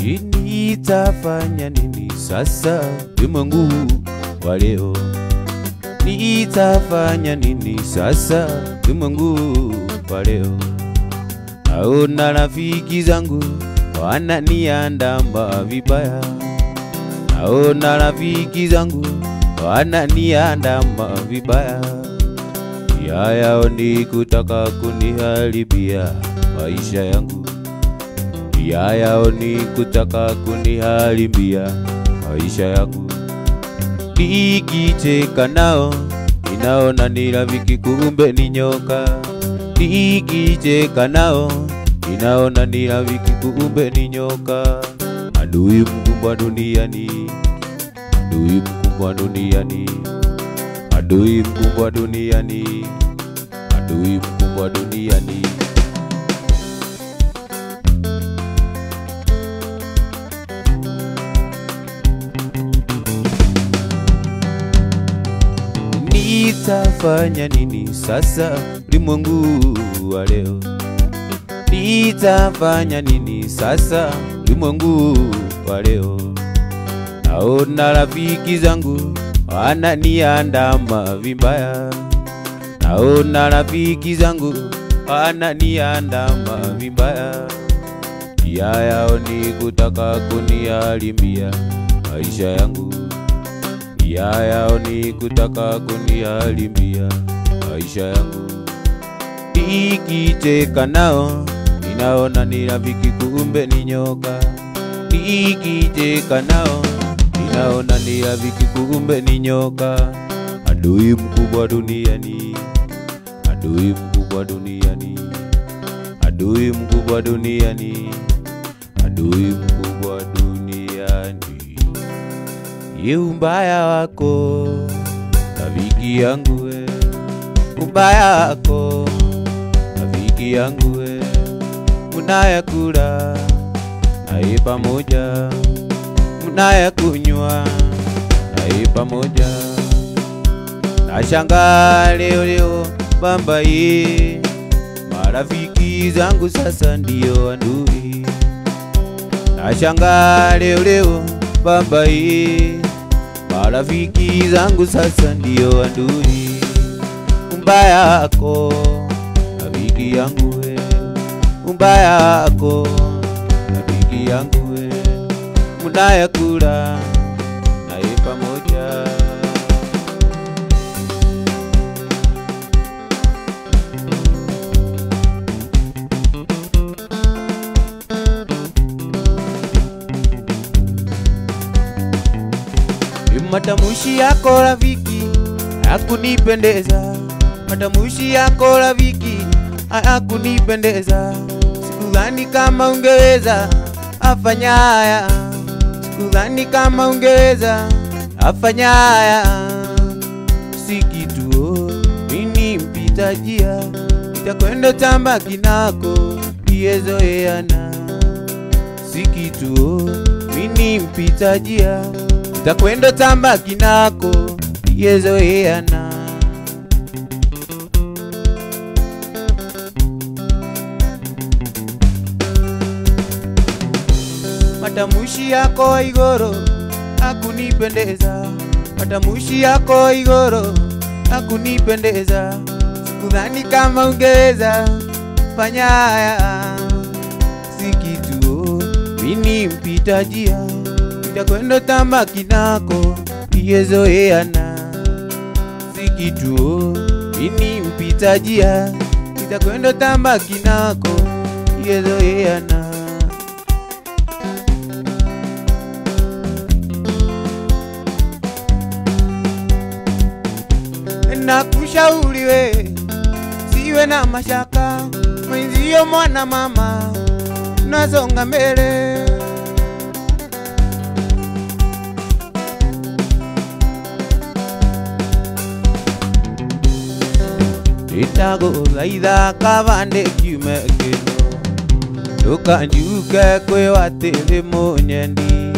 Nitafanya nini sasa ulimwengu wa leo? Nitafanya nini sasa ulimwengu wa leo? Naona rafiki zangu wananiandama vibaya. Naona rafiki zangu wananiandama vibaya. Nia yao ni kutaka kuniharibia maisha yangu. Nia yao ni kutaka kuniharibia maisha yangu. Nikicheka nao ninaona ni rafiki, kumbe ni nyoka. Nikicheka nao ninaona ni rafiki, kumbe ni nyoka. Adui mkubwa duniani, adui mkubwa duniani, adui mkubwa duniani, adui mkubwa duniani. Nitafanya nini sasa ulimwengu wa leo? Nitafanya nini sasa ulimwengu wa leo? Naona rafiki zangu wananiandama vibaya. Naona rafiki zangu wananiandama vibaya. Nia yao ni kutaka kuniharibia maisha yangu. Nia yao ni kutaka kuniharibia maisha yangu. Nikicheka nao ninaona ni rafiki, kumbe ni nyoka. Nikicheka nao ninaona ni rafiki, kumbe ni nyoka. Adui mkubwa duniani, adui mkubwa duniani, adui mkubwa duniani, adui mkubwa duniani. Ubaya wako rafiki yangu we, ubaya wako rafiki yangu we. Munayakula naye pamoja, munayakunywa naye pamoja. Nashangaa leo bamba ye, marafiki zangu sasa ndio adui. Nashangaa leo bamba ye, marafiki zangu sasa ndio adui. Ubaya wako rafiki yangu we, ubaya wako rafiki yangu we. Munayakula naye pamoja. Matamushi yako rafiki hakunipendeza, matamushi yako rafiki hakunipendeza. Sikudhani kama ungeweza afanya haya, sikudhani kama ungeweza afanya haya. Si kitu mimi mpita njia, nitakwenda tamba kinako niezoeana. Si kitu mimi mpita njia, nitakwenda tamba kinako niezoeana. Matamushi yako igoro hakunipendeza, matamushi yako igoro hakunipendeza. Sikudhani kama ungeweza fanya haya. Si kitu mimi mpita njia, nitakwenda tamba kinako niezoeana. Si kitu mimi mpita njia, nitakwenda tamba kinako niezoeana. Nakushauri we siwe na mashaka, mwenzio mwana mama nasonga mbele. Nitaguthaitha kabande kiume kino, ndukanjuke kwi watiri munyendi.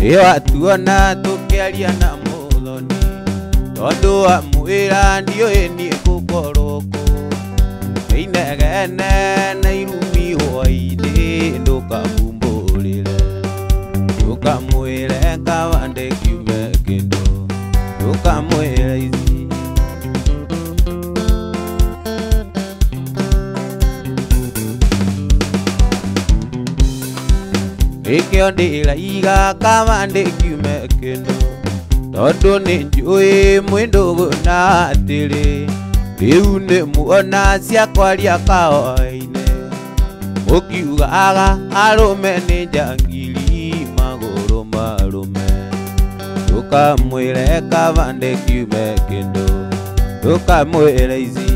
Iwatuona tukiaria na muthoni, tondu wa mwira ndiũĩ niĩ gũkorwo kũ. Inegene na irumi hwainĩ ndũkambumbũrĩre. Ndukamwire kavande kiume kindu, ndukamwire izi. Ikio ndiraiga kavande kiume kindu, tondu ninjui mwindugu na atiri, riu nimuona cia kwaria kahoine. Mukiugaga arume ni njangiri maguru marume, ndukamwire kavande kiume kindu, ndukamwire izi.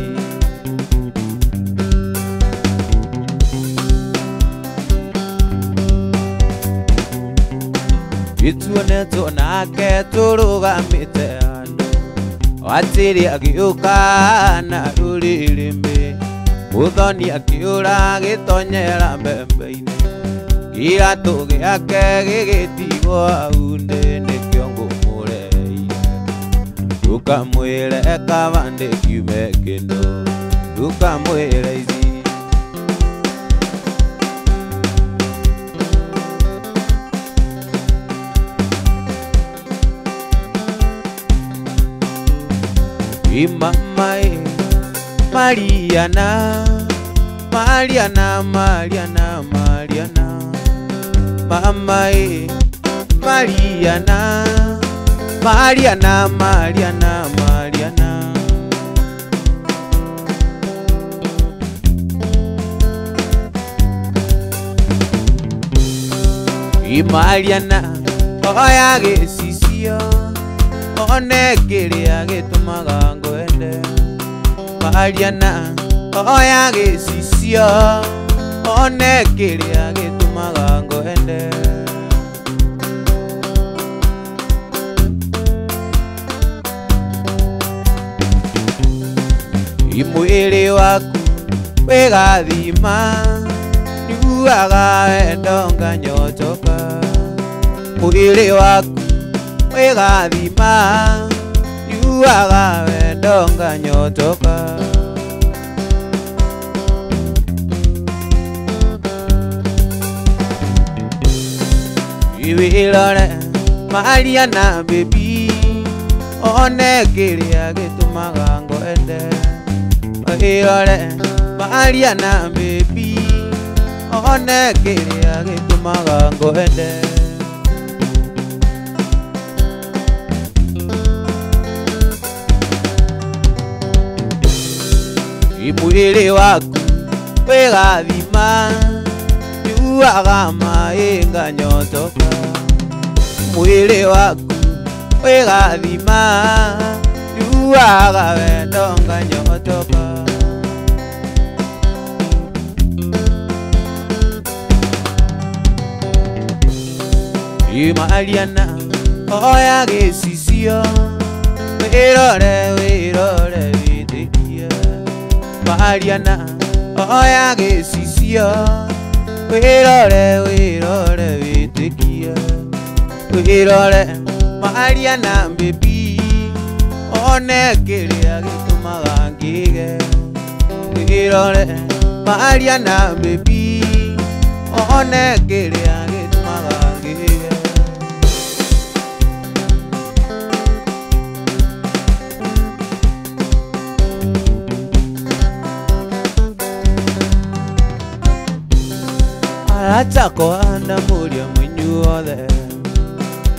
Ituonetwo nake turugamite andu, atiri agiuka na ruririmi, muthoni akiura gitonyera mbembe-ini, iratu giake gigitigwo hau ndi nikio ngumureire. Ndukamwire kavande kiume kindu, ndukamwire izi. Mamae Mariana, Mariana, Mariana, Mariana, mamae Mariana, Mariana, Mariana, Mariana. Mariana, oya gesisio, one kiria gitumaga ngwende. Mariana, oya gesisio, one kiria gitumaga ngwende. Imwiri waku wigathima, niguaga wendo nganyotoka. Mwiri waku wigathima, niguaga wendo nganyotoka. Iwirore Mariana baby, one kiria gitumaga ngwende. Iwirore Mariana baby, one kiria gitumaga ngwende. Imwiri waku wigathima, niguaga mai nganyotoka. Mwiri waku wigathima, niguaga wendo nganyotoka. Mariana, oya gesisio, wirore wirore witikia. Mariana, oya gesisio, wirore wirore witikia. Wirore Mariana baby, one kiria gitumaga ngige. Wirore Mariana baby, one kiria gitumaga ngige. Aratako anda muria mwinyuothe,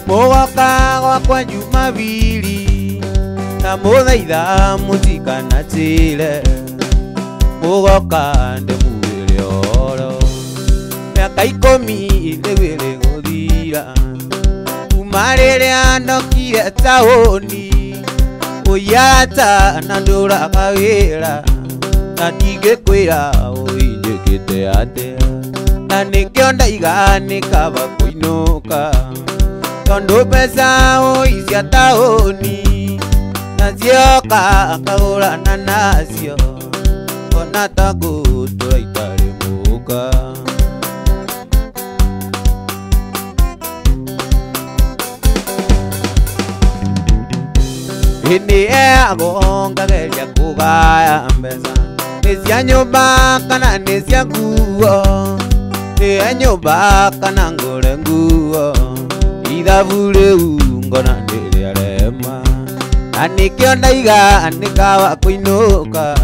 mugoka gwakwa Jumapili, na muthaitha mutikanatire. Mugoka ndimwire oro, miaka 10 nĩwĩrĩ gũthira. Kuma rĩrĩa ndokire taũni, ũyata na ndũraga wĩra, na ndingĩkwĩra ũinjĩkĩte atĩa. Na nikio ndaiga nikaba kuinuka, tondu mbeca cia taũni nacioka akagũrana nacio, ona ta ngũtũra itarĩ mũka. Nĩheagwo ngageria kũgaya mbeca, nĩ cia nyũmba kana nĩ cia nguo, nĩ nyũmba kana ngũre nguo. ithabu riu ngona ndirarema na nikio ndaiga nikawa kuinuka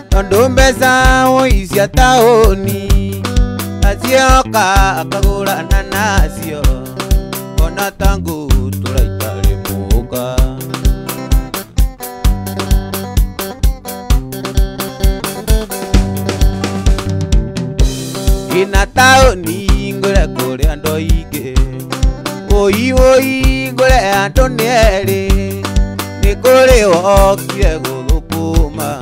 tondu mbeca cia taoni acioka akagurana nacio ona tangu turaitarimuka ina taoni ngure kuria ando ingi oi ngure ando nieri nikuri wokire guthukuma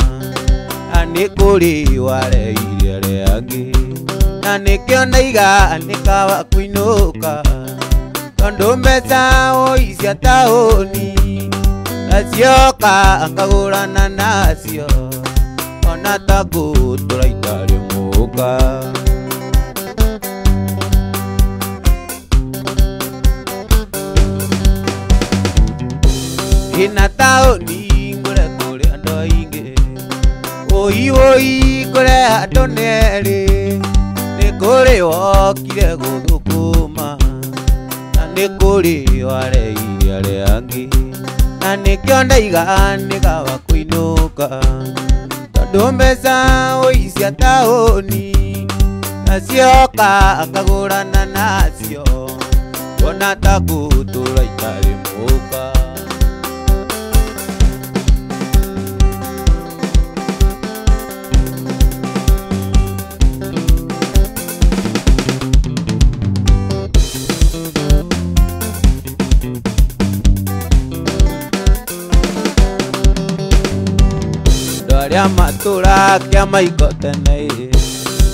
nikuri wareire riangi na nikio ndaiga nikawa kuinuka tondu mbeca cia taoni acioka akagurana nacio ona tangu turaitarimuka ina taoni ngure kuria ando ingi oi ngure ando nieri nikuri wokire guthukuma na nikuri wareire riangi na nikio ndaiga nikawa kuinuka tondu mbeca cia taoni acioka akagurana nacio ona tangu turaitarimuka aria matura kia maiko tene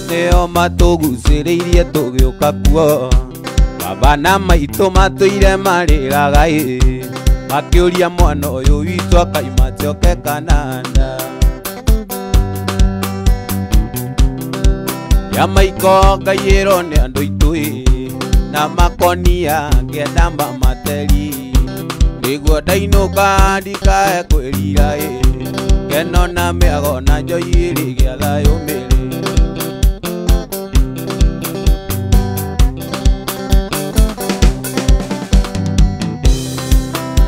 nio matuguciriirie tugiuka kuo baba na maitu matuire mariraga makiuria mwana uyu witu akaima tioke Kanada ya maiko ngayiro ni andu itu na makonia ngiendamba materi niguo ndainuka ndikae kwirira keno na miago na njoiri gia thayu miri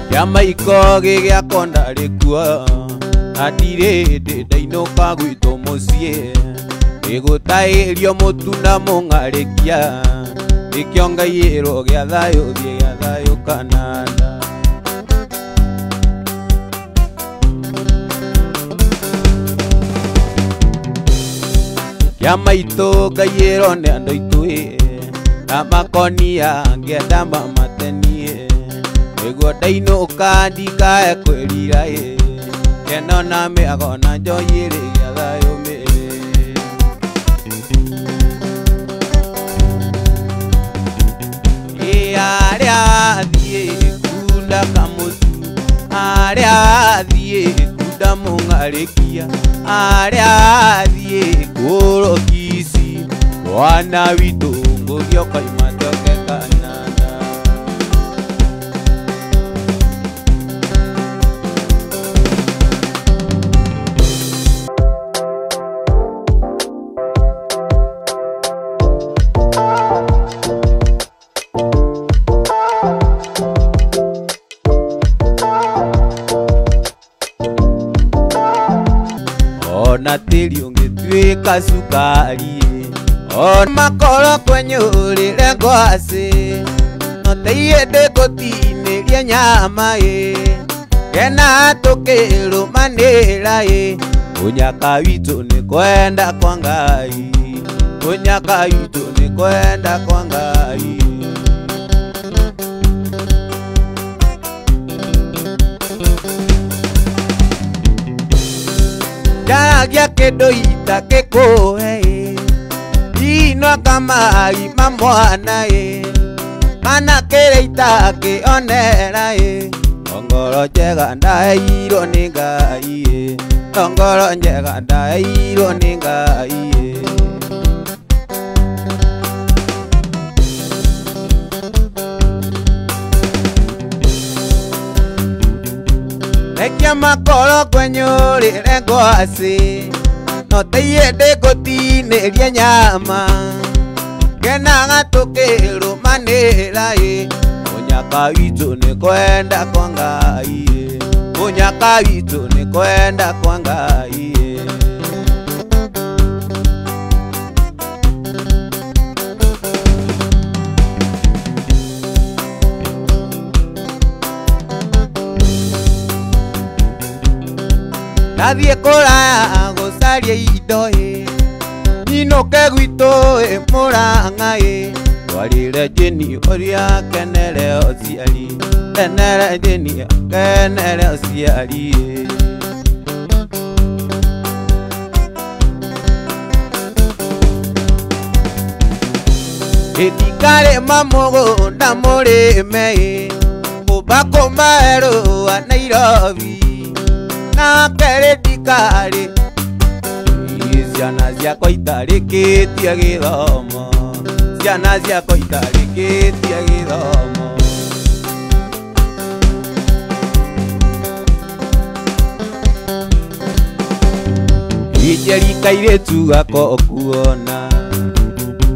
kia maiko gigiakwa ndarikuo atiri ndainuka gwitu mucii igutairio mutu na mung'arikia ikio ngayiro gia thayu thie gia thayu Kanada ya maitu ngayiro ni andu itu na makonia ngiendamba matenie niguo ndainuka ndikae kwirira keno na miago na njoiri gia thayu miri aria thie kunda kamutu aria thie kunda mung'arikia aria thie kurokisi wana witu ngugioka imatoke Kanada ona tiri ungituika sukari ona makoro kwenyurire ngwasi noteiyende gutiniria nyama kena tukirumanira unyaka witu ni kwenda kwa Ngai unyaka witu ni kwenda kwa Ngai Jagia kedo itake koe Ino kama ima mwana Kana kere itake onera Ongoro jega ndairo ni Ngai Ongoro jega ndairo ni Ngai Nekia makoro kwenyurire ngwasi Noteiyende gutiniria nyama Kenaga tukirumanira Munyaka witu ni kwenda kwa Ngai, munyaka witu ni kwenda kwa Ngai. Nathie kuraya gucaria indo inoke gwitu Murang'a twarire Jeni uria kenere uciari, kenere Jeni kenere uciari. Itikare mamugunda murime mubako maero wa Nairobi na keretikare ciana ciakwa itarĩkĩtie gĩthomo, ciana ciakwa itarĩkĩtie gĩthomo. Ijerika iretu gako kuona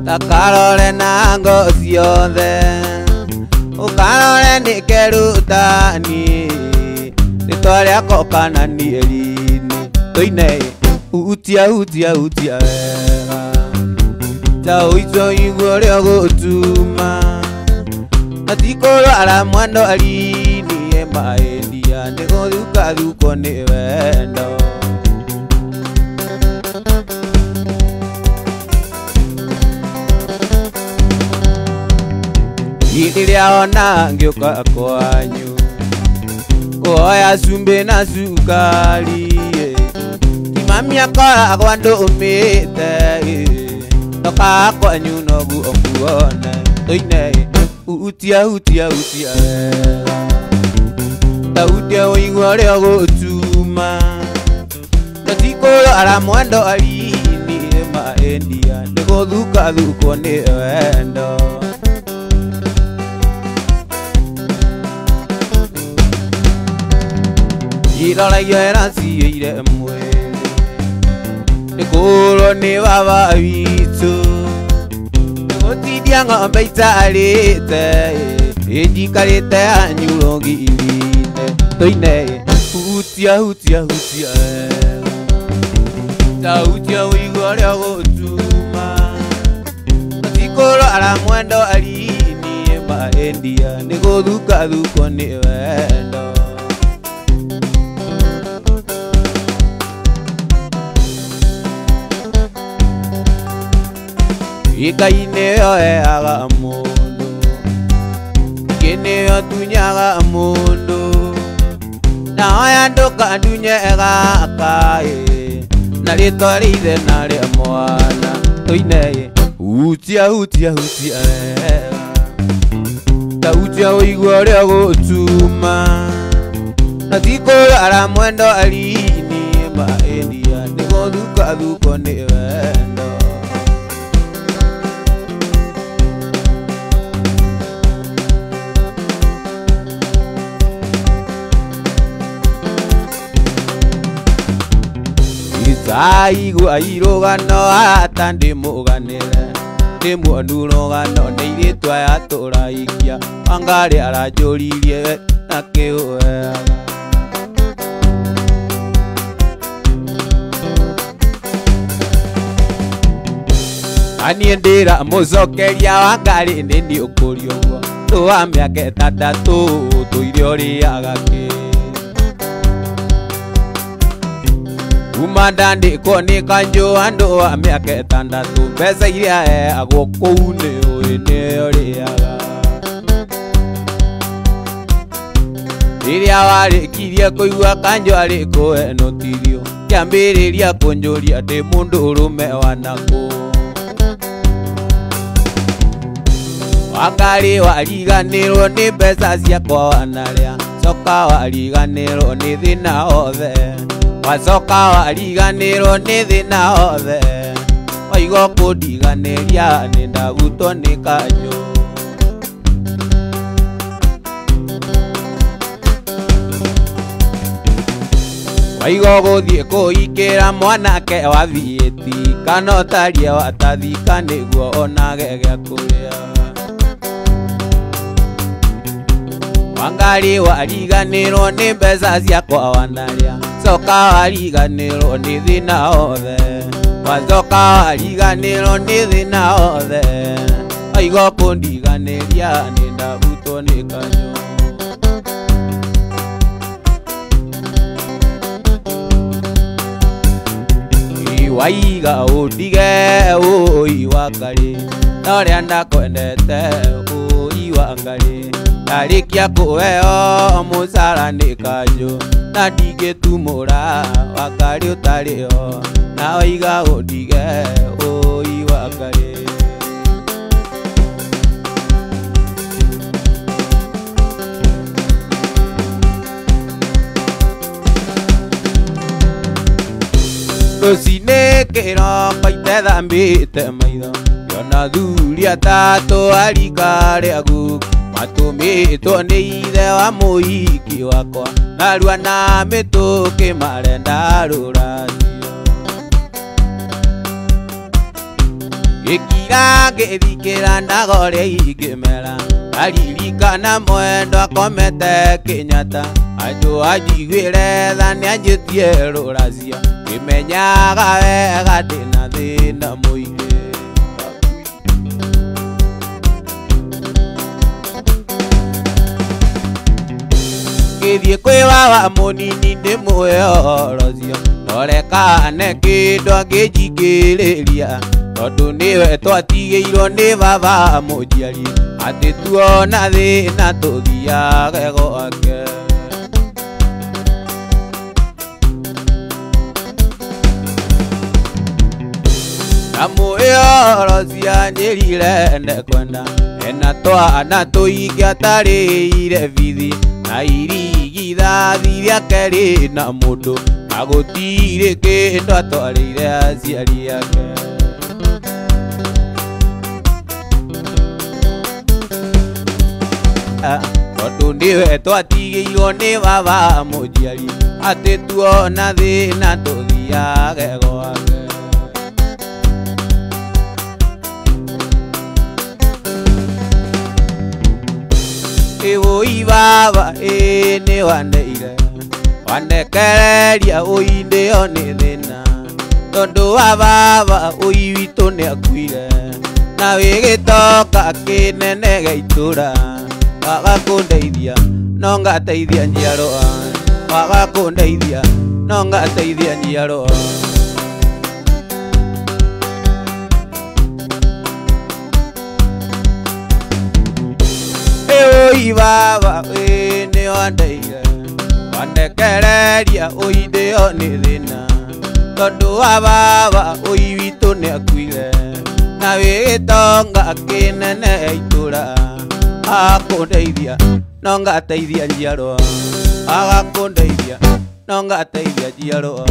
takarore na ngo ciothe ukarore nĩ kerutani nĩtwarĩa kokananieri-inĩ tũine utia utia utia wega ta uito igwo rĩa gũtuma atikũrwara mwendo alini emaendia nĩgũthuka thuko nĩ wendo. Rĩrĩa ona ngĩũka kwanyu kuoya cumbĩ na cukari mami akoragwo ndũmĩte toka kwanyu noguo nguone tũine utia utia utia wega ta utia ũigua rĩa gũtuma natikũrwara mwendo alini emaendia nĩgũthuka thuko nĩ wendo. Iroragio ĩraciĩire mwĩrĩ nĩkũrwo nĩ baba witũ nĩgũtithia ng'ombe itarĩte ĩnjikarĩte hanyu rũgiri-inĩ tũine hutia hutia hutia wega ta utia ũigua rĩa gũtuma natikũrwara mwendo alini emaendia nĩgũthuka thuko nĩ wendo. Ikai nĩyo heaga mũndũ, ingĩ nĩyo tunyaga mũndũ, na oya ndũkandunye gaka na rĩtwa rĩa ithe na rĩa mwana tũine hutia hutia hutia wega ta utia ũigua rĩa gũtuma natikũrwara mwendo alini emaendia nĩgũthuka thuko nĩ wendo. Aigua irũgano hata ndĩmũganĩre ndĩmuonu rũgano nĩ irĩtwa yatũraikia Wangari aranjũririe na kĩũheaga aniĩ ndĩramũcokeria Wangari nĩ niĩ ũkũria ũguo tũwa mĩaka 6 tũire ũrĩaga kĩ uma ndandĩkwo nĩ kanjũ andũ wa mĩaka 6 mbeca iria heagwo kũu nĩ ũĩ nĩyo rĩaga rĩrĩa warĩkirie kũigua kanjũ arĩ kũhenotithio kĩambĩrĩria kũnjũria ndĩ mũndũ ũrũme wa nakũ Wangari wariganĩrwo nĩ mbeca ciakwa wanarĩa coka wariganĩrwo nĩ thĩna othe wacoka wariganĩrwo nĩ thĩna othe waigua kũndiganĩria nĩ ndagutwo nĩ kanjũ waigua gũthiĩ kũhikĩra mwanake wa thiĩti kana ũtarie watathika nĩguo onage gĩa kũrĩa Wangari wariganirwo nĩ mbeca ciakwa wanarĩa, coka wariganirwo nĩ thĩna othe, wacoka wariganirwo nĩ thĩna othe, waiga kũndiganĩria nĩ ndabutwo nĩ kanyo. Waiga ũndige ũi Wangari, na ũrĩa ndakwendete ũi Wangari, ndarĩkia kũheo mũcara nĩ kanjũ, na ndingĩtumũra Wangari ũtarĩ ho, na waiga ũndige ũi Wangari. Rũcinĩ kĩroko itethambĩte maitho, ngĩona thuri atatũ a rika rĩaku, matũmĩtwo nĩ ithe wa mũhiki wakwa, narua na mĩtũkĩ marenda rũracio. Gĩkira ngĩthikĩra ndagore ingĩmera, ndaririkana mwendwa akomete Kĩnyata, andũ anjiguĩre tha nĩanjĩtie rũracio, ngĩmenyaga wega ndĩna thĩna mũingĩ. Ngĩthiĩ kwĩ baba mũnini ndĩmũhe ũhoro ũcio, norekane kĩndũ angĩnjingĩrĩria, tondũ nĩwe twatigĩirwo nĩ baba mũnjiari, atĩ tuona thĩna tũthiage gwake. Ndamũhe ũhoro ũcio anjĩrire ndekwenda, ena twana tũingĩ atarĩire bithi, na irigithathi rĩake rĩna mũndũ, na gũtirĩ kĩndũ atwarĩire aciari ake. Tondũ nĩwe twatigĩirwo nĩ baba mũnjiari, atĩ tuona thĩna tũthiage gwake. Ũi baba nĩ wandeire, wanekereria ũi ndĩo nĩ thĩna, tondũ wa baba ũi witũ nĩ akuire, na wĩgĩtoka kĩnene gĩa itũra, waga kũndeithia no ngateithia njiarwa, waga kũndeithia no ngateithia njiarwa. Ũi baba nĩ wandeire, wanekereria ũi ndĩo nĩ thĩna, tondũ wa baba ũi witũ nĩ akuire, na wĩgĩtonga kĩnene gĩa itũra, waga kũndeithia no ngateithia njiarwa, waga kũndeithia no ngateithia njiarwa.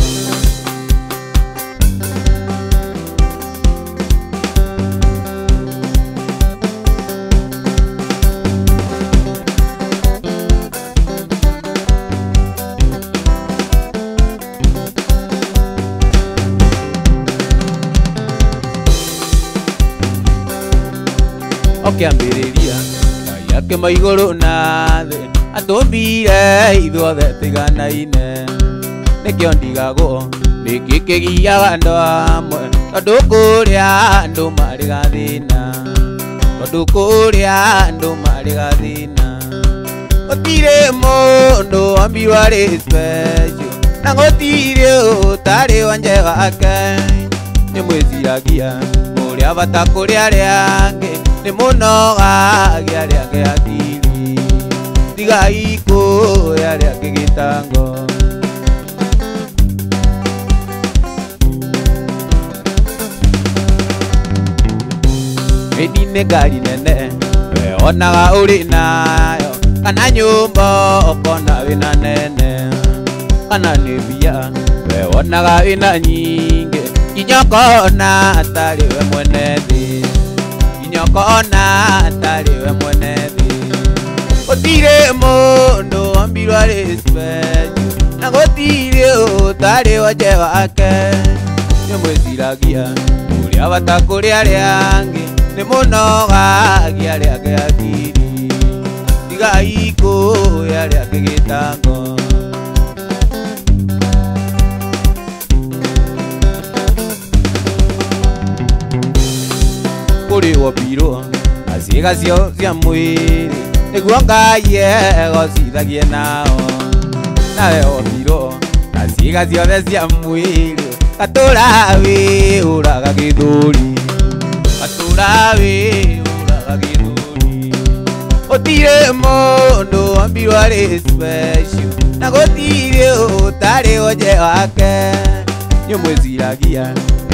Okĩambĩrĩria Ngai akĩma igũrũ na thĩ, atũmbire ithuothe tiganaine, nĩkĩo ndigagwo nĩkĩ kĩgiaga andũ amwe, tondũ kũrĩa andũ marĩ gathĩna, tondũ kũrĩa andũ marĩ gathĩna. Gũtirĩ mũndũ ombirwo arĩ special, na gũtirĩ ũtarĩ wa nja wake, nĩmwĩciragia mũrĩa bata kũrĩ arĩa angĩ, nĩ mũnogagia arĩa angĩ atiri, tigai kuoya arĩa angĩ gĩtango. Ĩni nĩ ngari nene weonaga ũrĩ nayo, kana nyũmba ũkona wĩna nene, kana nĩ mbia weonaga wĩna nyingĩ, nginya ũkona atarĩ we mwene thĩ, nginya ũkona atarĩ we mwene thĩ. Gũtirĩ mũndũ ombirwo arĩ special, na gũtirĩ ũtarĩ wa nja wake, nĩmwĩciragia ũrĩa bata kũrĩ arĩa angĩ, nĩ mũnogagia arĩa angĩ akiri, tigai kuoya rĩa kĩgĩtango kũrĩ wombirwo na ciĩga cio cia mwĩrĩ nĩguo Ngai egocithagie nao nawe wombirwo na ciĩga ciothe cia mwĩrĩ gatũra wĩũraga gĩthũri gatũra wĩũraga gĩthũri gũtirĩ mũndũ wombirwo arĩ special na gũtirĩ ũtarĩ wonje wake nĩmwĩciragia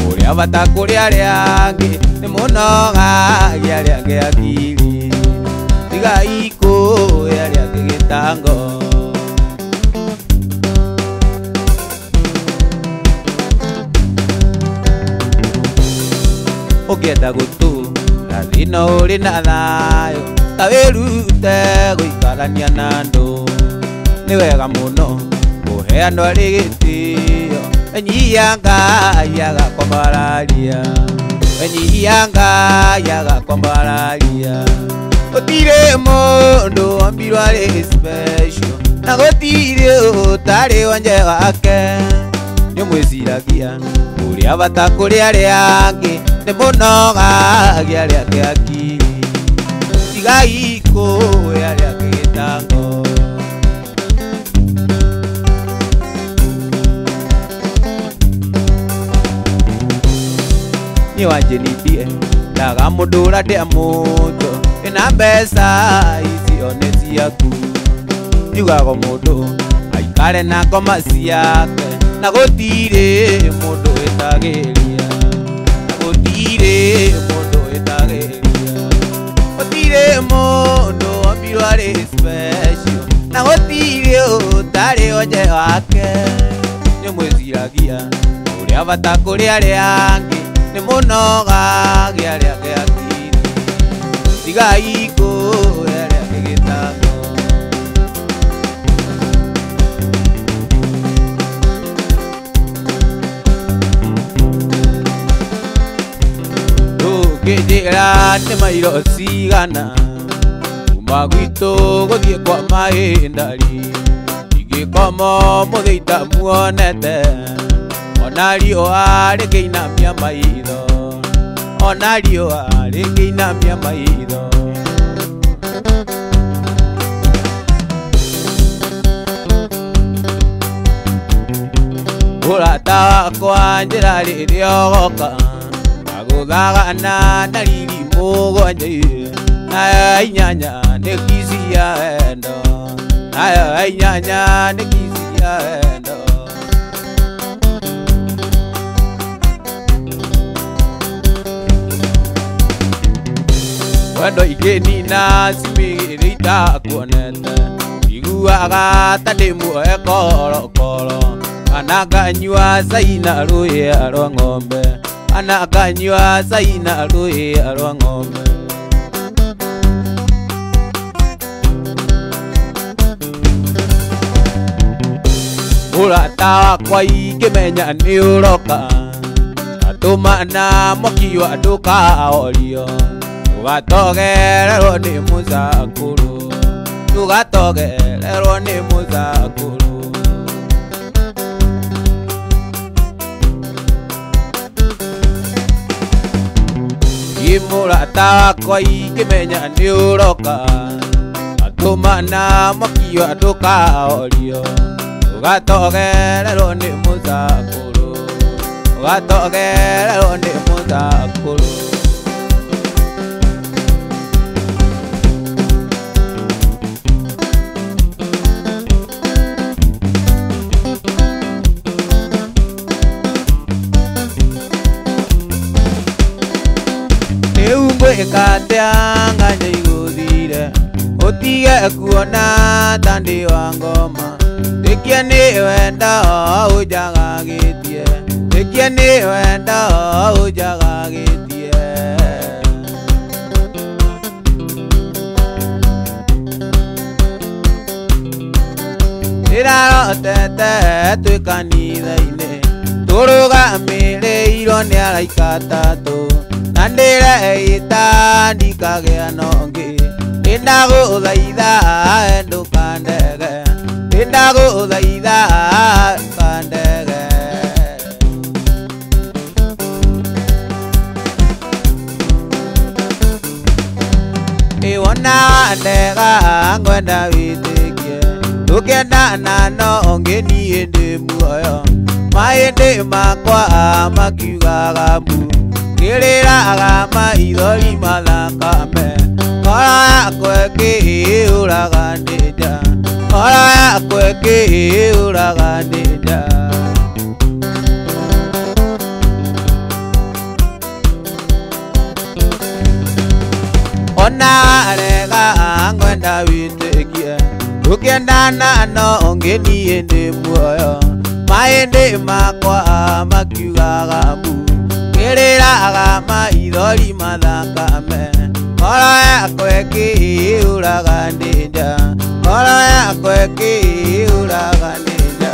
ũrĩa bata kũrĩ arĩa angĩ nĩmũnogagia arĩa angĩ akiri tigai kũĩ arĩa angĩ gĩtango ũngĩenda gũtũũra thĩna ũrĩ na thayũ ta wĩrute gũikarania na andũ nĩ wega mũno kũhe andũ arĩ gĩtĩo enyihia Ngai agakwambararia enyihia Ngai agakwambararia gũtirĩ mũndũ wombirwo arĩ special na gũtirĩ ũtarĩ wonje wake nĩmwĩciragia ũrĩa bata kũrĩ arĩa angĩ nĩmũnogagia arĩa angĩ akiri tigai kũĩ arĩa angĩ gĩtango niĩ wanjĩnindie ndaga mũndũ ũrandĩa mũndũ ĩna mbeca icio nĩ ciaku njugaga mũndũ aikare na ngoma ciake na gũtirĩ mũndũ wĩtagĩria na gũtirĩ mũndũ wĩtagĩria gũtirĩ mũndũ wombirwo arĩ special na gũtirĩ ũtarĩ wonje wake nĩmwĩciragia ũrĩa bata kũrĩ arĩa angĩ nĩmũnogagia arĩa angĩ akiri tigai kũĩ arĩa angĩ gĩtango tũngĩnjĩra nĩ mairo cigana kuma gwitũ gũthiĩ kwa mahĩndari ingĩkoma mũthĩ itamuonete ona riũa rĩkĩinamia maitho ona riũa rĩkĩinamia maitho ũrata wakwa njĩra rĩrĩa ũgoka agũthagana na riri mũgwanja nayo inyanya nĩ kisi ya wendo nayo inyanya nĩ kisi ya wendo wendo ikĩnina cimĩgĩrĩ itakuonete iguaga ta ndĩ muoe korokoro kana nganyua cai na rũhĩa rwa ng'ombe kana nganyua cai na rũhĩa rwa ng'ombe ũrata wakwa ingĩmenya nĩ ũroka atũmana mwaki wa ndũkahorio tũgatogererwo nĩ mũcakũrũ tũgatogererwo nĩ mũcakũrũ mũrata wakwa ingĩmenya nĩ ũroka atũmana mwaki wa ndũkahorio tũgatogererwo nĩ mũcakũrũ tũgatogererwo nĩ mũcakũrũ Ngwĩkatea nganya igũthire ũtige kuona ta ndĩ wa ngoma rĩkia nĩ wenda ũnjagagĩtie rĩkia nĩ wenda ũnjagagĩtie ndĩrarotete twĩ kanitha-inĩ tũrũgamĩrĩirwo nĩ araika atatũ na ndĩreita ndikagĩa na ũngĩ ndĩndagũthaitha ndũkandege ndago thaitha kandege iwona ndega ngwenda witikie tukenda nano ngeni ndi muoyo maende makwa makiugaga mu kiriraga maithori mathakame ngoro yakwa ĩkĩũraga ndĩ nja ngoro yakwa ĩkĩũraga ndĩ nja ona rega ngwenda wĩtĩkie tukĩendana no ngĩniĩ ndĩ muoyo maĩndĩ makwa makiugaga mu kĩrĩraga maithori mathakame ngoro yakwa ĩkĩũraga ndĩ nja ngoro yakwa ĩkĩũraga ndĩ nja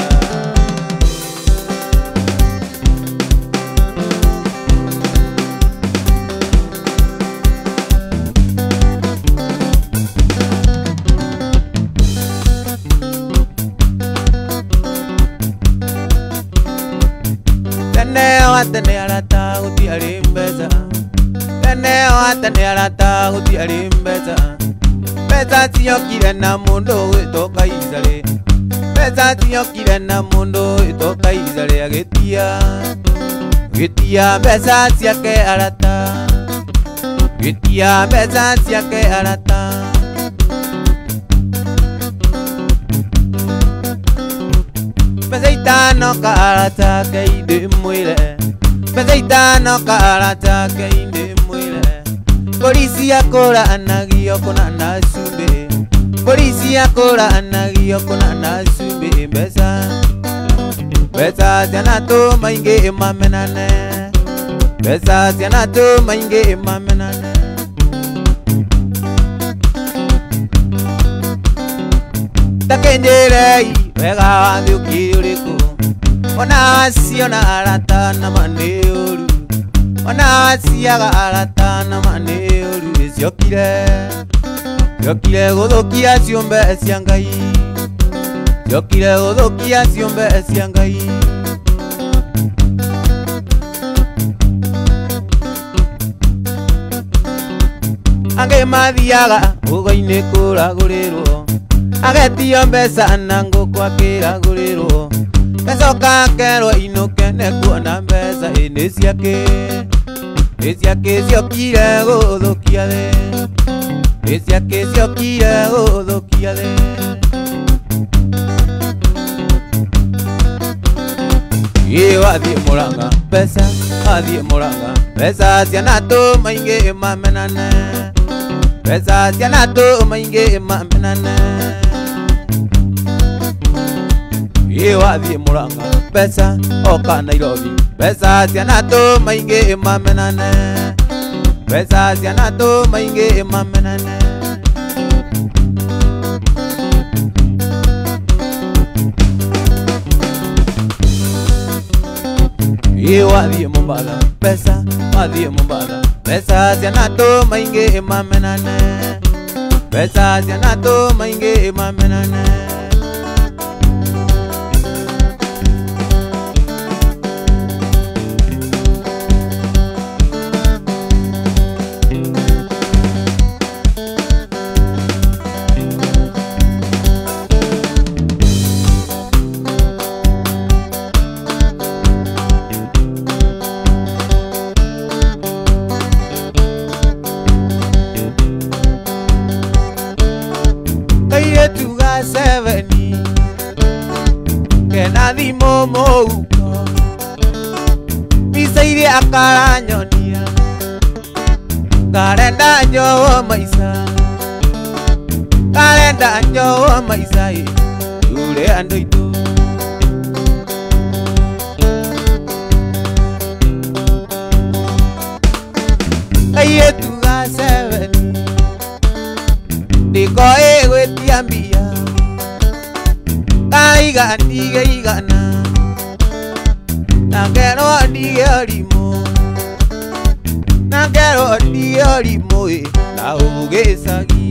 tene arata gũtiarĩ mbeca tene tene arata gũtiarĩ mbeca mbeca ciokire na mũndũ gwĩtwo Kaisarĩ mbeca ciokire na mũndũ gwĩtwo Kaisarĩ agĩtia mbeca ciake arata gĩtia mbeca ciake arata mbeca itano ka arata keindĩ mwĩre mbeca itano ka arata keindĩ mwĩre polisi yakũranagio kũnana cumbĩ polisi yakũranagio kũnana cumbĩ mbeca ciana tũmaingĩ mamenane mbeca ciana tũmaingĩ mamenane takenjerei wega wathi ũkĩrĩ ũrĩkũ ona waciona arata na manĩũru ona waciaga arata na manĩũru ciokire gũthũkia ciũmbe cia Ngai ciokire gũthũkia ciũmbe cia Ngai angĩ mathiaga ũgo-inĩ kũragũrĩrwo agetio mbeca na ngũkũ akĩragũrĩrwo gacoka akerwo inũke nĩkuona mbeca nĩ ciake ciokire gũthũkia thĩ nĩ ciake ciokire gũthũkia thĩ wathiĩ Mũrang'a mbeca wathiĩ Mũrang'a mbeca ciana tũmaingĩ mamenane mbeca ciana tũmaingĩ mamenane wathiĩ Mũrang'a mbeca oka Nairobi mbeca ciana tũmaingĩ mamenane mbeca ciana tũmaingĩ mamenane wathiĩ Mombatha mbeca wathiĩ Mombatha mbeca ciana tũmaingĩ mamenane mbeca ciana tũmaingĩ mamenane tuga 7 kena thimo mũhuko mbica iria akaranyonia karenda njowo maica yure andũ aitũ kairĩ tuga 7 ndikoĩ gwĩtia mbia kaiga ndige igana na ngerwo ndige ũrimũ na ngerwo ndige ũrimũ na ũgĩcagi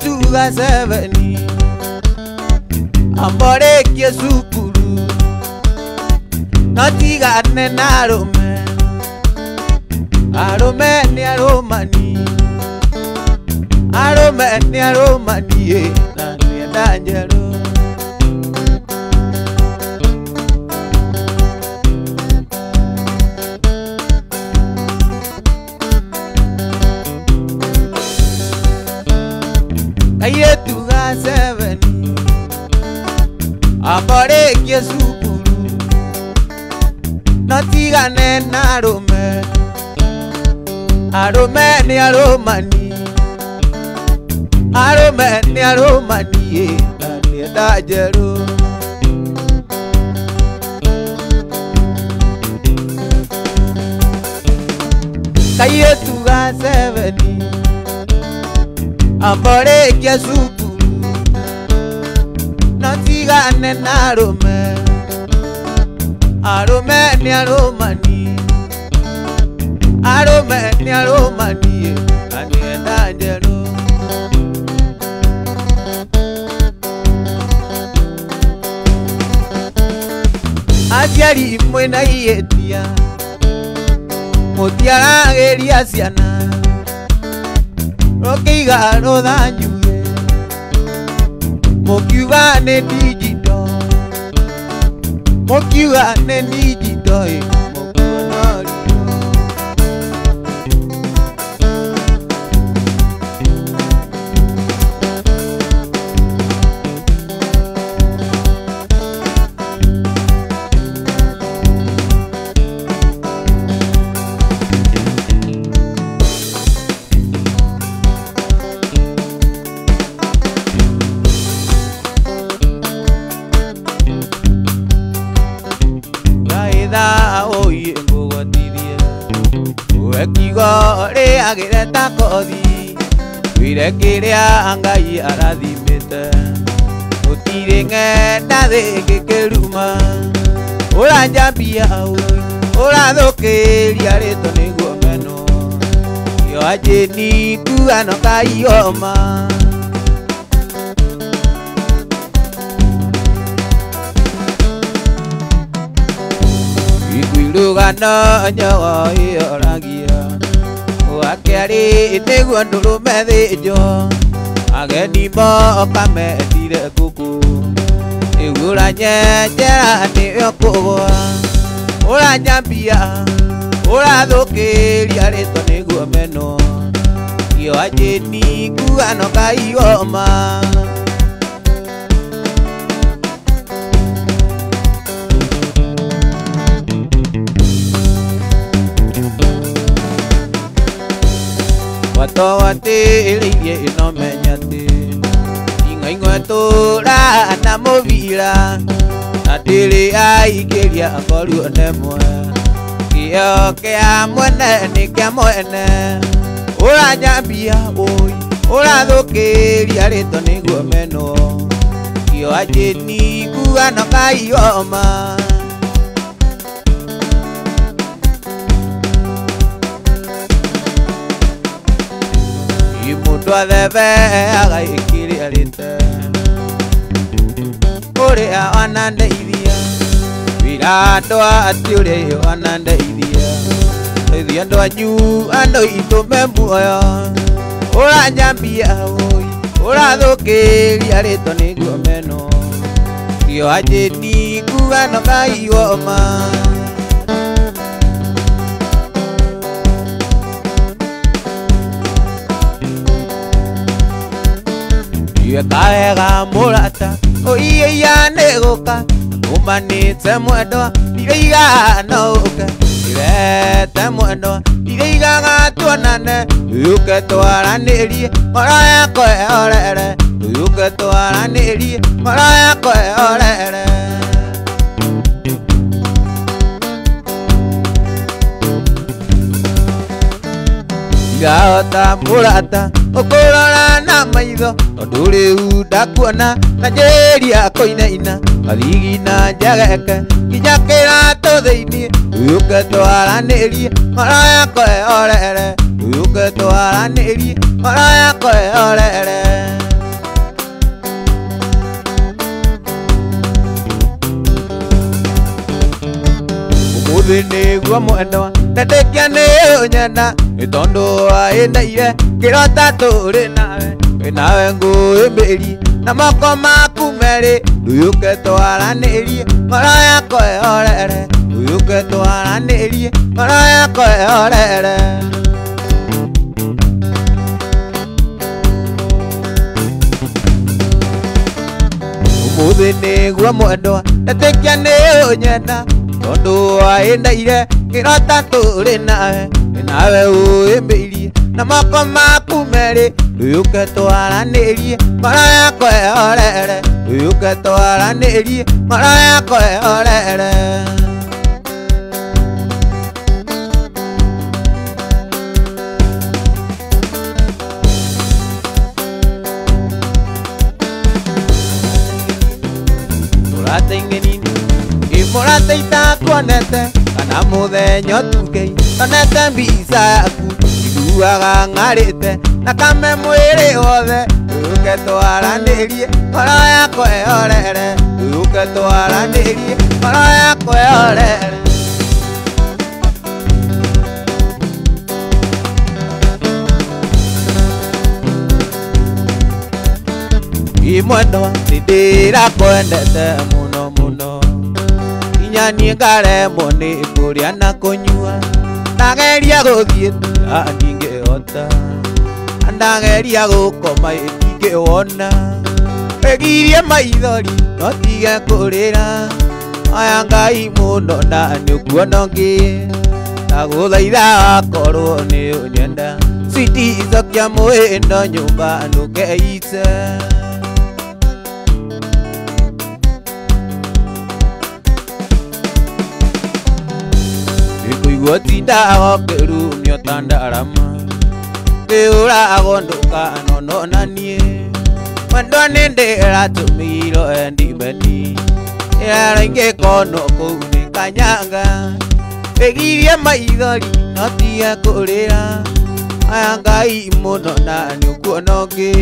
Kayetuga 7 amborekie cukuru notigane na arume ni arumani ni arumani na nienda njeru Kayetuga 7 amborekie cukuru notigane na arume ni arumani ni arumani na nienda njeru Kayetuga 7 amborekie cukuru notigane na arume ni arumani ni arumani na nienda njeru aciari mwena iyetia mutiarageria ciana rokiiga ruthanjuye mukiuga ni digital mukiuga ni digital oye ngugotithie wekigo riagire ta kothi wire kiria Ngai arathimite utire ng'enda thi kiruma uranjambia urathukiria rito niguo meno yo ajeni kuano kaioma Lugano nyawa ioragia wakiari niguo ndurume thijo ageni moka mendire kuku igura nyenjera niyo kugwa uranyambia urathukiria rito niguo meno iyo ajeni kuano kaioma watiriirie ino menyati ing'aing'we tura na muvira na ndiri aikiria ngoruo nemwe kio kia mwene ni kia mwene uranyambia urathukiria rito niguo meno kio ajeni kuano kaioma mundu athebe agaikiria rite uria wanandeithia wira andwa ati uria wanandeithia ndeithia andu anyu andu itume muoyo uranyambia urathukiria rito niguo meno kio ajeni kuano kaioma kaega murata oiye ya negoka umanite mwendwa ireiga nouke irete mwendwa ireiga gatuonane yuke twaranirie maraya kweorere yuke twaranirie maraya kweorere Gata murata ukurora na maitho tondu riu ndakuona na njeria koinaina athigi na njageke nginya kiratu thiini yuke twaranirie maraya kweorere yuke twaranirie maraya kweorere Umuthini gwa mwendwa Ndetekia ni unyenda Itondu waindaire Kirota turi nawe Nawe nguimbiri Na moko maku meri Nduyuke twaranirie Ngoro yako ihorere Nduyuke twaranirie Ngoro yako ihorere Umuthini gwa mwendwa Ndetekia ni unyenda Tondu waindaire Kirota turi nawe Nawe uimbiri Na moko maku meri Nduyuke twaranirie Ngoro yako ihorere Nduyuke twaranirie Ngoro yako ihorere Turatengenini Imurate itakuonete Kana muthenya tukei Tonete mbisa yaku Iguaga ngarite Na kame mwiri wothe Nduyuke twaranirie Ngoro yako ihorere Nduyuke twaranirie Ngoro yako ihorere Imwendwa Ndirakwendete muno muno Inya nie ngaremwo ni kuria na kunyua Ndageria guthie ndingihota Ndageria gukoma ndingĩwona Wegirie maithori no tige kurira Aya Ngai muno na nĩũkuona ũngĩ Ndagũthaitha akorwo nĩ ũnyenda Sweetie cokia mwĩno nyũmba ndũkeite Nĩkũigua tindaga ngĩrumio ta ndarama Ngĩũragwo ndũkanonanie Mwendwa nĩndĩratũmĩirwo ndibeni Ĩraingĩkono kũu nĩ kanyanga Wegirie maithori no tige kũrĩra Aya Ngai mũno na nĩũkuona ũngĩ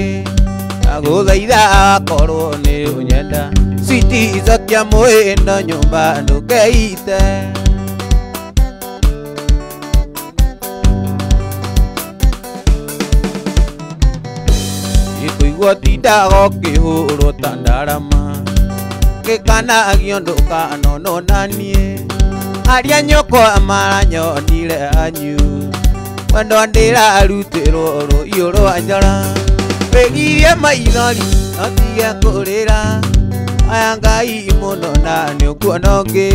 Ndagũthaitha akorwo nĩ ũnyenda Sweetie cokia mwĩno nyũmba ndũkeite Nĩkũigua tindaga ũkĩhũrwo ta ndarama Ngĩkanagio ndũkanonanie Aria nyũkwa maranyonire anyu Mwendwa ndĩrarutĩrwo rũhiũ rwa njora Wegirie maithori no tige kũrĩra Aya Ngai mũno na nĩũkuona ũngĩ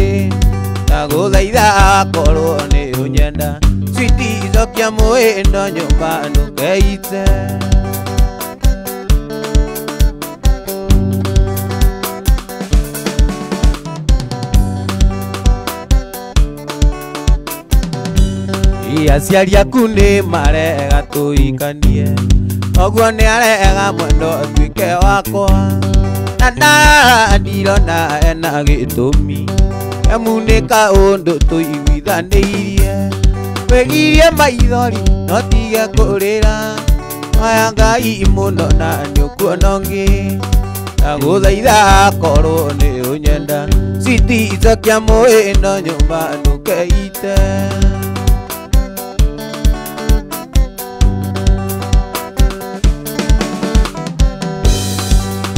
Ndagũthaitha akorwo nĩ ũnyenda Sweetie cokia mwĩno nyũmba ndũkeite Aciari aku nĩ marega tũikanie Oguo nĩ arega mwendwa tuĩke wakwa Na ndarora ndirona ena gĩtũmi Emunĩka ũndũ tũiguithanĩirie Wegirie maithori no tige kũrĩra Aya Ngai mũno na nĩũkuona ũngĩ Ndagũthaitha akorwo nĩ ũnyenda Sweetie cokia mwĩno nyũmba ndũkeite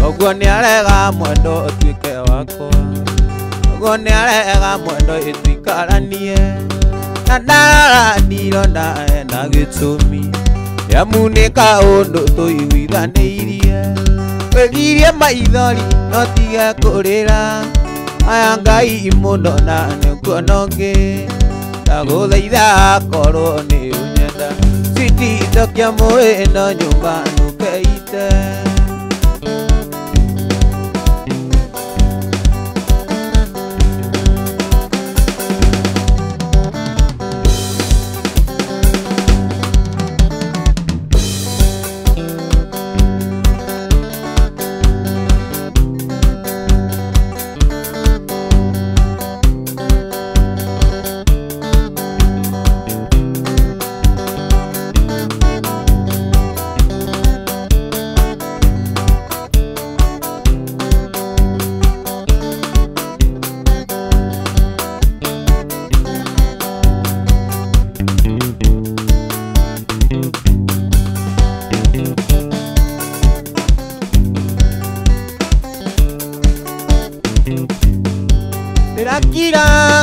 Oguo nĩ arega mwendwa ũtuĩke wakwa Oguo nĩ arega mwendwa tũikaranie Na ndarora ndirona ena gĩtũmi Emunĩka ũndũ tũiguithanĩirie Wegirie maithori no tige kũrĩra Aya Ngai mũno na nĩũkuona ũngĩ Ndagũthaitha akorwo nĩ ũnyenda Sweetie cokia mwĩno nyũmba ndũkeite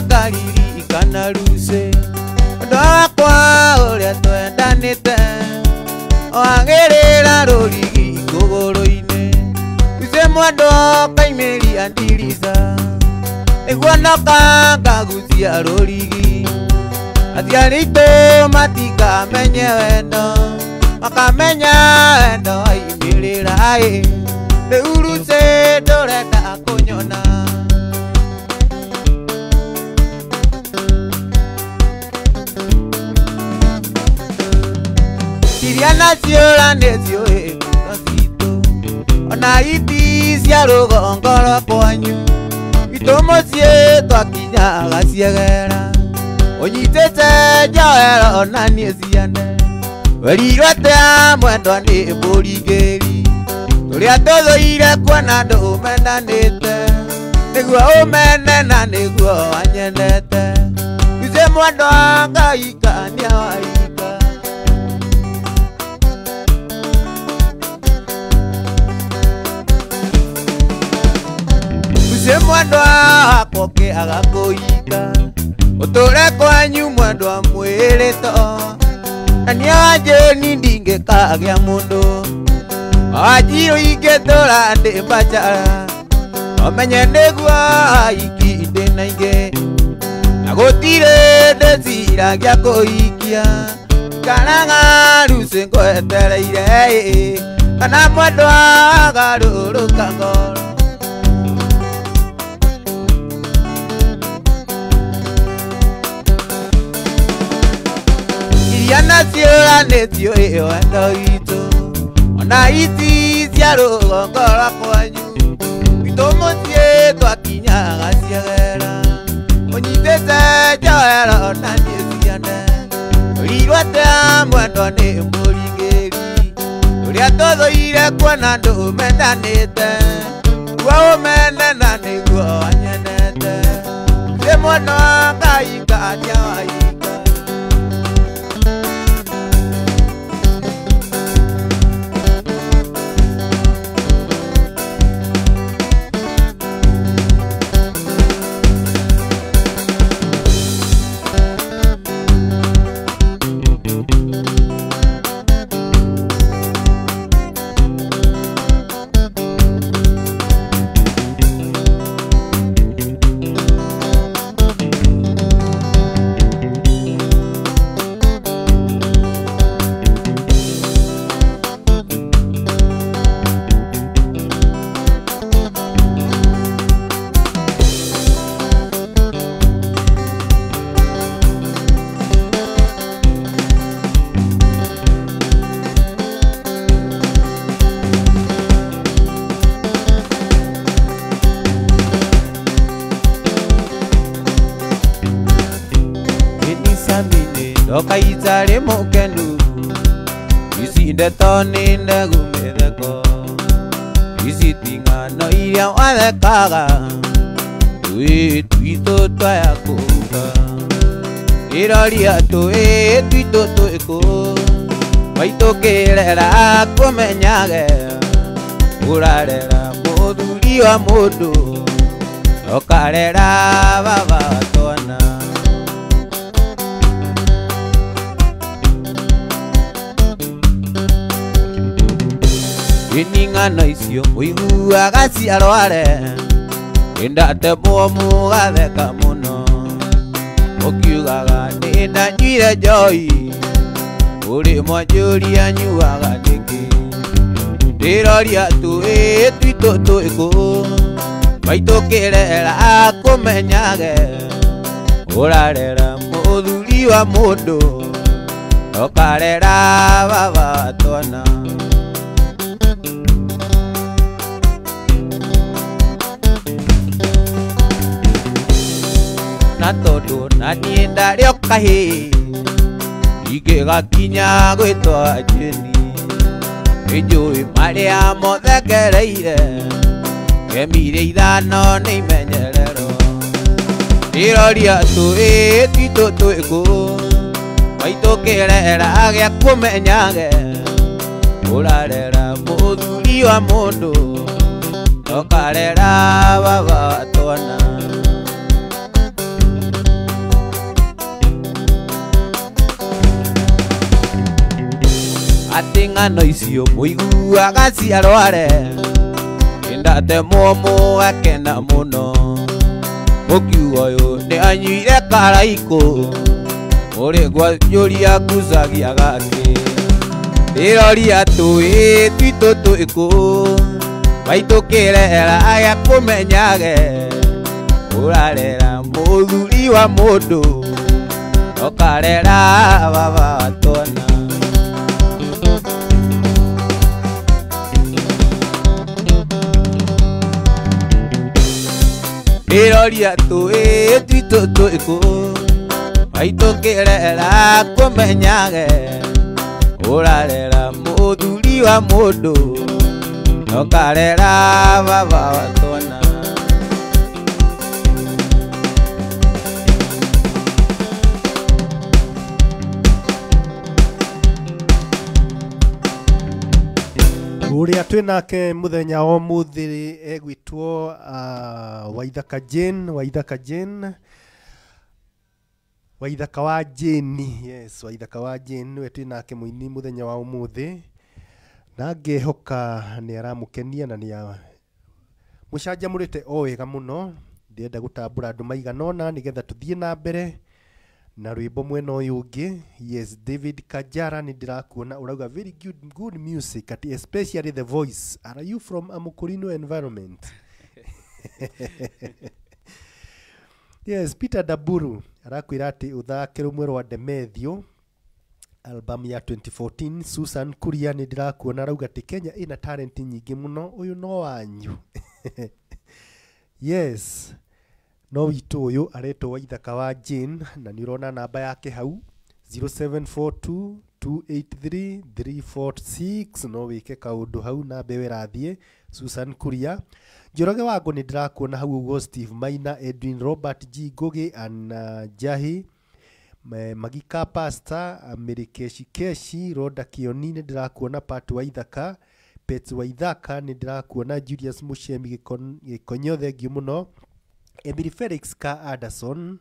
ngaririkana ruce ũndũ wakwa ũrĩa twendanĩte wagĩrĩra rũrigi kũgũrũ-inĩ ruce mwendwa kaimĩria ndirica nĩguo noka ngagucia rũrigi aciari aitũ matikamenye wendo makamenya wendo waimĩrĩra rĩu ruce ndũrenda kũnyona iria nacio nĩciũĩ ngoro citũ ona iti cia rũgongo rwakwanyu itũ mũciĩ twakinyaga ciegera ũnyitĩte njohero na niĩ ciane werirwete mwendwa nĩ mbũringĩri tũrĩa tũthũire kuona andũ ũmendanĩte nĩguo ũmene na nĩguo wanyenete ruce mwendwa ngaikania waika ruce mwendwa wakokĩaga kũika ũtũre kwanyu mwendwa mwĩrĩto na niĩ wanjĩni ndingĩkagĩa mũndũ wanjirũ ingĩtũra ndĩ mbacara omenye nĩguo aiki ndĩna ingĩ na gũtirĩ ndĩciragia kũhikia karaga ruce ngwetereire kana mwendwa agarũrũka ngoro iria nacio nĩciũĩ wendo witũ ona iti cia rũgongo rwakwanyu itũ mũciĩ twakinyaga ciegera ũnyitĩte njohero na niĩ ciane ũrirwete mwendwa nĩ mbũringĩri tũrĩa tũthũire kuona andũ ũmendanĩte guo ũmene na nĩguo wanyenete ruce mwendwa ngaikania waika Doka itare mokenu isi ndeto ninde gumetheko isi tingano iria wathekaga twi twito twaya kuga iroria twi twito twiko waitũkĩrera kũmenyage ũrarera mũthuri wa mũndũ ũkarera baba twana ining'ano icio ũiguaga ciarware indatemwo mũgatheka mũno ũkiugaga nĩndanyuire njohi ũrĩ mwanjũria nyuaga nĩkĩ ndĩroria tũĩ twitũ twĩkũ waitũkĩrera kũmenyage ũrarera mũthuri wa mũndũ ũkarera baba twana na tondũ na niĩ ndarĩ o kahĩ ingĩgakinya gwĩtwa Jeni nĩnjũĩ marĩa mothe ngereire ngemire ithano nĩ imenyerero ndĩroria tũĩ twitũ twĩkũ waitũkĩrera gĩa kũmenyage ũrarera mũthuri wa mũndũ ũkarera baba twana ng'ano icio mũiguaga ciarware indate mũmũ akena mũno mũkiuga ũyũ nĩ anyuire karaikũ ũrĩ gwanyũria ngucagia gake ndĩroria tũĩ twitũ tũĩkũ waitũkĩrera agĩa kũmenyage ũrarera mũthuri wa mũndũ ũkarera baba wa twana ndĩroria tũĩ twitũ tũĩkũ waitũkĩrera kũmenyage ũrarera mũthuri wa mũndũ ũkarera baba wa twana Uria twinake muthenya wa muthiri egwitwo Waithaka Jane Waithaka wa Jane, yes, Waithaka wa Jane we twinake muini muthenya wa umuthi na ngehoka ni aramukenia na ni mucanjamurite o wega muno ndienda gutambura andu maiganona nigetha tuthie na mbere na rwimbo mwena uyu ungi. Yes, David Kajara ni ndirakuona urauga very good music at especially the voice. Are you from Amukurino environment? Yes, Peter Daburu arakwira ati uthake rumwe rwa Demethio album ya 2014. Susan Kuria ni ndirakuona arauga ati Kenya ina talent nyingi muno uyu no wanyu. Yes, no witu uyu aretwo Waithaka wa Jane na ni urona namba yake hau 0742283346 no wike kaundu hau na mbewe rathie. Susan Kuria Njoroge Wangu ni ndirakuona hau ugo. Steve Maina, Edwin Robert G Gogi and Jahi Magika Pastor Amerikeshi Roda Kioni ni ndirakuona Pat Waithaka Pet Waithaka ni ndirakuona Julius Mushemi Gikonyo thengio muno. Emily Felix Ka Anderson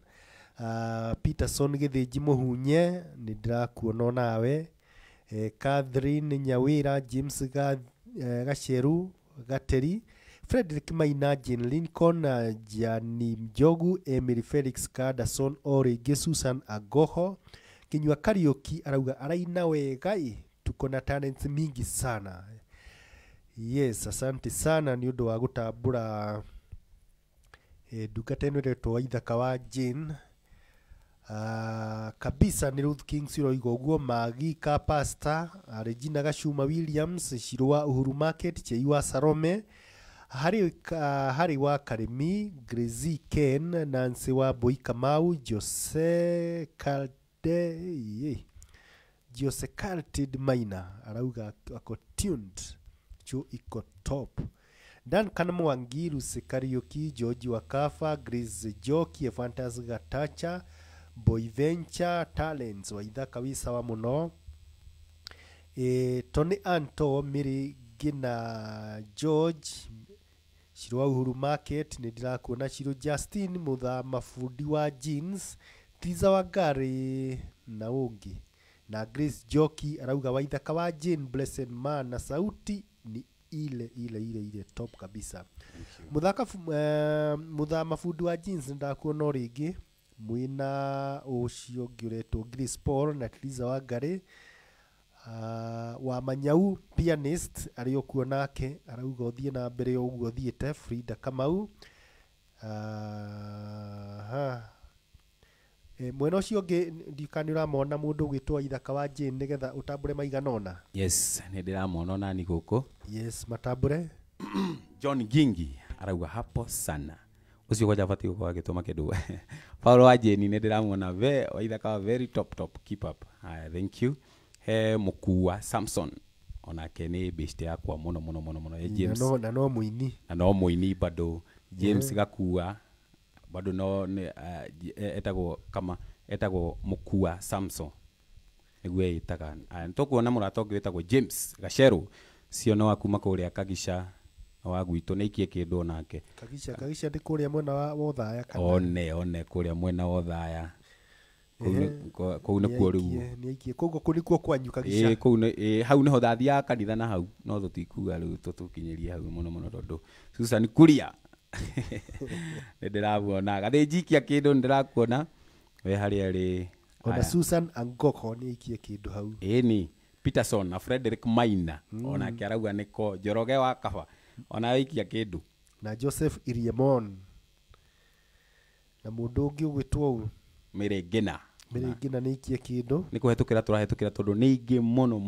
Peterson Githinji Muhunye ni ndirakuona nawe. Catherine Nyawira James Gacheru Gateri Frederick Maina Jane Lincoln Jani Mjogu Emily Felix Ka Anderson Origi Susan Agoho Kinyua Karaoke arauga araina wega tuko na talents mingi sana. Yes, asante sana ni undu wa gutambura dukateno retwo Waithaka wa Jane kabisa ni Ruth King Siroigo uguo Magika Pastor Regina Gashuma Williams Shirwa Uhuru Market Cheiwa Sarome Hari wa Karimi Gracie Ken Nancy wa Boy Kamau Jose Calted Maina arauga ako tuned cho iko top. Dan Kanamwangiru Karaoke George Wakafa Grace Joki Fantas Gatacha Boy Venture Talents Waithaka wisawa muno. Tony Anto Miri Gina George Shirwa Uhuru Market ni ndirakuona Shiro Justin Mutha Mafudi wa Jeans Tiza wa Gari na ungi na Grace Joki arauga Waithaka wa Jane Blessed Man na sauti ni ile top kabisa. Mutha Mafudi wa Jeans ndakuona ringi mwina ucio ngiuretwo Grace Paul na Tiza wa Gari wa Manyau pianist ariokuo nake arauga uthie na mbere uguo thiete. Frida Kamau mwena ucio ngi ndikani uramona mundu gwitwa Waithaka wa Jane nigetha utambure maiganona. Yes, ni ndiramona nani guko. Yes, matambure. John Gingi arauga hapo sana ucio goja fati uko agituma kidu. Paulo wa Jane ni ndiramona Waithaka wa very top keep up. Thank you. Mukua Samson onake ni beste yakwa muno James na no muini bado James Gakua bado no etagwo Mukua Samson nigwe itaga ntokuona muratoke etagwo James Gashero cio no akuma kuria Kagisha wa gwito nikie kindu nake Kagisha ndi kuria mwena wa Othaya kana one kuria mwena wa Othaya kou nĩkuo rĩu nĩaikie koguo kũ nĩkuo kwanyu Kagica kou hau nĩho thathiaga kanitha na hau no tũtikuga rĩu tũkinyĩrie hau mũno tondũ Susan Kuria nĩndĩramuona gathĩnjikia kĩndũ nĩndĩrakuona we harĩa rĩ ona Susan Angoko nĩaikie kĩndũ hau ĩni Peterson na Frederick Maina onake arauga nĩko Njoroge wa Kaba ona aikia kĩndũ na Joseph Iriemon na mũndũ ũngĩ ũgwĩtwo Mĩrĩngĩna nĩaikie kĩndũ nĩ kũhetũkĩra tũrahetũkĩra tondũ nĩ ingĩ mũno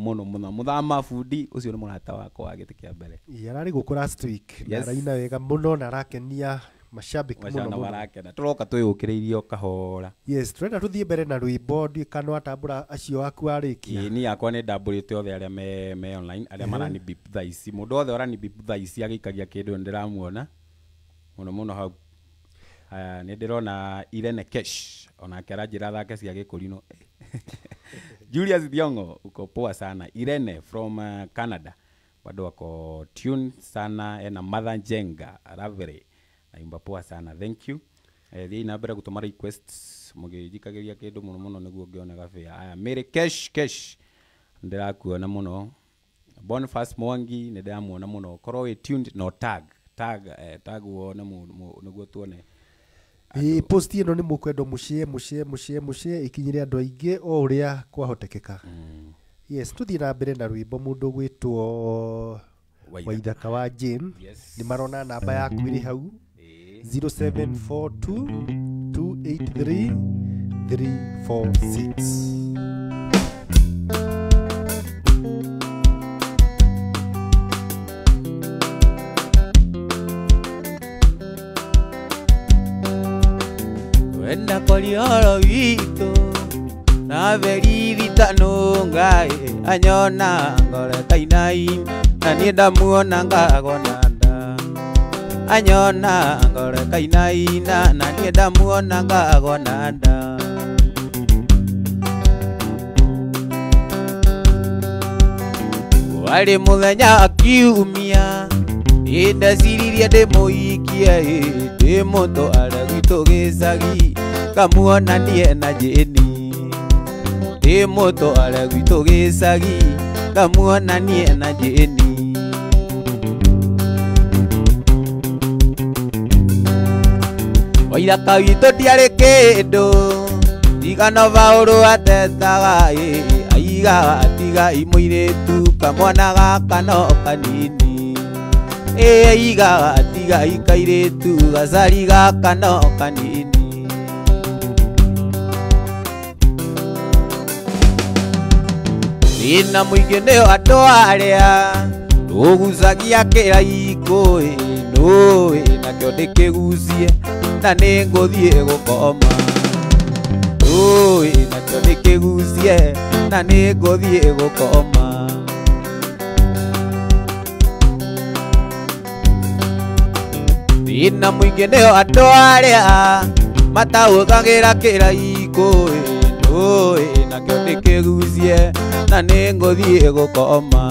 mũthama bundi ũcio nĩ mũrata wakwa wa gĩtĩ kĩa mbere yararĩ gũkũ last week na araina wega mũno na arakenia mashabiki mũno barakena tũroka twĩyũkĩrĩirio kahora yes twenda tũthiĩ mbere na rwĩmbo nduĩka no atambũra acio aku arĩkia ni yakwa nĩ ndambũrĩte othe arĩa me online arĩa marani bip thaa ici mũndũ othe orani bip thaa ici agĩikagia kĩndũ ndĩramuona mũno hau nĩ ndĩrona Irene Kesh onake aranjĩra thake cia gĩkũrino Julius Thiongo uko poa sana Irene from Canada bado wako tune sana ena Mother Jenga Ravere naimba poa sana thank you thiĩ na mbere gũtũma requests mũgĩjikagĩria kĩndũ mũno nĩguo ngĩone gabĩa Mary Kesh ndĩrakuona mũno Boniface Mwangi nĩ ndĩramuona mũno korwo wĩ tuned no tag wone nĩguo tuone post ĩno nĩ mũkwendo mũciĩ ikinyire andũ aingĩ o ũrĩa kwahotekeka yes tũthiĩ na mbere na rwĩmbo mũndũ gwĩtwo Waithaka wa Jane nĩ marona namba yaku ĩrĩ hau 0742283346 wenda kolioro wito na verithi tanungai anyona ngore kainai na niĩ ndamuona ngagonanda anyona ngore kainai na niĩ ndamuona ngagonanda wali muthenya akiumia indaciririe ndĩmũikie ndĩmũtware gwitũ gĩcagi kamuonanie na Jeni ndĩmũtware gwitũ gĩcagi kamuonanie na Jeni Waithaka witũ ndiarĩ kĩndũ tiga no Paũlũ atetaga aigaga tiga imũirĩtu kamwana gaka no kanini aigaga tiga ikairĩtu gacari gaka no kanini thĩna mũingĩ nĩo andũ arĩa tũgucagia kĩraiko nũĩ nakĩo ndĩkĩgucie na nĩ ngũthiĩ gũkoma nũĩ nakĩo ndĩkĩgucie na nĩ ngũthiĩ gũkoma thĩna mũingĩ nĩo andũ arĩa matahũthagĩra kĩraiko nũĩ nakĩo ndĩkĩgucie na nĩ ngũthiĩ gũkoma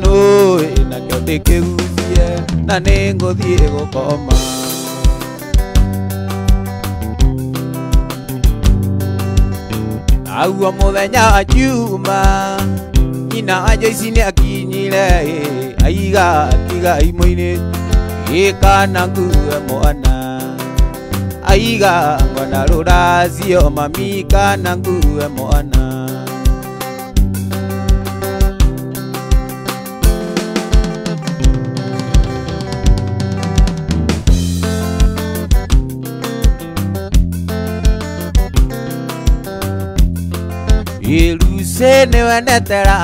nũĩ nakĩo ndĩkĩgucie na nĩ ngũthiĩ gũkoma aguo mũthenya wa Juma nyina wa Joyce nĩ akinyire aiga tiga imũinĩtu gĩkana ngue mwana aiga ngona rũracio mami kana ngue mwana Iruse niwendetera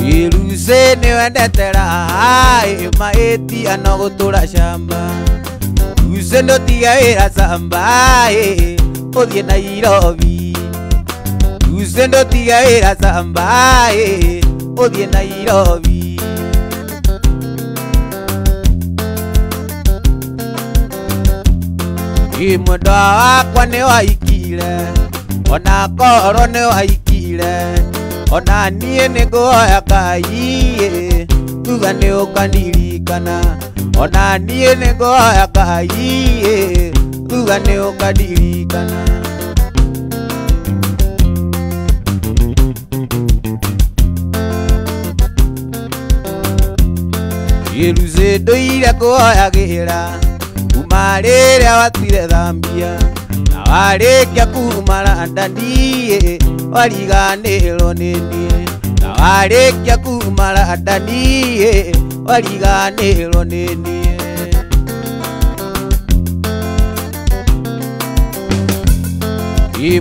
Iruse niwendetera maeti anogutura shamba Iruse ndotiga wĩra samba uthie Nairobi Iruse ndotiga wĩra samba uthie Nairobi Mwendwa wakwa nĩ waikire ona koro nĩ waikire ona niĩ nĩ ngũhoya Ngai tuga nĩ ũkandirikana ona niĩ nĩ ngũhoya Ngai uga nĩ ũkandirikana. Iruze ndũire kũhoyagĩra kuma rĩrĩa watuire thambia, na warĩkia kuma Londoni wariganĩrwo nĩ niĩ, na warĩkia kuma Londoni wariganĩrwo nĩ niĩ.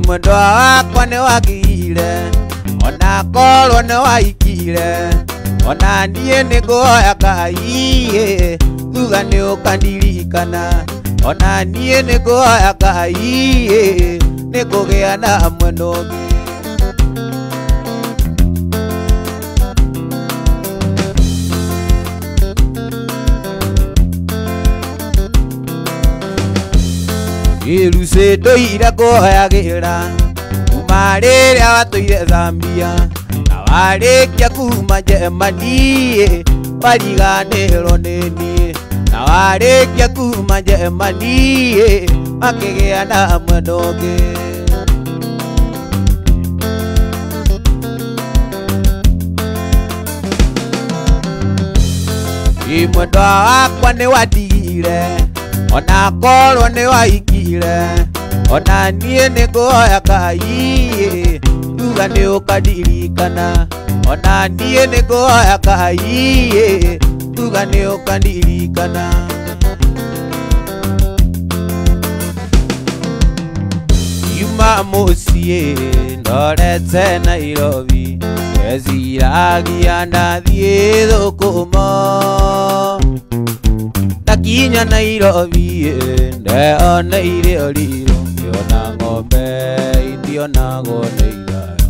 Mwendwa wakwa nĩ wagire, ona korwo nĩ wahikire, ona niĩ nĩ ngũhoya Ngai uga nĩ ũkandirikana. Ona niĩ nĩ ngũhoya Ngai nĩ kũgĩa na mwena ũngĩ. Iruze ndũire kũhoyagĩra kuma rĩrĩa watũire Zambia, na warĩkia kuma Germany wariganĩrwo nĩ niĩ, na warĩkia kuma Germany makĩgĩa na mwena ũngĩ. Mwendwa wakwa nĩ wandigire, ona korwo nĩ wahikire, ona niĩ nĩ ngũhoya Ngai uga nĩ ũkandirikana. Ona niĩ nĩ ngũhoya Ngai uga nĩ ũkandirikana. Yuma mũciĩ ndorete Nairobi, ndeciragia ndathiĩ thũkũmo, ndakinya Nairobi ndeoneire ũrirũ, ndiona ng'ombe ndionagwo nĩ irayo.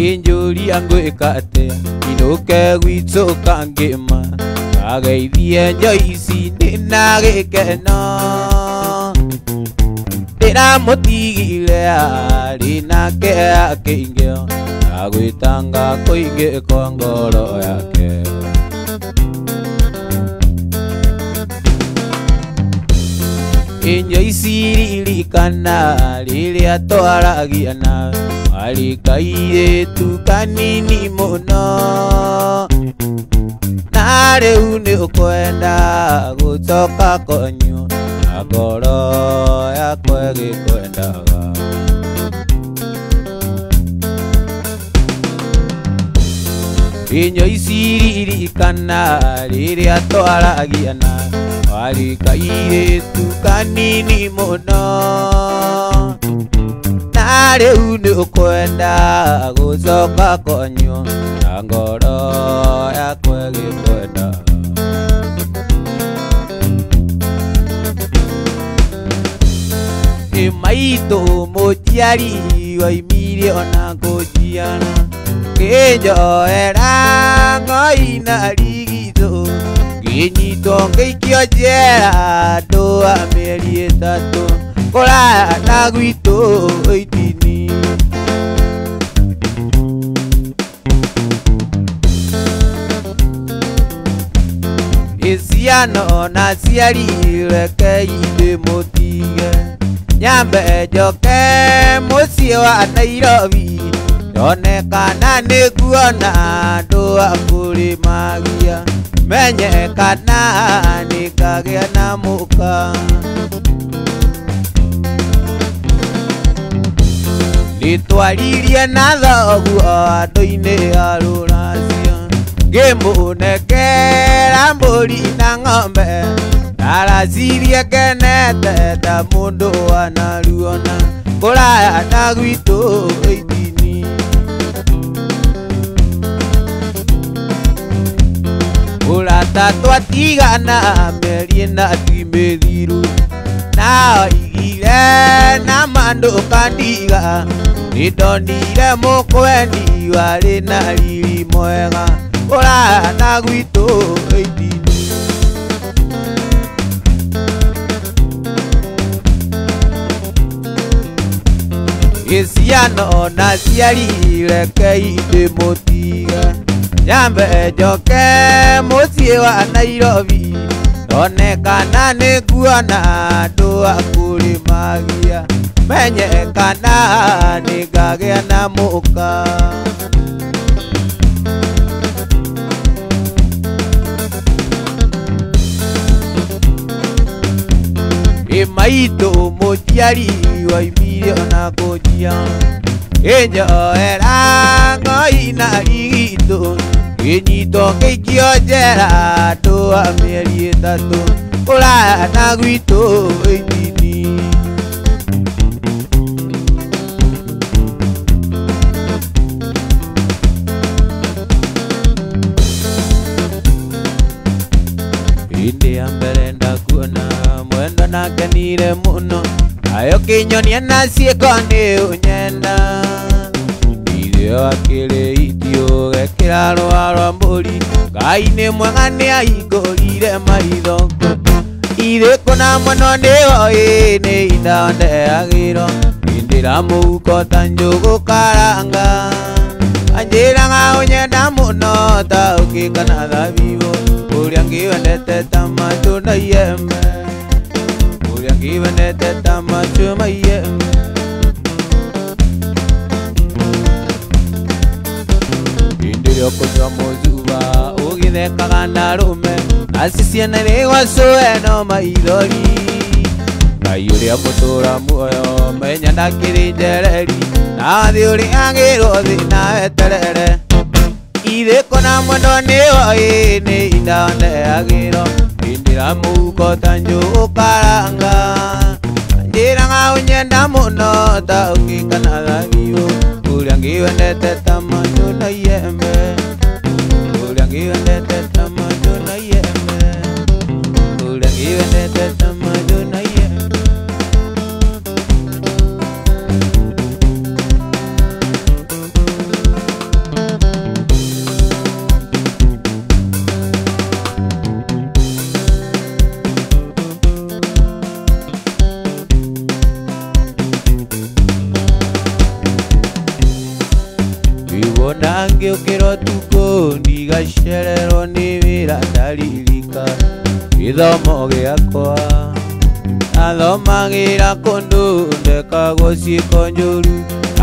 Injũria ngwĩka atĩa inũke gwitũ kangĩma, ngageithie Joyce ndĩna gĩkeno, ndĩramũtigire arĩ nake akĩingĩo, agwĩtanga kũingĩ kwa ngoro yake. Joyce ririkana rĩrĩa twaragia nawe, warĩ kairĩtu kanini mũno, na rĩu nĩ ũkwenda gũcoka kwanyu, na ngoro yakwa ĩgĩkwendaga. Joyce ririkana rĩrĩa twaragia nawe, warĩ kairĩtu kanini mũno, na rĩu nĩ ũkwenda gũcoka kwanyu, na ngoro yakwa ĩgĩkwendaga. Maitũ mũciari waumire ona kũnjiara, ngĩnjoera ng'oi na rigitũ, ngĩnyitwo ngĩikio njera andũ a mĩeri ĩtatũ, kũraya na gwitũ itini. Ciana na aciari rekei ndĩmũtige, nyambe njoke mũciĩ wa Nairobi, yone kana nĩnguona andũ a kũrĩmagia, menye kana nĩngagĩa na mũka. Nĩtwaririe na thoguo andũ-inĩ a rũracio, ngĩmũnengera mbũri na ng'ombe, ndaracirie ngenete ta mũndũ wanaruona, kũraya na gwitũ itini. Ũrata twatigana mĩeri ĩna ti mĩthiru, na oigire na mandũ kandiga, nĩndonire mũkwendi warĩ na riri mwega, kũraya na gwitũ itini. Ciana na aciari rekei ndĩmũtige, Nyambe joke muciĩ wa Nairobi onekana nĩ nguona andũ a kũrĩmagia menyekana nĩ ngagĩa na mũka maitũ mũciari waimire ona kũnjia ĩnjoera ng'oi na rigitũ gĩnyito gĩikio njera andũ a mĩeri ĩtatũ kũraya na gwitũ ĩnini hĩndĩ ya mbere ndakuona mwendo nakenire mũno nayo kĩnyonia na ciĩko nĩ ũnyenda ithe wakĩrĩ ithiũ gekĩra rũa rwa mbũri Ngai nĩ mwega nĩ ahingũrire maitho irĩkũ na mũno nĩoĩ nĩ inda ndeagĩrwo hĩndĩra mũhuko ta njũgũ karanga anjĩraga ũnyenda mũno ta ũkĩka na thabibũ ũrĩa ngĩwendete ta matunda iembe ũrĩa ngĩwendete ta matunda iembe hĩndĩ ĩrĩa ũkũnyua mũcuba ũgĩthekaga na rũme naci ciana rĩgwacũe no maithori Ngai ũrĩa mũtũra muoyo menya ndakĩrĩ njereri na thĩ ũrĩa agĩrwo thĩ nawe terere irĩkũ na mũndũ nĩoĩ nĩ inda ndeagĩrwo hĩndĩra mũhuko ta njũgũ karanga njĩraga ũnyenda mũno ta ũkĩka na thabibũ ũrĩa ngĩwendete ta matunda iembe ũrĩa ngĩwendete ta matunda iembe ũrĩa ngĩwendete ta matunda iembe Ngĩũkĩra ũtukũ ndigacererwo nĩ wĩra ndaririka gĩthomo gĩakwa nathomagĩra kũndũ ndekagwo ciĩko njũru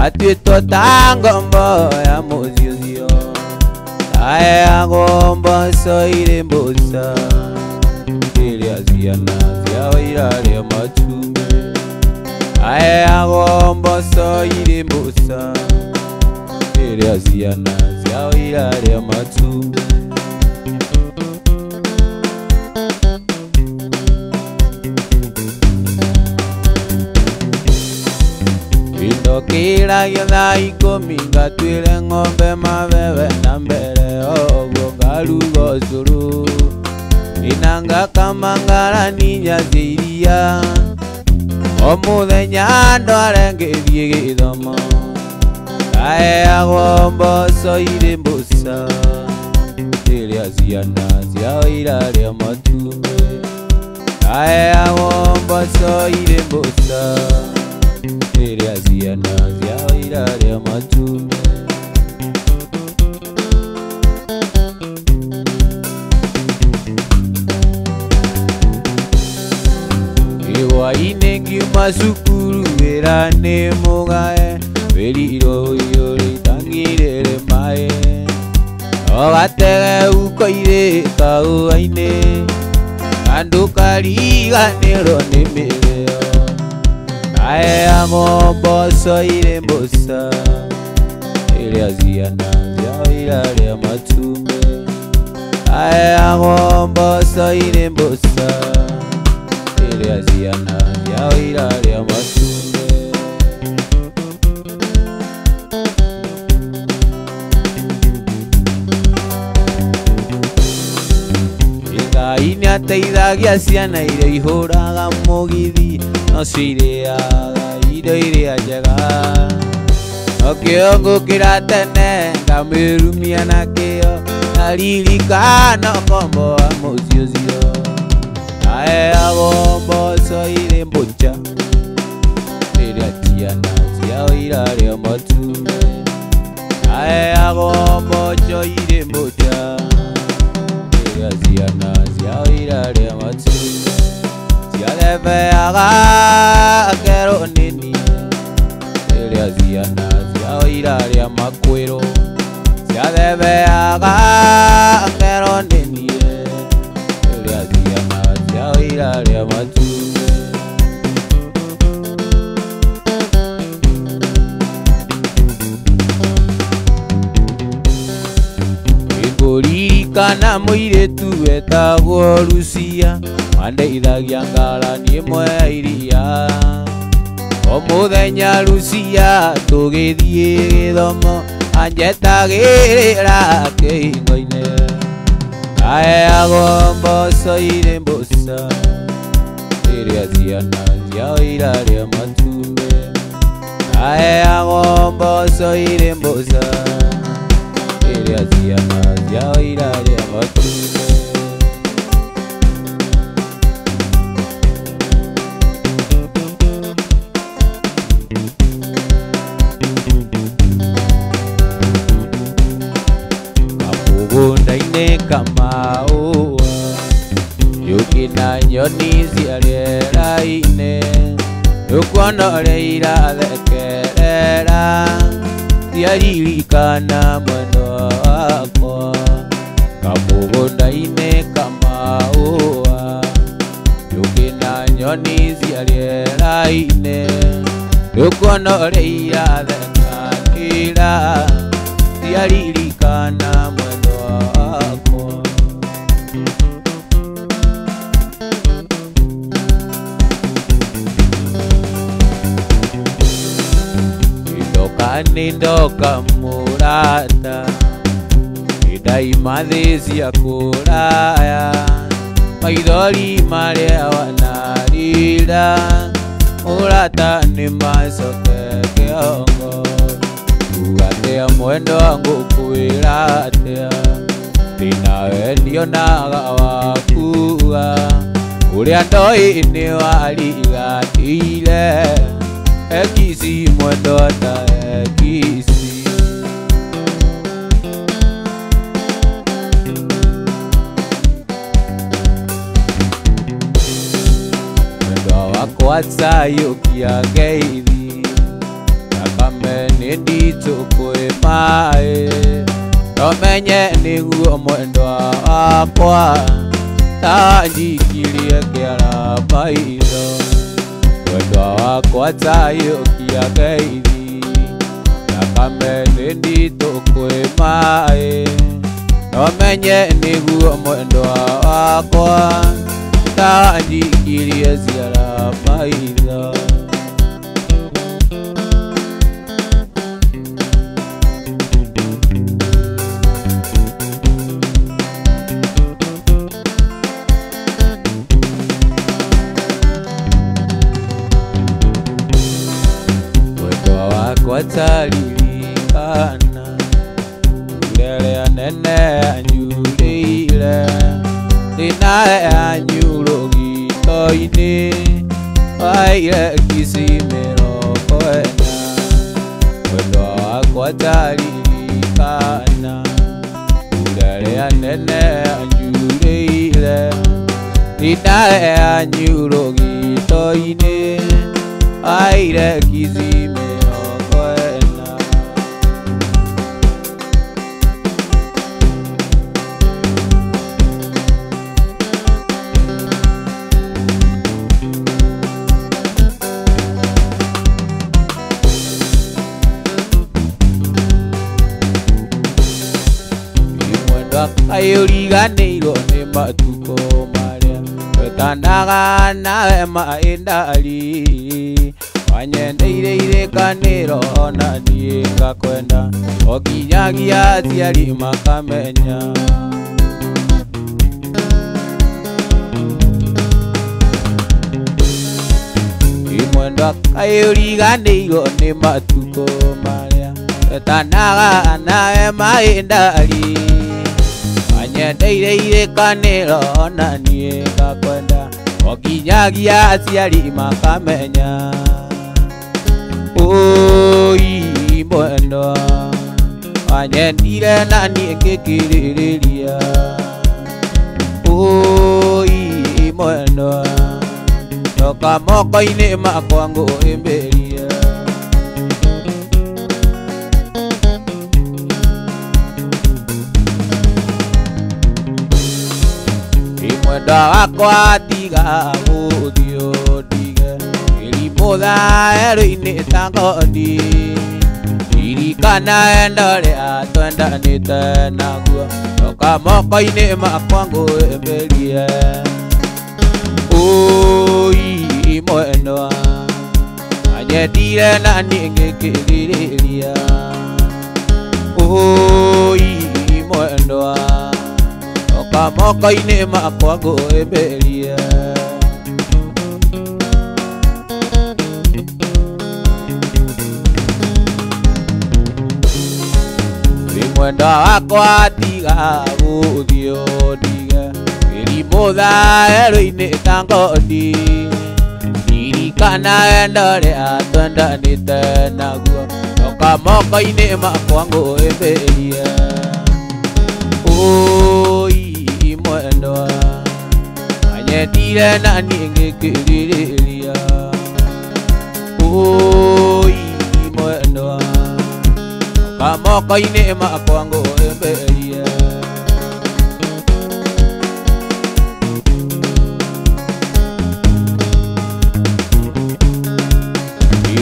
atuĩtwo ta ngombo ya mũciĩ ũcio aheagwo mboco irĩ mbũca rĩrĩa ciana ciao irarĩa matumbĩ aheagwo mboco irĩ mbũca rĩrĩa ciana ciao irarĩa matumbĩ ndokĩragia thaa 10 ngatuĩre ng'ombe mabebe na mbere ũguo ngaruga ũcũrũ ina ngakama ngarania cia iria o mũthenya ndware ngĩthiĩ gĩthomo aheagwo mboco irĩ mbũca rĩrĩa ciana ciao irarĩa matumbĩ aheagwo mboco irĩ mbũca rĩrĩa ciana ciao irarĩa matumbĩ hwaĩ-inĩ ngiuma cukuru wĩra nĩ mũgae wĩrirwo ũiyũrĩ tang'irĩrĩ maĩ ũgatege ukoirĩ kaũa-inĩ andũ kariganĩrwo nĩ mĩrĩo aheagwo mboco irĩ mbũca rĩrĩa ciana ciao irarĩa matumbĩ aheagwo mboco irĩ mbũca rĩrĩa ciana ciao irarĩa matumbĩ Ngai nĩateithagia ciana iria ihũraga mũgithi no cio irĩaga indo iria njega no kĩongũkĩra tene ngamĩrumia na kĩo ndaririkana ũkombo wa mũciĩ ũcio aheagwo mboco irĩ mbũca rĩrĩa ciana ciao irarĩa matumbĩ ae agombo cho ire moja ira ziana zia ira ria matu zia leve aga kero nini ira ziana zia ira ria makwero zia leve aga kero nini ira ziana zia ira ria matu Kana muiretu etagwo Lucia andeithagia ngarani imwe iria o muthenya Lucia tugithie githomo anjetagirira kihingo-ini aheagwo mboco iri mbuca iria ciana ciao iraria matumbĩ aheagwo mboco iri mbuca iria ciana ciao iraria matumbĩ kapũgũnda-inĩ kamaũa yũkĩna nyoni cia rĩera-inĩ ũkuona ũrĩa irathekerera ciaririkana mwendwa wakwa kapũgũnda-inĩ kamaũa yũkĩna nyoni cia rĩera-inĩ ũkuona ũrĩa irathekanĩra ciaririkana mwendwa wakwa ndoka murata idaima cia kũraya maithori marĩa wanarira murata nĩ macoke kĩongo ugatea mwendwa ngũkwĩra atĩa thĩna wendio naga wakuga ũrĩa ndoĩ nĩ warigatĩire ekisi mwendwa ta ekisi mwendwa wakwa cayũkia ngeithi thakame nĩ nditũ kwĩ maĩ nomenye nĩguo mwendwa wakwa tanjikirie kĩara maitho mwendwa wakwa cayũkia ngeithi thakame nĩ nditũ kwĩ maĩ nomenye nĩguo mwendwa wakwa tanjikirie ciara maitho wataririkana mbele ya nene anyurĩire ndĩnae anyuro gĩito-inĩ waire kisi mĩrongo ĩna mwendwa wakwa taririkana mbele ya nene anyurĩire ndĩnae anyuro gĩito-inĩ waire kisi ayũriganĩirwo nĩ matukũ marĩa twetanaga nawe maĩndari wanyendeire irĩkanĩro na niĩ ngakwenda o nginyagia aciari makamenya mwendwa ayũriganĩirwo nĩ matukũ marĩa twetanaga nawe maĩndari wanyendeire irĩkanĩro na niĩ ngakwenda o nginyagia aciari makamenya oi mwendwa wanyendire na niĩ ngĩkirĩrĩria ui mwendwa toka moko-inĩ makwa ngũhĩmbĩria mwendwa wakwa tiga gũthiĩ ũndige irimũtha werũ-inĩ ta ngondi ririkana wendo ũrĩa twendanĩte naguo toka moko-inĩ makwa ngũhĩmbĩrie ui mwendwa wanyendire na niĩ ngĩkĩrirĩria ui mwendwa toka moko-inĩ makwa ngũhĩmbĩrie mwendwa wakwa tiga gũthiĩ ũndige irimũtha werũ-inĩ ta ngondi ririkana wendo ũrĩa twendanĩte naguo toka moko-inĩ makwa ngũhĩmbĩrie ui mwendwa wanyendire na niĩ ngĩkĩrirĩria ui mwendwa moko-inĩ makwa ngũhĩmbĩrie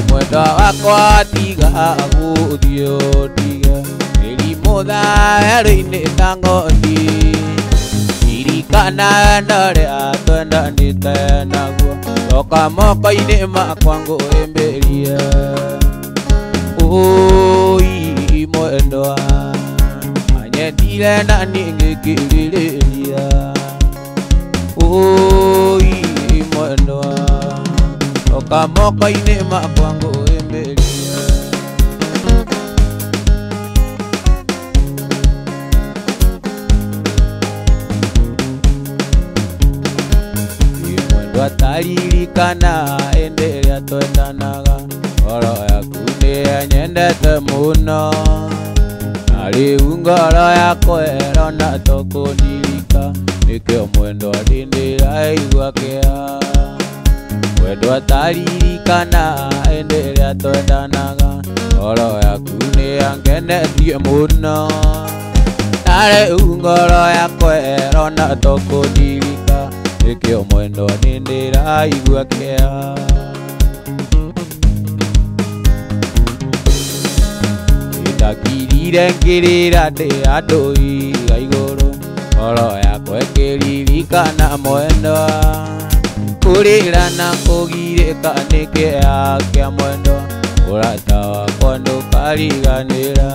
mwendwa wakwa tiga gũthiĩ ũndige irimũtha werũ-inĩ ta ngondi ririkana wendo ũrĩa twendanĩte naguo toka moko-inĩ makwa ngũhĩmbĩrie ui mwendwa wanyendire na niĩ ngĩkĩrirĩria ui mwendwa toka moko-inĩ makwa ngũhĩmbĩrie mwendwa taririkana hĩndĩ ĩrĩa twendanaga ngoro yaku nĩyanyendete mũno na rĩu ngoro yakwa ĩrona tokũndirika nĩkĩo mwendwa ndĩndĩraigua kĩeha mwendwa taririkana hĩndĩ ĩrĩa twendanaga ngoro yaku nĩyangenetie mũno na rĩu ngoro yakwa ĩrona tokũndirika nĩkĩo mwendwa ndĩndĩraigua kĩeha ndakirire ngĩrĩra ndĩ andũ iga igũrũ ngoro yakwa ĩkĩririkana mwendwa kũrĩra na kũgirĩka nĩ kĩeha kĩa mwendwa ũrata wakwa ndũkariganĩra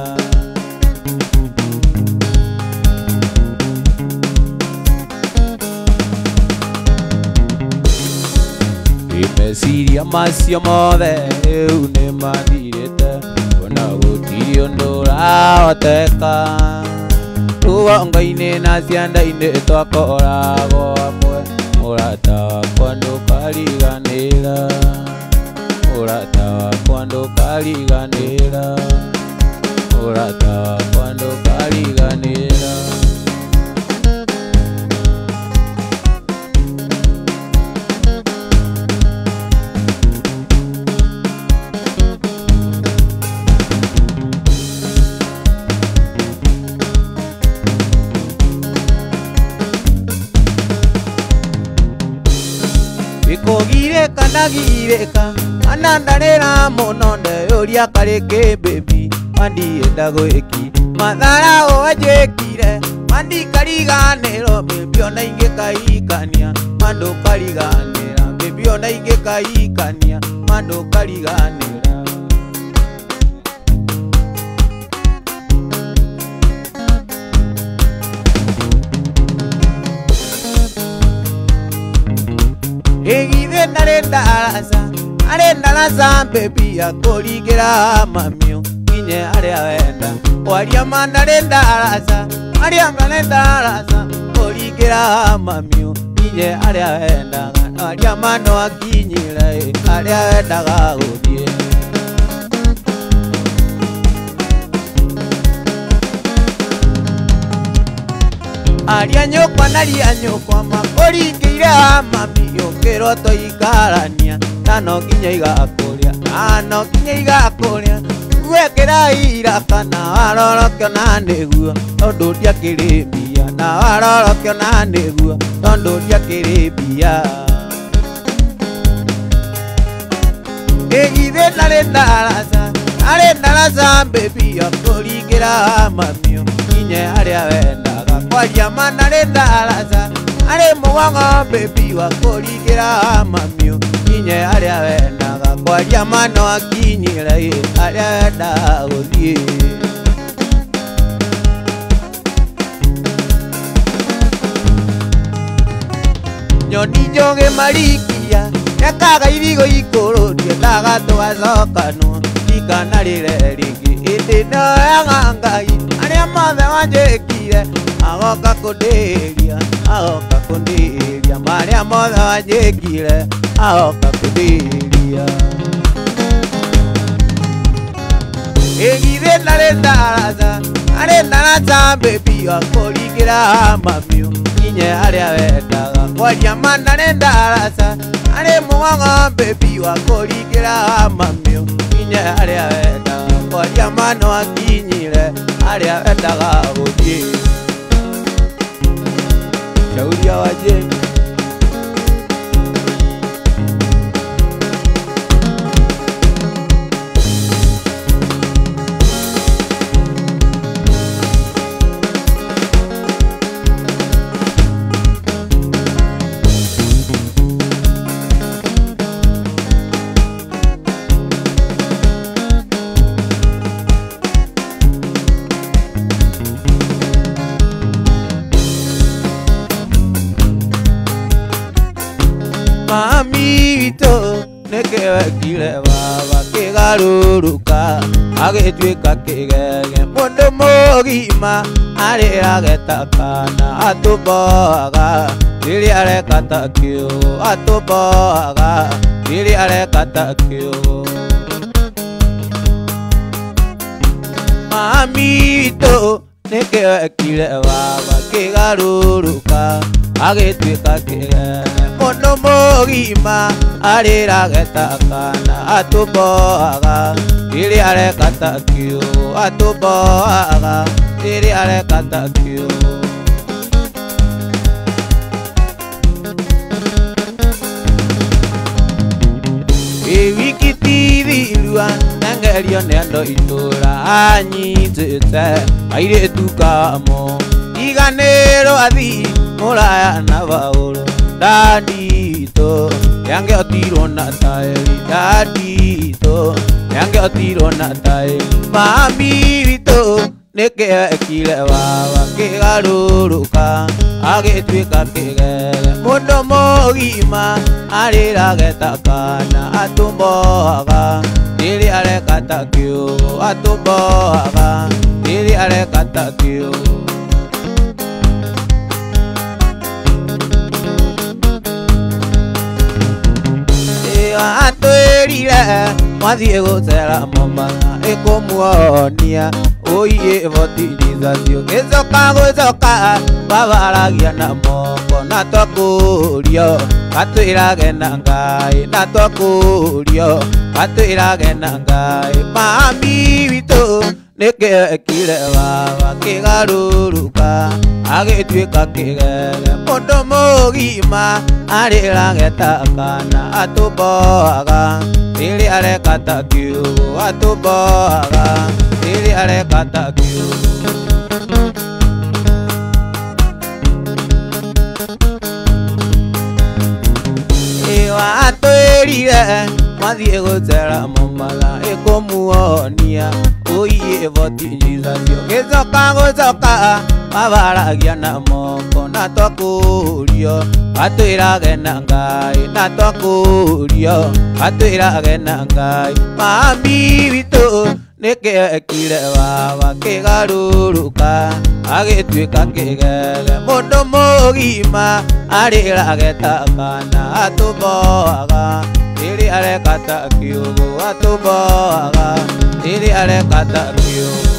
meciria macio mothe rĩu nĩ mathirĩte ona gũtirĩ ũndũ ũrahoteka rũgongo-inĩ na cianda-inĩ twakoragwo hamwe mũrata wakwa ndũkariganĩra mũrata wakwa ndũkariganĩra mũrata wakwa ndũkariganĩra Kogireka nagireka anandarĩra mũno ndeyũria karĩkĩ baby mandienda gwĩki mathara wanjĩkire mandikariganĩrwo baby ona ingĩkahikania mandũkariganĩra baby ona ingĩkahikania mandũkariganĩra Egithe narendaraza baby akũringĩra mamio nginye arĩa wenda waria mandarendaraza arĩa manendaraza kũringĩra mamio nginye arĩa wendaga arĩa mano akinyĩra arĩa wendaga gũthiĩ aria nyũkwa na ria nyũkwa makũringĩire mami yũkĩrwo tũikarania tano nginya igakũrĩa tano nginya igakũrĩa gwekĩra ira kana warorokio na nĩguo tondũ ndiakĩrĩ mbia na warorokio na nĩguo tondũ ndiakĩrĩ mbia Egithe nare ndaraca baby akũringĩra mami nginye harĩa wendaga kwaria ma nare ndaraca arĩ mũgongo baby wakũringĩra mami nginye harĩa wendaga kwaria ma no akinyĩre harĩa wendaga gũthiĩ nyoni njũgĩ marikia nekaga irigo igũrũ ndiendaga tũgacokanwo ndikanarĩre rĩngĩ hĩndĩ ĩno ya Ngai arĩa mothe wanjĩkire agoka kũndĩria marĩa mothe wanjĩkire agoka kũndĩria Egithe ndarĩ ndaraca baby wakũringĩra mami nginye harĩa wendaga kwaria ma ndarĩ ndaraca arĩ mũgongo baby wakũringĩra mami nginye harĩa wendaga kwaria ma no akinyĩre harĩa wendaga gũthiĩ Shauria wa Jane Mami witũ nĩkĩwekire baba kĩgarũrũka agĩtuĩka kĩgege mũndũ mũgima arĩrage ta kana atũmboaga rĩrĩa areka ta kĩũgũ atũmboaga rĩrĩa areka ta kĩũgũ Mami witũ nĩkĩwekire baba kĩgarũrũka agĩtuĩka kĩgege mũndũ mũgima arĩrage ta kana atũmboaga rĩrĩa areka ta kĩũgũ atũmboaga rĩrĩa areka ta kĩũgũ wiki tithirua nengerio nĩ andũ itũra anyitĩte airĩtu kamo iganĩrwo athii mũraya na baũrũ Dadito, yange otiro na taeri Dadito, yange otiro na taeri Mami wito, neke ekile baba kĩgarũrũka agĩtuĩka kĩgege mũndũ mũgima arĩrage ta kana atũmboaga rĩrĩa areka ta kĩũgũ atũmboaga rĩrĩa areka ta kĩũgũ atwĩrire mwathiĩ gũcera Mombatha ĩkũmuonia ũiye botirizacio gĩcoka gũcoka babaragia na moko na twakũrio atwĩrage na Ngai na twakũrio atwĩrage na Ngai Mami witũ nĩkĩwekire baba kĩgarũrũka agĩtuĩka kĩgege mũndũ mũgima arĩrage ta kana atũmboaga rĩrĩa areka ta kĩũgũ atũmboaga rĩrĩa areka ta kĩũgũ atwĩrire mwathiĩ gũcera Mombatha ĩkũmuonia ũiye botirizacio gĩcoka gũcoka babaragia na moko na twakũrio atwĩrage na Ngai na twakũrio atwĩrage na Ngai Mami witũ nĩkĩwekire baba kĩgarũrũka agĩtuĩka kĩgege mũndũ mũgima arĩrage ta kana atũmboaga rĩrĩa areka ta kĩũgũ atũmboaga rĩrĩa areka ta kĩũgũ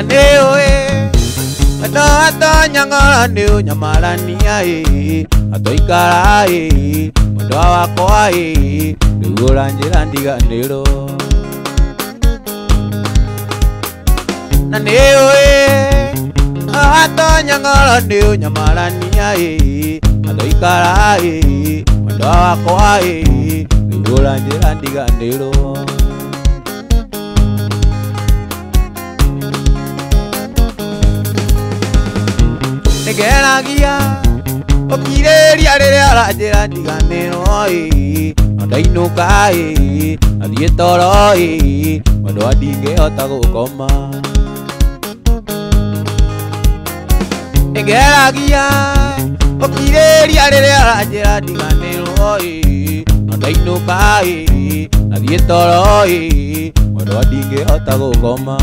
na neo ando atonyang'ora nĩ ũnyamarania atoikara mwendo wakwa rĩu ũranjĩra ndiganĩrwo na nĩũ atonyang'ora nĩ ũnyamarania atoikara mwendo wakwa rĩu ũranjĩra ndiganĩrwo Nĩngeragia ũkirĩria rĩrĩa aranjĩra ndiganĩrwo ndainũka athiĩ toro mwendo ndingĩhota gũkoma Nĩngeragia ũkirĩria rĩrĩa aranjĩra ndiganĩrwo ndainũka athiĩ toro mwendo ndingĩhota gũkoma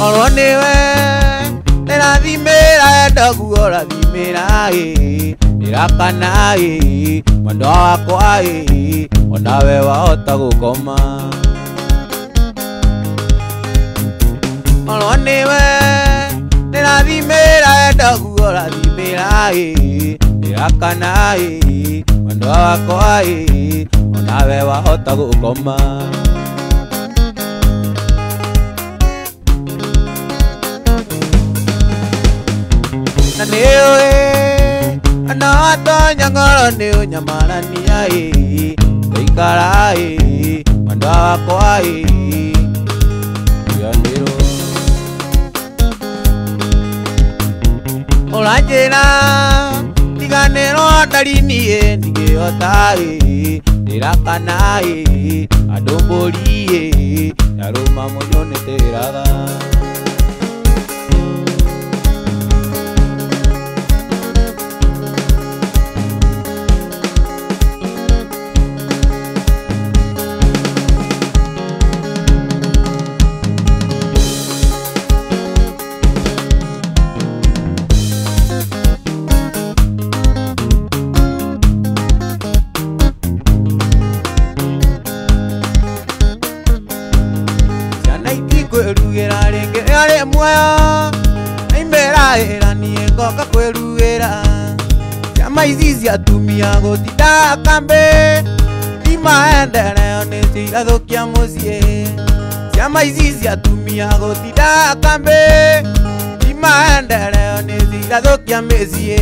Oro niwe nĩrathimĩra enda guora thimĩra nĩrakana mwendo wakwa onawe wahota gũkoma Oro niwe nĩrathimĩra enda guora thimĩra nĩrakana mwendo wakwa onawe wahota gũkoma na nĩũ ando atonyang'ora nĩ ũnyamarania ndaikara mwendo wakwa ndiganĩrwo ũranjĩra ndiganĩrwo ndari-inĩ ndingĩhota ndĩrakana andũ mbũri yarũma mũnyo nĩtĩraga kwĩrugĩra rĩngĩ rĩarĩ muoyo nĩimera ĩranie ngoka kwĩrugĩra ciama ici cia atumia gũtinda kambĩ imaendereo nĩcio irathũkia mũciĩ ciama ici cia atumia gũtinda kambĩ imaendereo nĩcio irathũkia mĩciĩ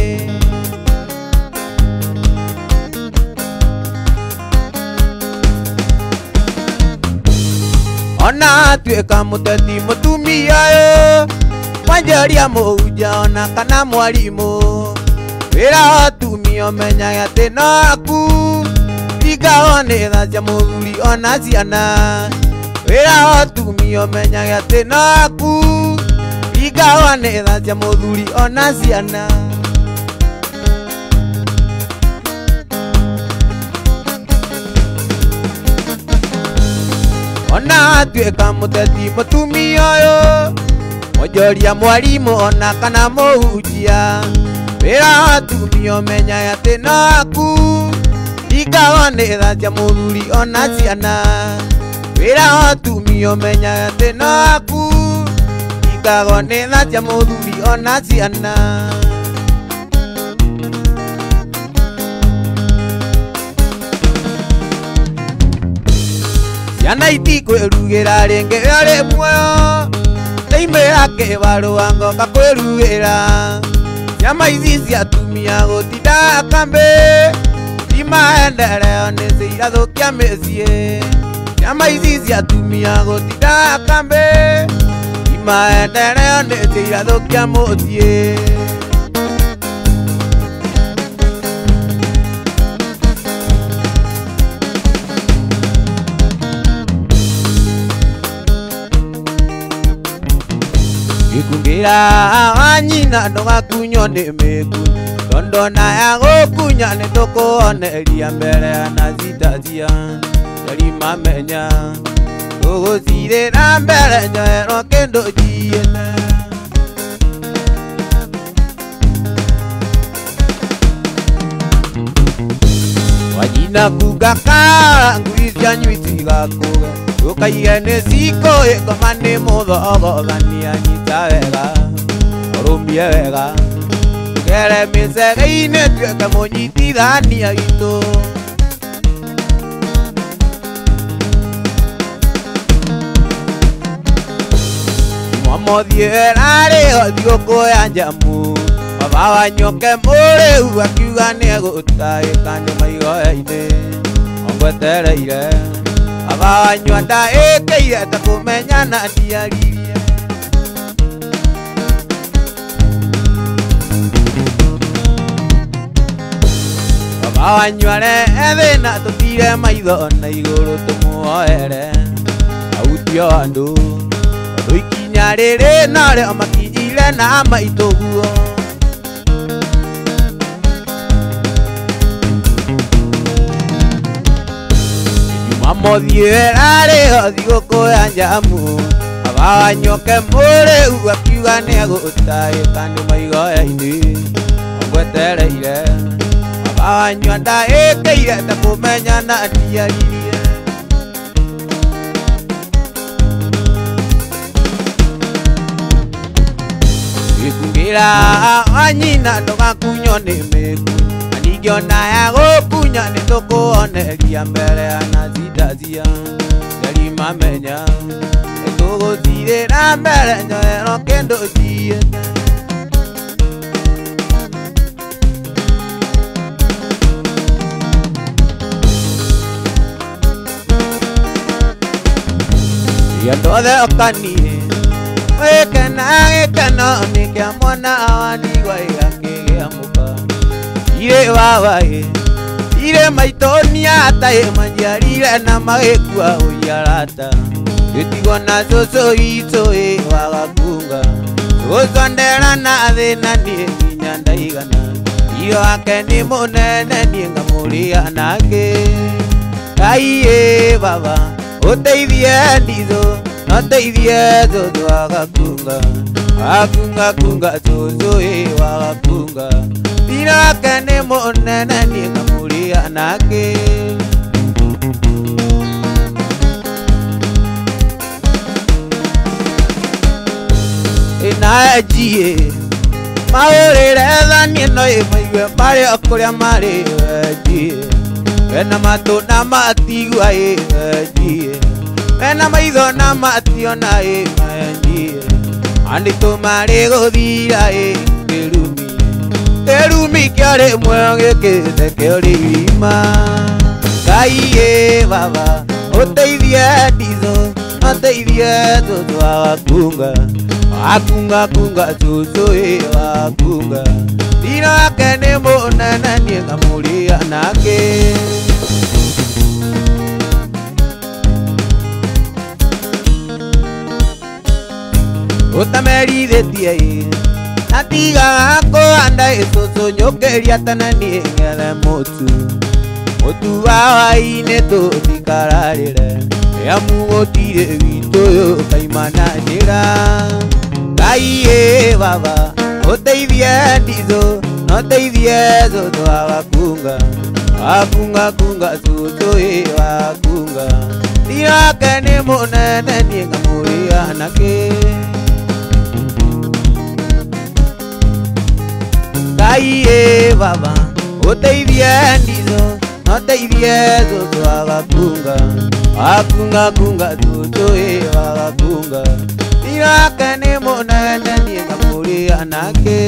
Ona tuĩka mũteti mũtumia wanjĩria mũhunjia ona kana mwarimũ wĩra wa atumia ũmenyaga atĩ no aku ringagwo nĩ tha cia mũthuri ona ciana wĩra wa atumia ũmenyaga atĩ no aku ringagwo nĩ tha cia mũthuri ona ciana Ona tuĩka mũteti mũtumia wanjĩria mwarimũ ona kana mũhunjia wĩra wa atumia ũmenyaga atĩ no aku ringagwo nĩ tha cia mũthuri ona ciana wĩra wa atumia ũmenyaga atĩ no aku ringagwo nĩ tha cia mũthuri ona ciana Ciana itikwĩrugĩra rĩngĩ rĩarĩ muoyo nĩimĩra kĩbarũa ngoka kwĩrugĩra ciama ici cia atumia gũtinda kambĩ imaendereo nĩcio irathũkia mĩciĩ ciama ici cia atumia gũtinda kambĩ imaendereo nĩcio irathũkia mũciĩ Gĩkungĩra wanyina ndũgakunywo nĩ mĩku tondũ na ya gũkunya nĩtũkũoneria mbere na citacia cerimamenya tũgũcirĩra mbere nyoerwo kĩndũ njiĩte Ina kugaka nguizia nyuiti gakuga Ukaie nesiko ekomane mudhogo Dhania nitawega Orumie wega Kere misega tueka monyiti dhania gitu Mwamothierare othio kuya njamu Mabawa nyoke mure uakiuga negutai Kande maigoya-ine Ongwetereire Mabawa nywanda ekeire takumenyana ndiaririe Mabawa nyware ethina tutire maitho na iguru tumuoere Autio andu Ikinya riri nare makinyire na maitoguo Mamothierare othio kuya njamu Mabawa nyoke mure uakiuga negutai Kande maigoya-ine Ongwetereire Mabawa nywanda ekeire takumenyana ndiaririe Ikungira anyina ndogakunyo ni miku Aningĩona ya gũkunya nĩtũkũoneria mbere ya nazidazia Ngari mamenya nĩtũgũthirĩra mbere nyoero kĩndũ njiĩte Andũ othe okanie Wekena gĩkeno nĩkĩa mwana awandigwa ĩgakĩgĩa mũka Ire wawaĩ Ire maitonia taĩ manjiarire na magĩkua ũiarata Gĩtigwo na cũcũ itũ wagakunga Gũcondera na thĩna niĩ nginya ndaigana Iyo wake nĩ mũnene niĩ ngamũrĩa nake Ngai baba ũteithie nditho Noteithie cũcũ wagakunga Wakunga kunga cũcũ wagakunga Thira wake nĩ mũnene niĩ ngamũrĩa nake Ĩna njiĩ maũrĩre thani ĩno ĩmaigue marĩ o kũrĩa marĩ njiĩ Ena matũ na matigua njiĩ Ena maitho na mationa njiĩ Andĩtũ marĩ gũthira kĩrumi Kĩrumi kĩa rĩmwe gĩkĩte kĩo rĩrima Ngai baba ũteithie nditho Noteithie cũcũ wagakunga Wakunga kunga cũcũ wagakunga Thira wake nĩ mũnene niĩ ngamũrĩa nake Ũtamerithĩtie Natigaga kũhanda cũcũ nyũkĩria tene niĩ ngethe mũtu Mũtu wa hwaĩ-inĩ tũtikararĩre Rĩamu gũtirĩ witũ ũyũ kaimana njĩra Ngai baba ũteithie nditho Noteithie cũcũ wagakunga Wakunga kunga cũcũ wagakunga Thira wake nĩ mũnene niĩ ngamũrĩa nake Ngai baba ũteithie nditho Noteithie cũcũ wagakunga Wakunga kunga cũcũ wagakunga Thira wake nĩ mũnene niĩ ngamũrĩa nake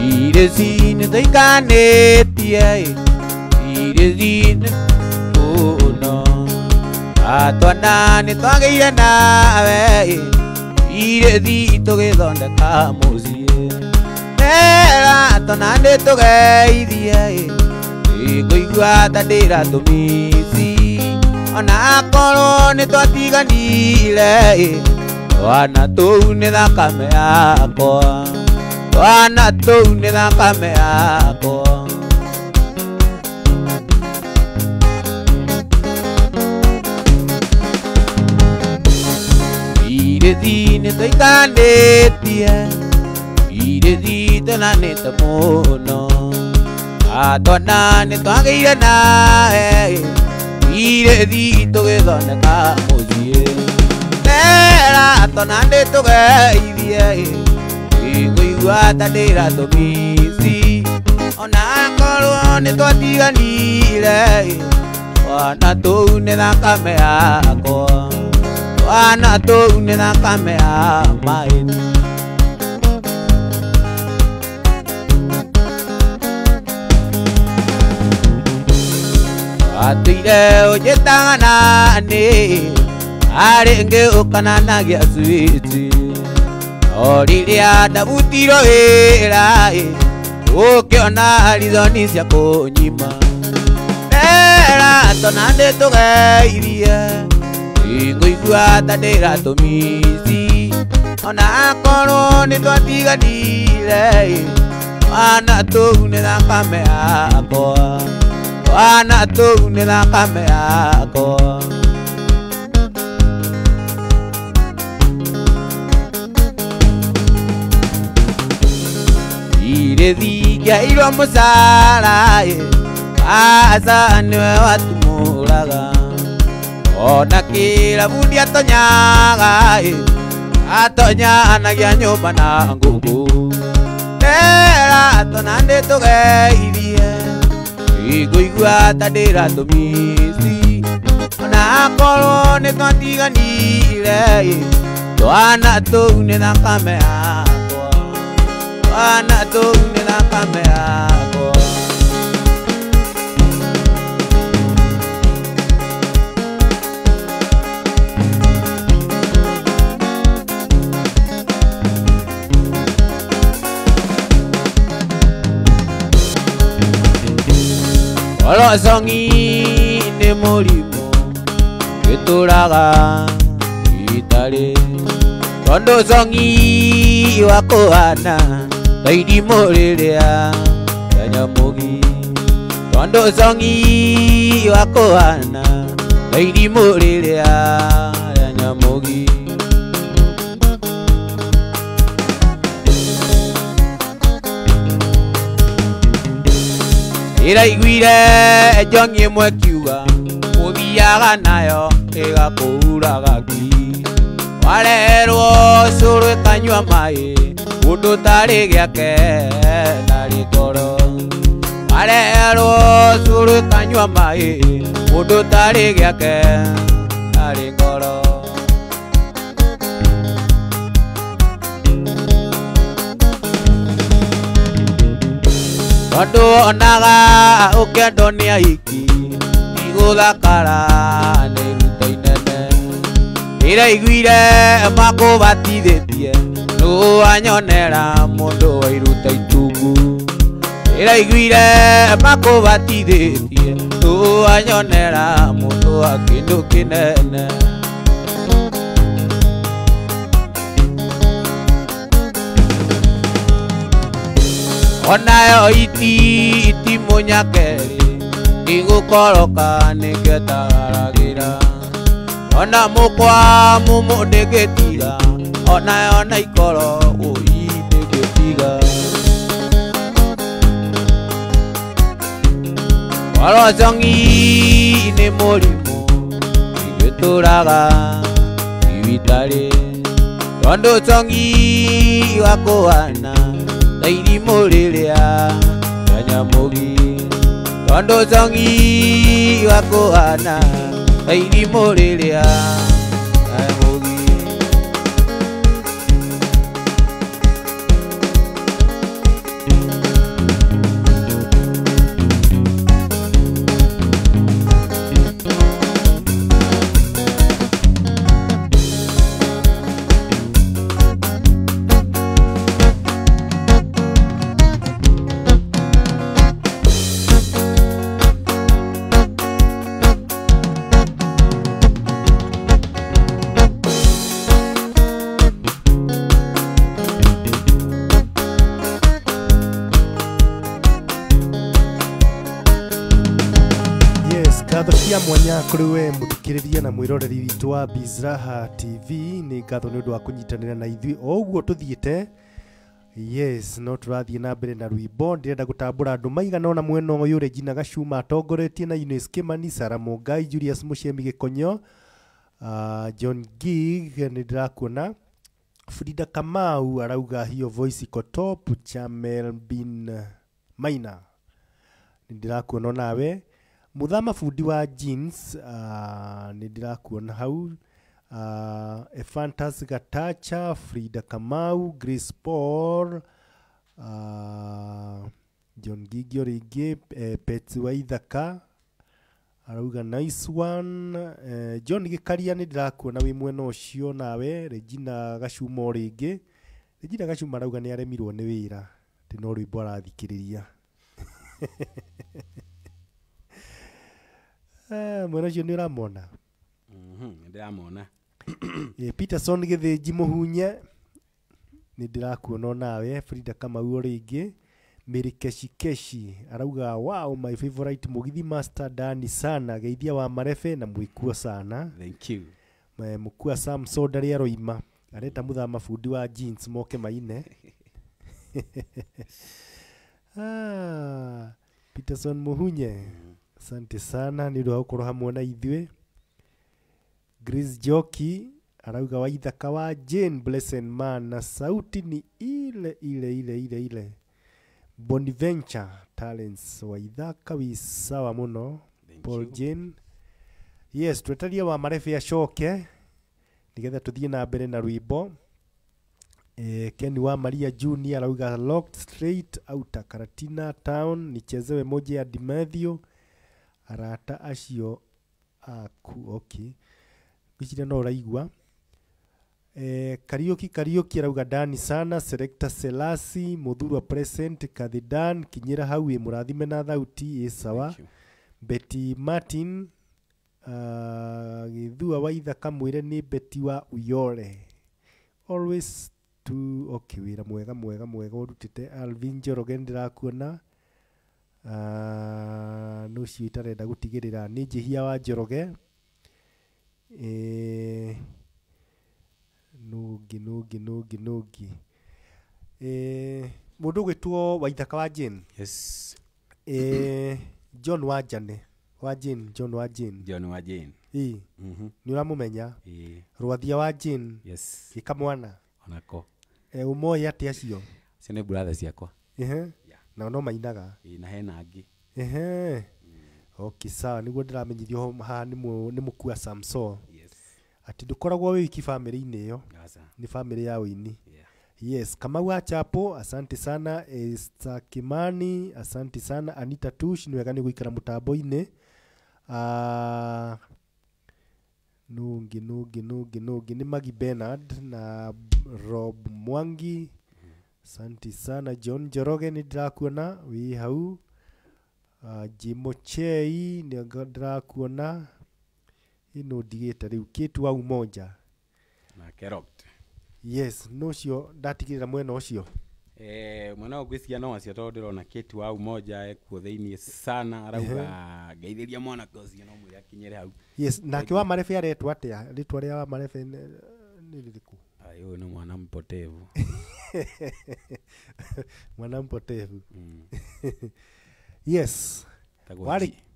Irezine tũikanĩtie Irezine no Atwana nĩtwagĩire nawe Irethi tũgĩthondeka mũciĩ Nera twana nĩtũgeithie Ngũigua ta ndĩratũmĩci Ona akorwo nĩtwatiganire Twana tũu nĩ thakame yakwa Twana tũu nĩ thakame yakwa irezi ni toikandetie irezi tonanete muno atona ni twageire nawe irezi tugithondeka muthie tera tona ndi tugeithie ngũigua ta ndĩratũmĩci ona korwo nĩ twatiganire wana tũu nĩ thakame yakwa wana tũu nĩ thakame ya maĩni atũire ũnjĩtaga nani arĩngĩ ũkananagia switi o rĩrĩa ndabutirwo wĩra ũkĩona rizoni cia kũnyima tera tona ndĩtũgeithie ngũigua ta ndĩratũmĩci ona korwo nĩ twatiganire wana tũu nĩ thakame yakwa wana tũu nĩ thakame yakwa irezi ngiairwo mũcara aca nĩwe watumũraga ona kĩrabu ndiatonyaga atonyanagia nyũmba na ngũkũ tera tona ndĩtũgeithie ngũigua ta ndĩratũmĩci ona korwo nĩ twatiganire twana tũu nĩ thakame yakwa wana tũu nĩ thakame yakwa Olosongi nĩ mũrimũ gĩtũraga itarĩ tondũ songi wa kũhana ta irimũ rĩrĩa rĩa nyamũgi tondũ songi wa kũhana ta irimũ rĩrĩa rĩa nyamũgi iraiguire njongi ĩmwe kiuga ũthiaga nayo ĩgakũuraga ki warerwo cũrũ ĩkanyua maĩ ũndũ tarĩ gĩake ndarĩ ngoro warerwo cũrũ ĩkanyua maĩ ũndũ tarĩ gĩake ndarĩ ngoro tondũ onaga ũkĩendwo nĩ aiki igũthakara nĩ iruta inene iraiguire makũbatithĩtie nĩwanyonera mũndũ wa iruta itungu iraiguire makũbatithĩtie nĩwanyonera mũndũ wa kĩndũ kĩnene onayo iti mũnyakeri igũkoroka nĩkĩtagaragĩra ona mũkwa mũmũ ndĩngĩtiga onayo na ikoro ũi ndĩngĩtiga olosongi nĩ mũrimũ igĩtũraga itarĩ tondũ songi wa kũhana ta irimũ rĩrĩa rĩa nyamũgi tondũ songi wa kũhana ta irimũ rĩrĩa rĩa nyamũgi cia mwanya kuri we muthikiriria na mwiroreri witu wa Bizraha TV. Ni ngatho ni undu wa kunyitanira na ithui o uguo tuthiite. Yes, no turathie na mbere na rwimbo. Ndirenda gutambura andu maigana ona mwena uyu Regina Gachuma atongoretie na Eunice Kimani, Sarah Mungai, Julius Muchemi Gikonyo, John Gig ni ndirakuona, Frida Kamau arauga hiyo voice iko top, Chamel bin Maina ni ndirakuona nawe, Muthama fundi wa jeans ni ndirakuona hau, Efantas Gatacha, Frida Kamau, Grace Paul, John Gigio Rigi, Pets wa Ithaka arauga nice one, John Gikaria ni ndirakuona wi mwena ucio nawe, Regina Gachuma ringi, Regina Gachuma arauga ni aremirwo ni wira tino rwimbo arathikiriria. Mwena ucio ni uramona? Ndiramona. Peterson Githinji Muhunye ni ndirakuona nawe, Frida Kamau ringi, Mary Keshi arauga wow my favorite mugithi master Dani sana, geithia wa marefe na mwikuo sana. Thank you. Mukua Sam Soda ria roima areta Muthama fundi wa jeans moke maine. Peterson Muhunye asante sana ni ndu ukorwo hamwe na ithuĩ. Grace Joki arauga wa Ithaka wa Jane Blessed Man na sauti ni ile Bonaventure Talents wa Ithaka wi sawa muno. Paul Jane. Yes, twetaria wa marefe acoke nigetha tuthie na mbere na rwimbo. Ken wa Maria Junior arauga Locked Straight Outer Karatina Town nichezewe moja ya Dimathio arata acio aku. Okay, gicira no raigua. Karaoke arauga Dani sana, Selector Selasi Muthurwa present Kathidan kinyira hau murathime na thauti sawa. Betty Martin Githua wa Ithaka mwire ni Betty wa Uyole always to. Okay, wira mwega urutite. Alvin Njoroge ndirakuona no ciitarenda gutigirira ni Njihia wa Njoroge. Nugi mundu gwitwo wa Ithaka wa Jane. Yes. John Wajane wa Jane, John wa Jane. Ni uramumenya? Rwathia wa Jane. Yes. Gikamwana onako. Umoya ati acio Ciane brother ciakwa. Na no mainaga. Na hena angi. Okay, sawa niguo ndiramenyithio ha ni mukua Samson. Yes. Ati ndukoragwo wi wiki family-ini iyo. Ni family ya wini. Yes, Kamau Achapo asante sana. Esther Kimani asante sana. Anita Tush ni wega ni guikara mutambo-ini. Nugi ni Magi Bernard na Rob Mwangi asante sana. John Joroge ni ndirakuona wi hau. Jimochei ni ndirakuona. Ino digeta riu Kitu wa Umoja na Keroked. Yes, no cio ndatigirira mwena ucio. Mwana gwisia no acio to ndirona Kitu wa Umoja ekuo theinie sana arauga geithĩria mwana kocio no mwira kinyere hau. Yes, nake wa marefe aretwa atia? Ritwa ria wa marefe ni ririku? Ayo ni mwana mpotevu. Mwana mpotevu. Yes.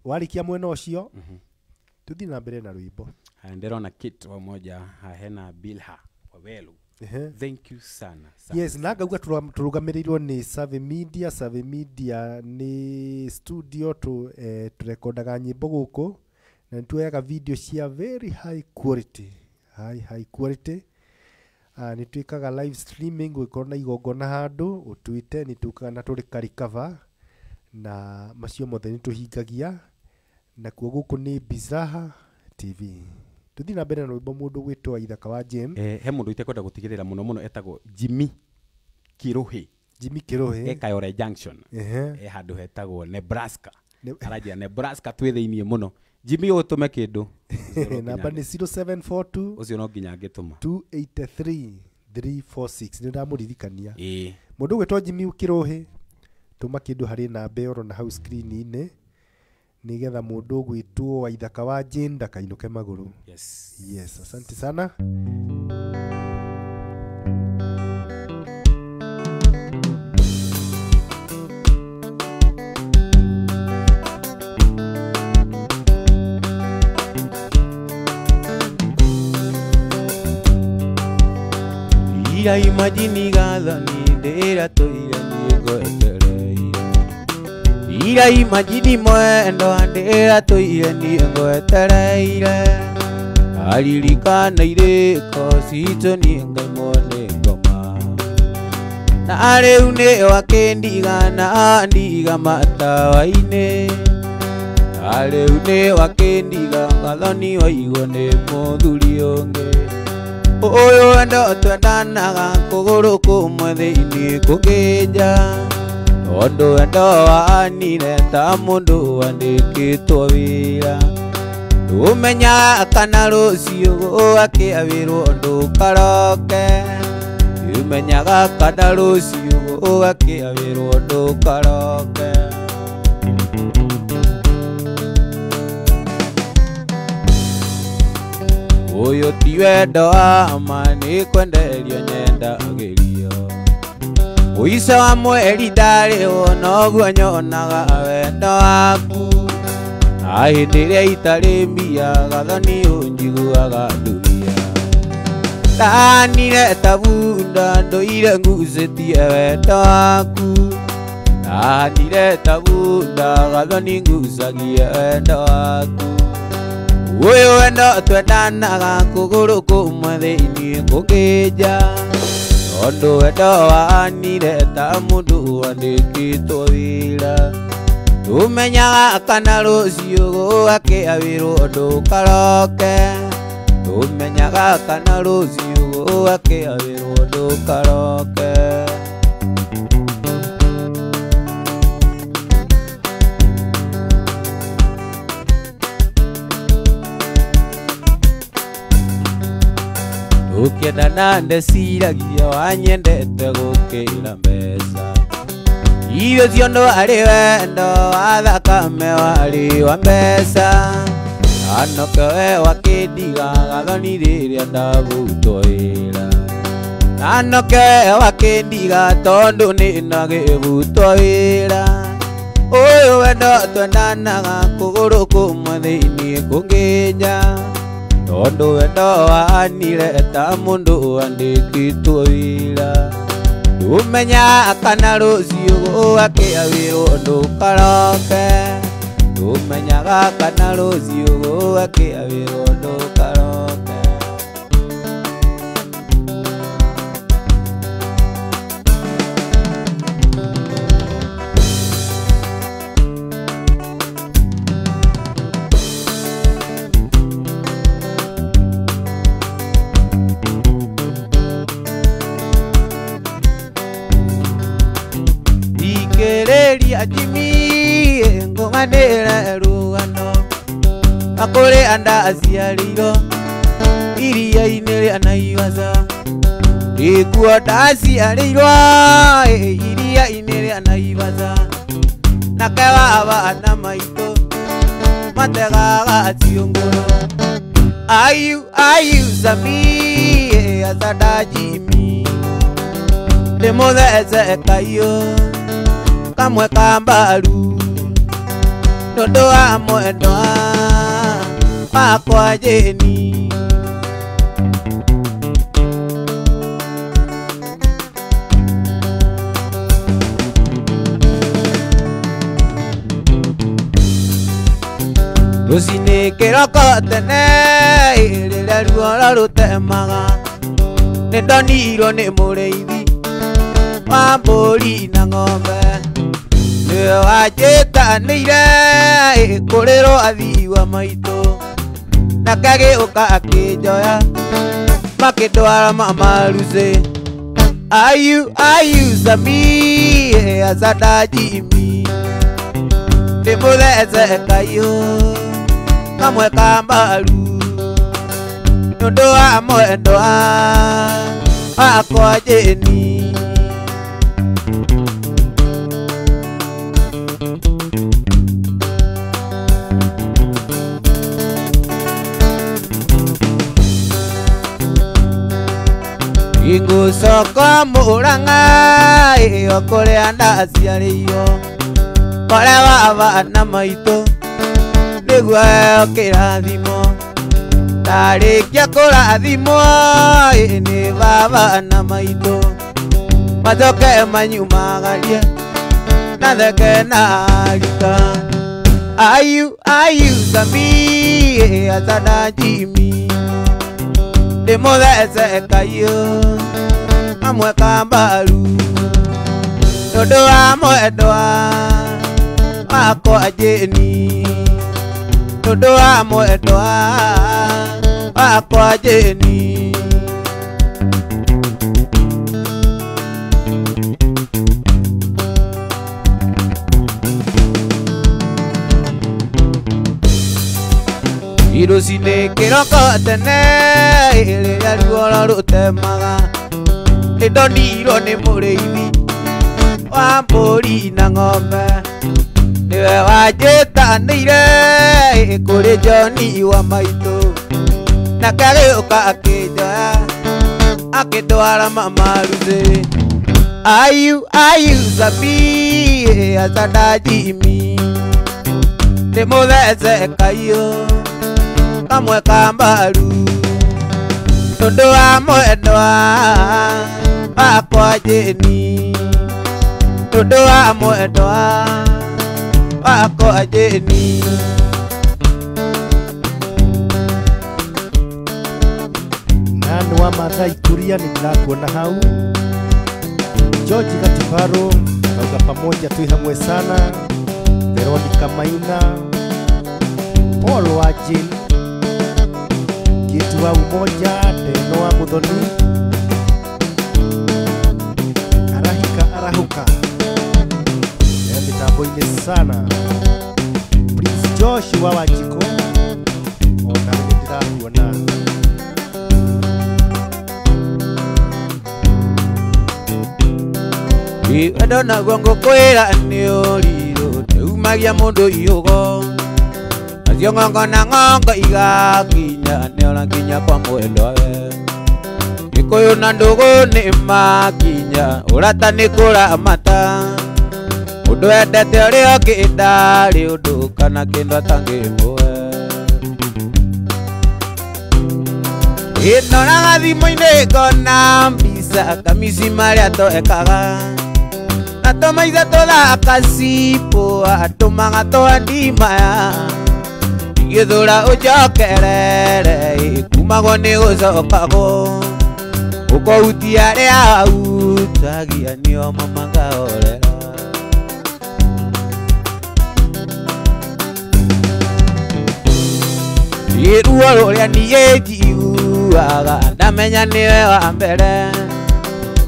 Warikia mwena ucio. Tuthi na mbere na rwimbo. Ndirona Kitu wa Umoja hena Bilha Wawelu. Thank you sana. Yes, na ngauga turugamirirwo ni Save Media. Save Media ni studio turekordaga nyimbo guku na tuoyaga video cia very high quality. High quality. Ni tuikaga live streaming gukorwo na igongona handu utuite ni tukaga na turi recover na macio mothe ni tuhingagia na kuo guku ni Bizraha TV. Tuthi na mbere na rwimbo mundu gwitwa Ithaka wa Jane. He mundu itekwenda gutigirira muno etagwo Jimmy Kiruhi. Kayore Junction. Handu hetagwo Nebraska. Arajia Nebraska twi thiinie muno. Jimmy utume kindu. Namba ni 0742 ucio no nginya ngituma 283 346 ni ndamuririkania. Mundu gwitwa Jimmy Kiruhi tuma kindu hari namba oro na hau screen-ini nigetha mundu gwitwo Waithaka wa Jane ndakainuke maguru. Yes, asante sana. Ira imagini gathani ndira toire nigoetereire. Ira imagini mwendo ndira toire nigoetereire. Aririkana iriko citũ niĩ Ngai mwene ngoma. Na rĩu nĩ wakendiga na ndiga matawa-inĩ. Na rĩu nĩ wakendiga gathoni waigwo nĩ mũthuri ũngĩ. Ũyũ wendo twendanaga kũgũrũ kũmwe thĩinĩ kũngĩnja. Tondũ wendo wanire ta mũndũ wandĩkĩtwo wĩra. Ndũmenya kana rũciũ gũgakĩawĩrwo ndũkaroke. Ndũmenyaga kana rũciũ gũgakĩawĩrwo ndũkaroke. Ũyũ ti wendo wa ma nĩ kwenderio nyendagĩrio. Mũico wa mweri ndarĩ wonoguo nyonaga wendo waku. Na hĩndĩ ĩrĩa itarĩ mbia gathoni ũnjiguaga nduia. Ndanire ta bunda ndũire ngucĩtie wendo waku. Ndanire ta bunda gathoni ngucagie wendo waku. Ũyũ wendo twendanaga kũgũrũ kũmwe thĩinĩ kũngĩnja. Tondũ wendo wanire ta mũndũ wandĩkĩtwo wĩra. Ndũmenyaga kana rũciũ gũgakĩawĩrwo ndũkaroke. Ndũmenyaga kana rũciũ gũgakĩawĩrwo ndũkaroke. Ndũkĩendana ndeciragia wanyendete gũkĩra mbeca. Iyo ciondo arĩ wendo wa thakame warĩ wa mbeca. Anoke we wakĩndiga gathoni rĩrĩa ndabutwo wĩra. Anoke we wakĩndiga tondũ nĩ ndagĩbutwo wĩra. Ũyũ wendo twendanaga kũgũrũ kũmwe thĩinĩ kũngĩnja. Tondũ wendo wanire ta mũndũ wandĩkĩtwo wĩra. Ndũmenya kana rũciũ gũgakĩawĩrwo ndũkaroke. Ndũmenyaga kana rũciũ gũgakĩawĩrwo ndũkaroke. Kereria Jimmy ngũmanĩre rũgano. Akũrĩ anda aciarĩirwo iria-inĩ rĩa Naivasha. Nĩkuo ndaciarĩirwo iria-inĩ rĩa Naivasha. Nake baba na maitũ mategaga ciũngũrũ. Ayu Sami acanda Jimmy. Ndĩmũthece kaiyũ kamwe ka mbaru. Nũndũ wa mwendo wakwa Jane. Rũcinĩ kĩroko tene rĩrĩa ruoro rũtemaga. Nĩndonirwo nĩ mũrĩithi wa mbũri na ng'ombe. Nĩwe wanjĩtanĩire kũrĩ rwathi wa maitũ. Nake agĩũka akĩnjoya makĩndwara mamarucĩ. Ayu Sami acanda Jimmy. Ndĩmũthece kaiyũ kamwe ka mbaru. Nũndũ wa mwendo wakwa Jane. Ingucoka Murang'a iyo kuria ndaciarĩirwo kore bana maitũ nĩguo heo kĩrathimo ndarĩkia kũrathimwo nĩ bana maitũ macoke manyumagarie na theke na rika ayu Sambi Asada Jimmy ndĩmũthece kaiyũ amwe kambaru tondũ wa mwendwa wakwa Jeni tondũ wa mwendwa wakwa Jeni irucine kĩroko tene rĩrĩa ruoro rũtemaga ndonirwo nĩ mũrĩithi wa mbũri na ng'ombe nĩwe wanjĩtanĩire kũrĩ John wa maitũ nake agĩũka akĩnjoya akĩndwara mamaruthĩ ayu Sambi Asada Jimmy ndĩmũthece kaiyũ kamwe kambaru tondũ wa mwendwa wakwa Jeni tondũ wa mwendwa wakwa Jeni nani wa Maathai Kuria nĩndĩrakuona hau George Gatibaro nauga pamoja twi hamwe sana Veronica Maina Paul Wajin Kitu wa umoja Deno wa Muthoni Arahuka mitambo-inĩ sana Prince Joshua wa Wanjiko ona nĩndĩrakuona wendo naguo ngũkwĩra nĩ ũrirũ ndĩumagia mũndũ ihũgo nacio ng'ongo na ng'ongo igakinya nĩona nginya kwa mwendwawe Gĩkũyũ na ndũgũ nĩ makinya ũrata nĩ kũramata mũndũ endete ũrĩa ũngĩ ndarĩ ũndũ kana kĩndũ atangĩmũhe ĩnoraga thimũ-inĩ ngona mbica kamisi marĩa twekaga na tũmaithe tũthaka cipo atũmaga twandimaya igĩthũra ũnjokerere kumagwo nĩ gũcokagwo ũkoutia arĩa autagia nĩo mamangahorera ruo rũrĩa niĩ njiguaga ndamenya nĩwe wa mbere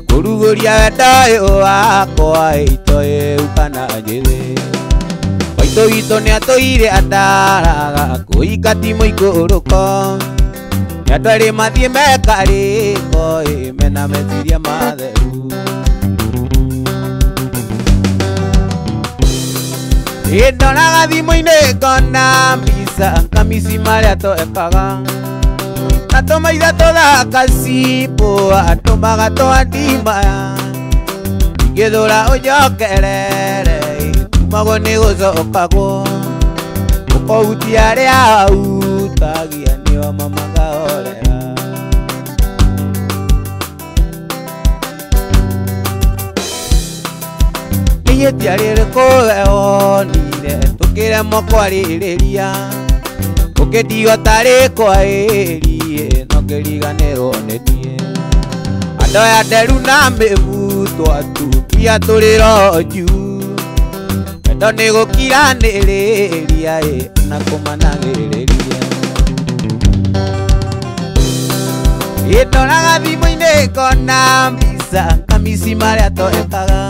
kũrugũria wendo ũyũ wakwa itoĩ kana njĩthĩ waitũ witũ nĩatũire andaraga kũhika ti mũikũrũko nĩandũ erĩ mathiĩ mekarĩko mena meciria matheru ndoraga thimũ-inĩ ngona mbica kamisi marĩa twekaga na tũmaithe tũthaka cipo atũmaga twandimaya igĩthũra ũnjokerere kumagwo nĩ gũcokagwo ũkoutia arĩa autagia nĩo mamangahorera niĩ ndiarĩrĩkũ wehonire tũkĩremwo kwarĩrĩria ũkĩndigo tarĩ kwaĩrie no ngĩriganĩrwo nĩ niĩ andũ aya nderu na mĩbu twatumia tũrĩronju wendo nĩ gũkiranĩrĩria na kũmanagĩrĩria ndoraga thimũ-inĩ ngona mbica kamisi marĩa twekaga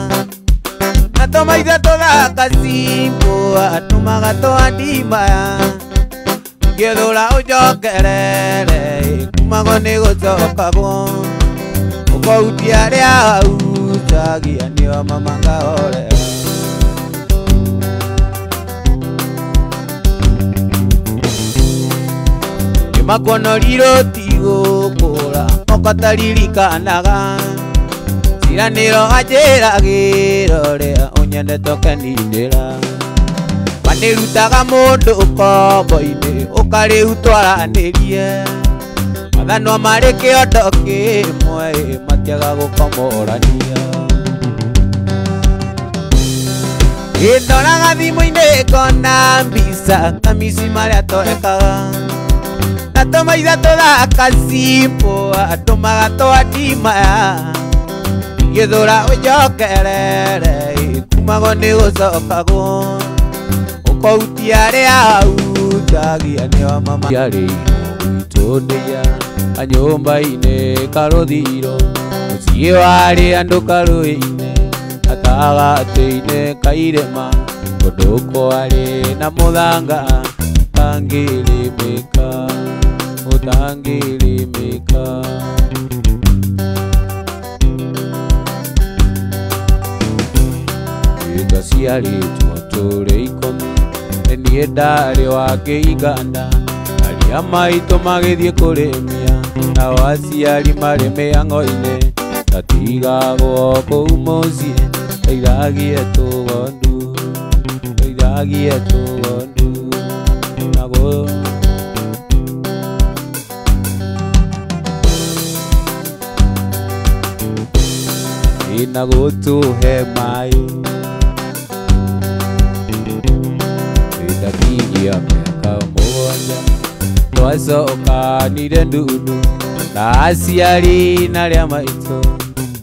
na tũmaithe tũthaka cipo atũmaga twandimaya igĩthũra ũnjokerere kumagwo nĩ gũcokagwo ũkoutia arĩa autagia nĩo mamangahorera nĩmakuonorirwo ti igukura okataririkanaga ciraniro anjĩragĩra ria ũnyendete ũkenindĩra wanĩrutaga mũndũ ũkombo-inĩ ũkarĩu twaranĩrie mathanwa marĩ kĩondo kĩmwe matiaga gũkomorania ndoraga thimũ-inĩ ngona mbica kamisi marĩa tũrekaga na tũmaitha tũthaka simpo atũmaga twandimaya gĩthũra ũnjokerere kumagwo nĩ gũcokagwo ũkoutia rĩa utagia nĩo mama yarĩ gwitũnĩya kanyũmba-inĩ karũthiro mũciĩ warĩ andũ karũĩ-inĩ gatagatĩ-inĩ ka irĩma kũndũ kwarĩ na mũthanga ũtangĩrĩmĩka ũtangĩrĩmĩka Ĩka ciarĩtwo tũrĩ 10 niĩ ndarĩ wa kĩigana arĩa maitũ magĩthiĩ kũrĩmia nao aciari marĩ mĩhang'o-inĩ tatigagwo kũu mũciĩ teithagie tũgondu nago ina gũtũhe maĩ ĩtakinyia mĩaka 7 twacokanire ndundu na aciari na arĩa maitũ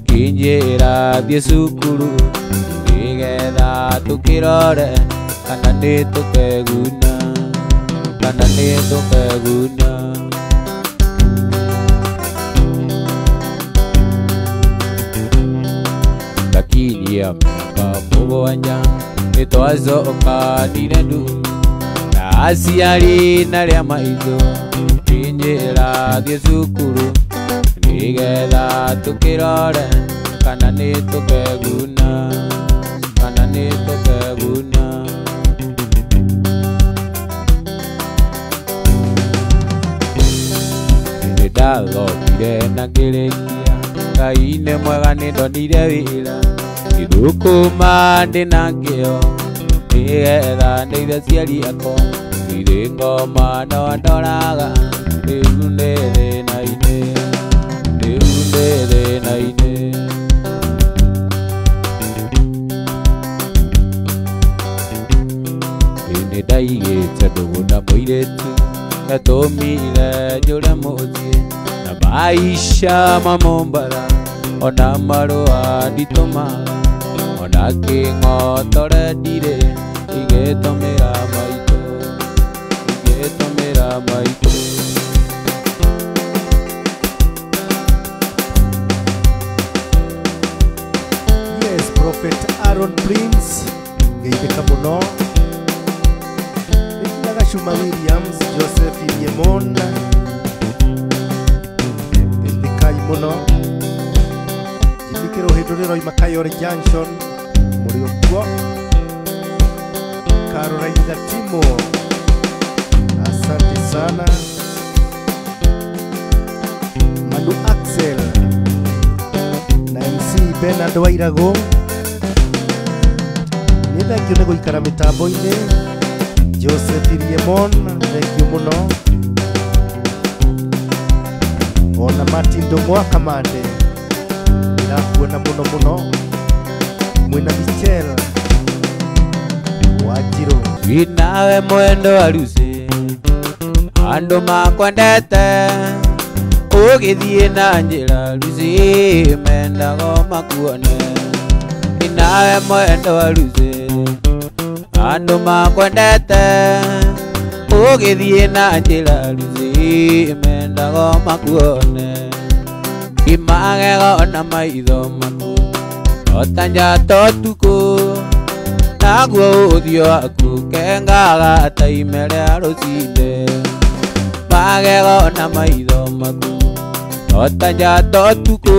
kinjĩra thiĩ cukuru nĩgetha tũkĩrore kana nĩ tũkeguna takinyia mĩaka 7 nĩtwacokanire ndundu na aciari na arĩa maitũ kinjĩra thiĩ cukuru nĩgetha tũkĩrore kana nĩ tũkeguna nĩndathomire na ngĩrĩkia Ngai nĩ mwega nĩndonire wĩra gĩthũkũma ndĩna kĩo nĩgetha ndeithie aciari akwa irĩ ngoma no ndoraga rĩu nĩ thĩna-inĩ nĩndaigĩte ndũgũ na mũirĩtu yatũmire njũre mũciĩ na maisha mamombara ona marũa nditũmaga ona kĩng'otore ndirĩ igĩtũmĩra maitũ Yes, Prophet Aaron Prince ngeithĩka mũno Shuma Williams, Joseph Yemon ngeithĩkai mũno Jibikĩro hĩndũrĩro Imakayore Junction mũrĩ okuo Caroline Gatimo asante sana Manu Axel na MC Bernard Wairago nĩ thengio nĩ gũikara mĩtambo-inĩ Joseph Yemon thengio mũno ona Martin Ndong'wa Kamande ndakuona mũno mwĩna Michel Wanjiru wĩnawe mwendo aruci andũ makwendete ũgĩthiĩ na njĩra ruci mendago makuone wĩnawe mwendo aruci andũ makwendete ũgĩthiĩ na njĩra ruci mendago makuone imagego na maitho maku otanja tuko naguo ũthiũ waku kengaga ta ime rĩa rũcinĩ magego na maitho maku otanja tuko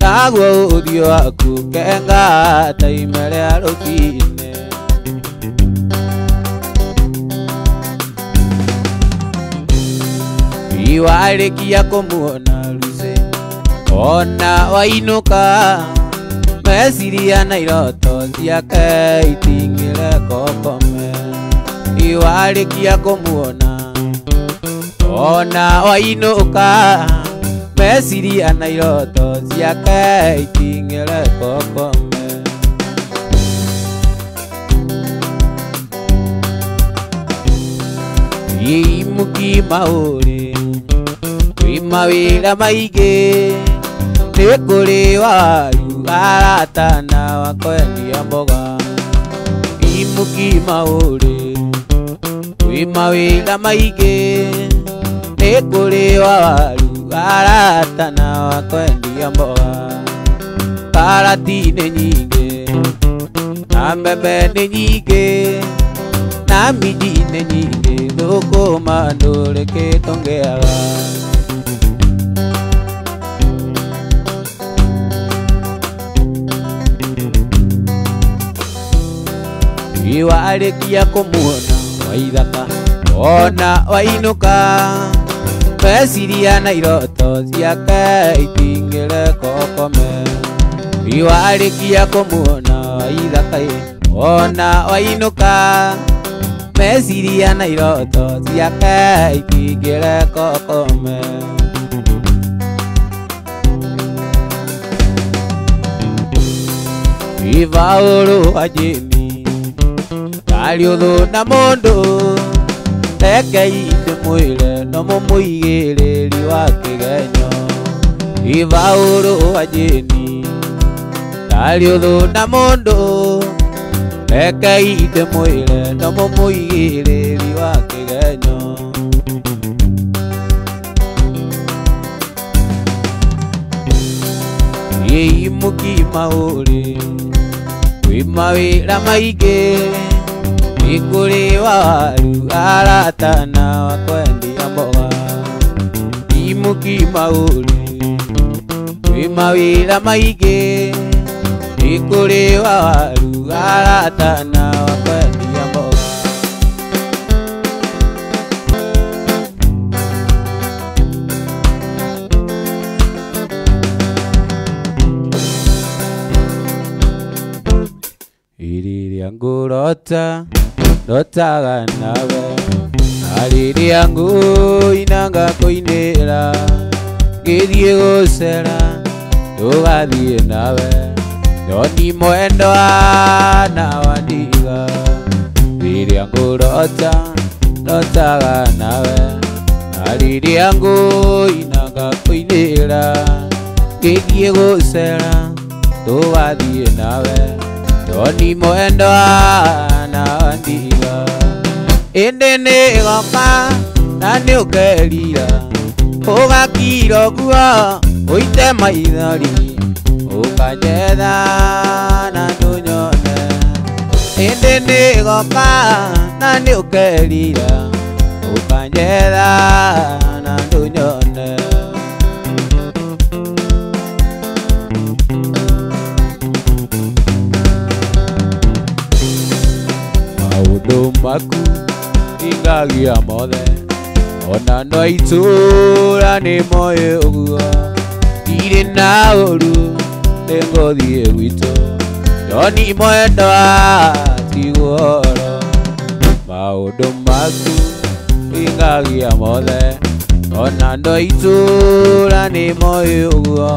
naguo ũthiũ waku kengaga ta ime rĩa rũcinĩ iwarĩkia kũmuona Lucy ona wainuka meciria na iroto ciake iting'ire kokome iwarĩkia kũmuona ona wainuka meciria na iroto ciake iting'ire kokome imuki maũrĩ kwĩ mawĩra maingĩ nĩ kũrĩ waru arata na wa kwendia mboga imuki maũrĩ kwĩ mawĩra maingĩ nĩ kũrĩ waru arata na wa kwendia mboga karati nĩ nyingĩ na mbembe nĩ nyingĩ na minji nĩ nyingĩ thũkũma ndũrĩkĩ tũngĩaga iwarĩkia kũmuona Waithaka ona wainuka meciria na iroto ciake iting'ire kokome iwarĩkia kũmuona Waithaka ona wainuka meciria na iroto ciake iting'ire kokome Ivaũrũ wa Jĩmi karĩ ũthũ na mũndũ rekei ndĩmwĩre no mũmũigĩrĩri wa kĩgenyo Ivaũrũ wa Jĩmi karĩ ũthũ na mũndũ rekei ndĩmwĩre no mũmũigĩrĩri wa kĩgenyo imuki maũrĩ kwĩ mawĩra maingĩ nĩ kũrĩ waru arata na wa kwendia mboga imuki maũrĩ kwĩ mawĩra maingĩ nĩ kũrĩ waru arata na wa kwendia mboga iriria ngũrota ndotaga nawe arĩrĩa ngũinanga kũinĩra ngĩthiĩ gũcera tũgathiĩ nawe ndoni mwendwa na wandiga rĩrĩa ngũrota ndotaga nawe arĩrĩa ngũinanga kũinĩra ngĩthiĩ gũcera tũgathiĩ nawe ndoni mwendwa na wandiga ĩndĩ nĩĩgoka na nĩũkerira ũgakira ũguo ũite maithori ũkanjetha na ndũnyone ĩndĩ nĩĩgoka na nĩũkerira ũkanjetha na ndũnyone maũndũ maku ingagia mothe ona no itũra nĩ moĩ ũguo irĩ na ũru nĩngũthiĩ gwitũ ndoni mwendwa tiguoro maũndũ maku ingagia mothe ona no itũra nĩ moĩ ũguo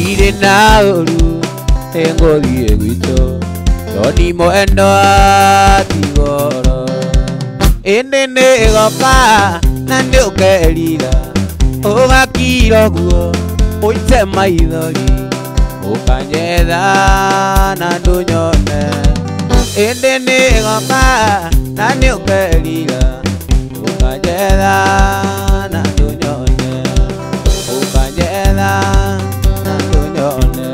irĩ na ũru nĩngũthiĩ gwitũ ndoni mwendwa tiguoro ĩndĩ nĩĩgoka na nĩũkerira ũgakira ũguo ũite maithori ũkanjetha na ndũnyone ĩndĩ nĩĩgoka na nĩũkerira ũkanjetha na ndũnyone ũkanjetha na ndũnyone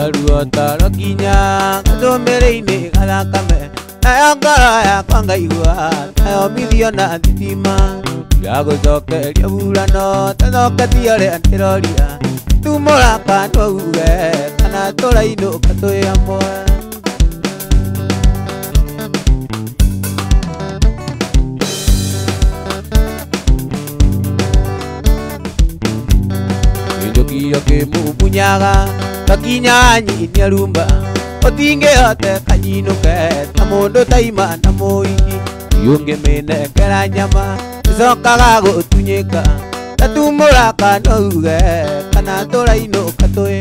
karuo taro kinya gatumĩrĩ-inĩ gathakame nayo ngoro yakwa ngaigua nayo mithio na thitima ndagũcokeria burano tathoketie ũrĩa ndĩroria tumũra kana uge kana tũrainũka twĩ hamwe kĩndũkio kĩmumunyaga gakinya nyinia rumba ũtingĩhote kanyinũke ta mũndũ taima na mũigi ũngĩmĩnengera nyama ĩcokaga gũtunyĩka tatumũra kana uge kana tũrainũka twĩ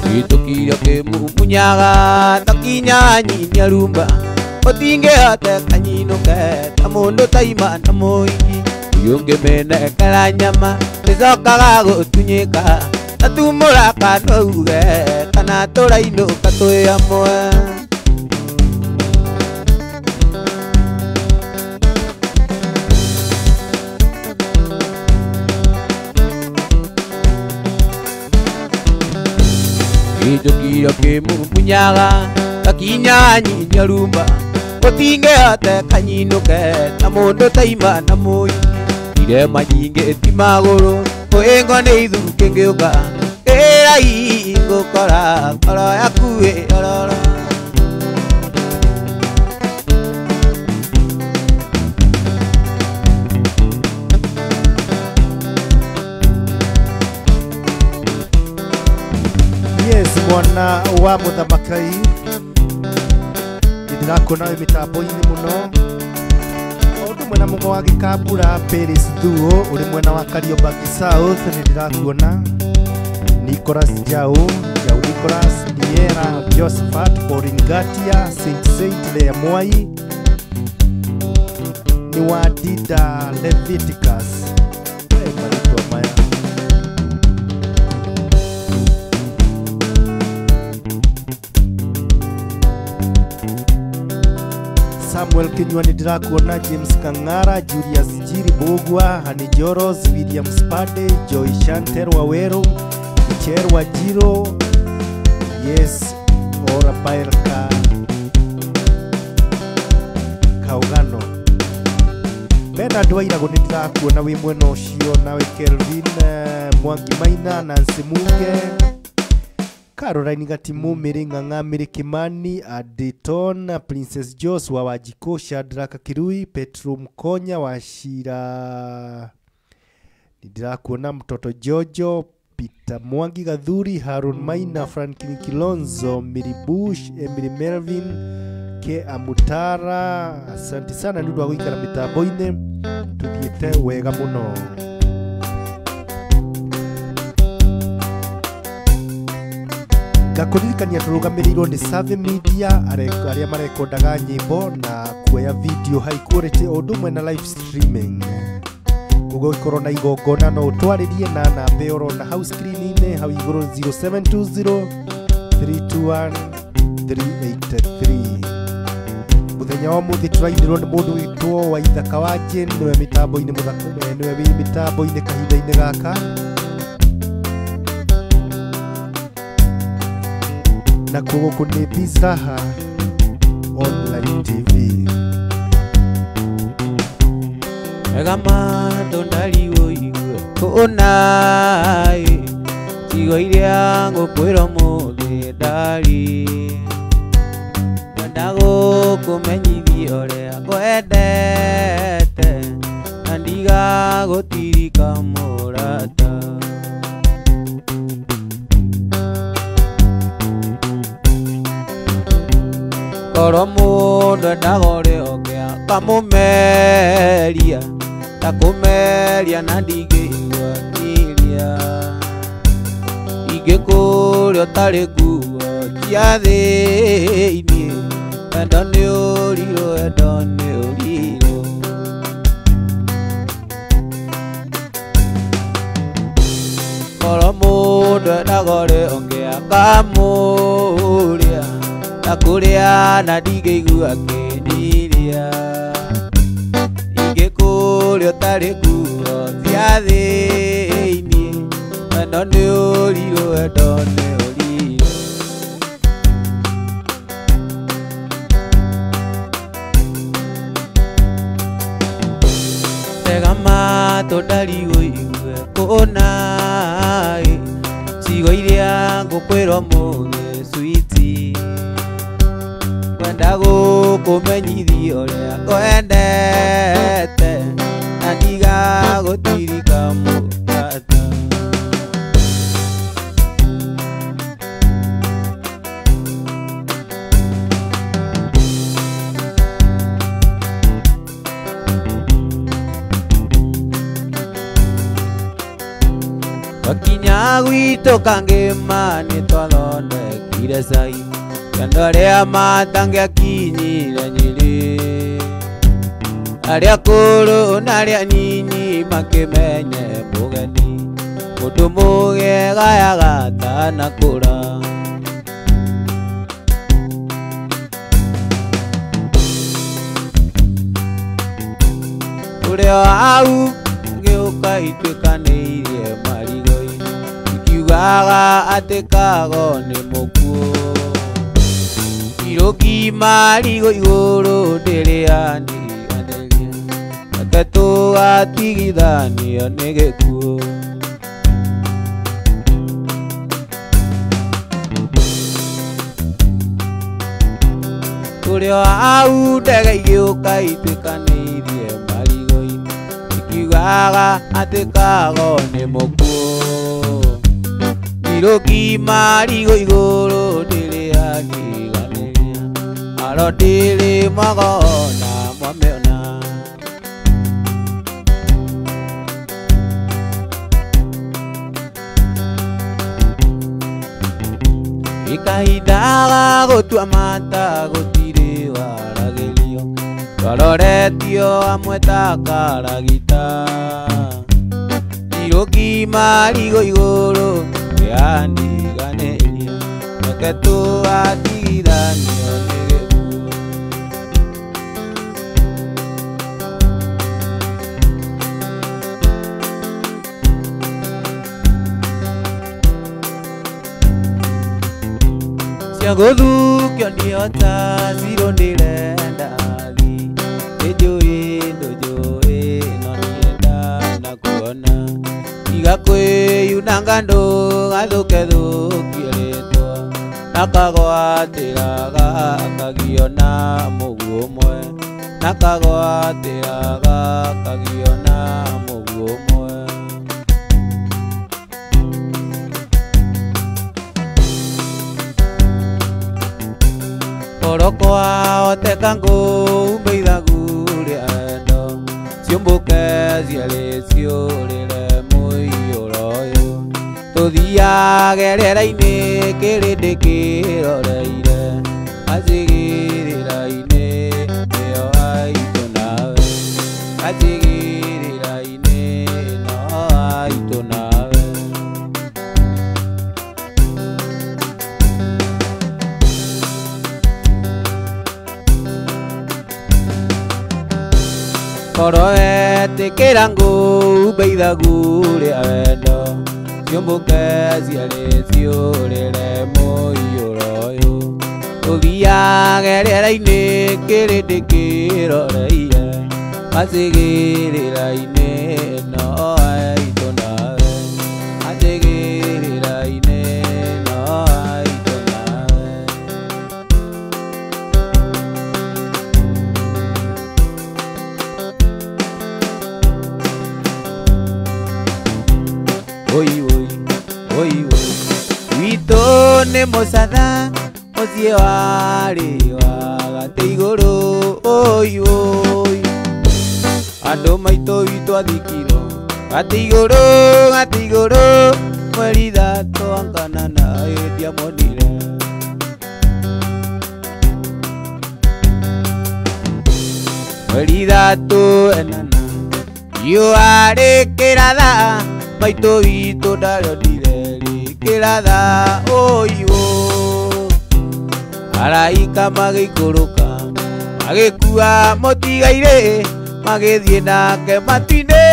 gĩtũkio kĩmumunyaga gakinya nyinia rumba ũtingĩhote kanyinũke ta mũndũ taima na mũigi ũngĩmĩnengera nyama ĩcokaga gũtunyĩka tatumũra kana uge kana tũrainũka twĩ hamwe gĩtũkio kĩmumunyaga gakinya nyinia rumba ũtingĩhote kanyinũke ta mũndũ taima na mũigi irema nyingĩ ti magũrũ kwĩngwo nĩ ithukĩ ngĩũka ĩrai ngũkora ngoro yaku ĩororo Yes, mwana wa mũthamaki ndĩrakũona wĩ mĩtambo-inĩ mũno ũndũ mwena mũmwe wa Gĩkambura Paris Thuo ũrĩ mwena wa Kariobangi South nĩ ndĩrakuona Nicholas Njau Nicholas Niera Josephat Pauline Gatia Saint Lea Mwai ni wa Dida Leviticus marĩtwa maya Samuel Kinyua nĩ ndĩrakuona James Kang'ara Julius Jiri Bogwa Hani Joros William Spade Joy Chantel Waweru Michel Wajiro Yes Ora Bairka Kaugano Bernard Wairago nĩ ndĩrakuona wĩ mwena ũcio nawe Kelvin Mwangi Maina Nancy Munge Caroline Gatimu Ng'ang'a Mĩrĩ Kimani Aditon Princess Joshua Wajiko Shadraka Kirui Petro Mkonya Washira ndĩrakuona mtoto Jojo Peter Mwangi Gathuri Harun Maina Franklin Kilonzo Miri Bush Emily Melvin Ke Amutara asante sana nĩ ũndũ wa gũikara mĩtambo-inĩ tuthiĩte wega mũno ngakuririkania tũrũgamĩrĩirwo nĩ Save Media arĩa marekondaga nyĩmbo na kuoya video high quality o ũndũ ũmwe na live streaming gũgĩkorwo na igongona no ũtwarĩrie na namba ũrona hau screen-inĩ hau igũrũ 0720 321 383 mũthenya wa mũthĩ tũrainĩrwo nĩ mũndũ wĩtwo Waithaka wa Jane nĩwe mĩtambo-inĩ mũthaka nĩwe wĩ mĩtambo-inĩ kahinda-inĩ gaka na kuoguo nĩ Bizraha Online TV egama ndondariwo igwe kũnaĩ cigo iria ngũkwĩra mũthĩ ndari ngwenda gũkũmenyithia ũrĩa ngwendete na ndigagũtirika mũrata koro mũndũ endaga ũrĩa ũngĩ akamũmeria takũmeria na ndingĩigua ingĩkũrĩa ũtarĩ nguo cia thĩinĩ wendo nĩ ũrirũ wendo nĩ ũrirũ koro mũndũ endaga ũrĩa ũngĩ akamũria takũrĩa na ndingĩigua akĩndiria ingĩkũrĩa kũrĩa ũtarĩ nguo cia thĩinĩ wendo nĩ ũrirũ wendo nĩ ũrirũ tega matũ ndarigũigue kũnaĩ ciugo iria ngũkwĩrwo mũthĩ switi kwenda gũkũmenyithia ũrĩa ngwendete na ndigagũtirika mũrata Wakinya gwitũ Kangĩma nĩtwathondekire cai kando arĩa matangĩakinyire Nyĩrĩ arĩa akũrũ na arĩa anini makĩmenye mũgeni mũndũ mũgega atanakũra ũrĩa wau gĩũka ituĩkanĩirie marigũ-inĩ ikiugaga atĩ Kago nĩ mũkuũ iroki marigũ igũrũ ndĩrĩanĩria reke tũgatigithanio nĩ gĩkuũ ũrĩa wau ndege igĩũka ituĩkanĩirie marigũ-inĩ ikiugaga atĩ Kago nĩ mũkuũ iroki marigũ igũrũ ndĩrĩanĩria arotiri magona mwameona ikahindaga gũtua mata gũtirĩ waragĩrio twaroretio amwe ta karagita iroki marigũ igũrũ rĩandiganĩria reke tũgatigithanio nĩ gũthukio ndiota ziro ndirenda thi njũĩ ndũnjũĩ no nĩenda na kuona iga kwĩyunanga ndũgathũke thũkie rĩtwa na kagwatĩraga kagio na mũguũ ũmwe na kagwatĩraga kagio na mũguũ ũmwe Orokwa otekango umeithagure endo ciumbũke ciarĩ ciũrĩre mũiyũroyo tũthiage rĩera-inĩ kĩrĩndĩ kĩroreire acigĩrĩra-inĩ nĩyo aitũ nawe acigĩrĩra-inĩ no aitũ nawe Koro etĩkĩra ngũmbeithagure wendo ciumbũke ciarĩ ciũrĩre mũiyũroyo tũthiage rĩera-inĩ kĩrĩndĩ kĩroreire acigĩrĩra-inĩ no aitũ nawe acigĩrĩra-inĩ no aitũ nawe Oi, oi, oi, oi witũ nĩ mũcatha mũciĩ warĩ wa gatĩ igũrũ oi, oi andũ maitũ witũ athikirwo gatĩ igũrũ mweri ithatũ anganana ndiamonire mweri ithatũ enana riũa rĩkĩratha maitũ witũ ndarĩonire rĩkĩratha ũiũ araika magĩikũrũka magĩkua mũtigairĩ magĩthiĩ nake matu-inĩ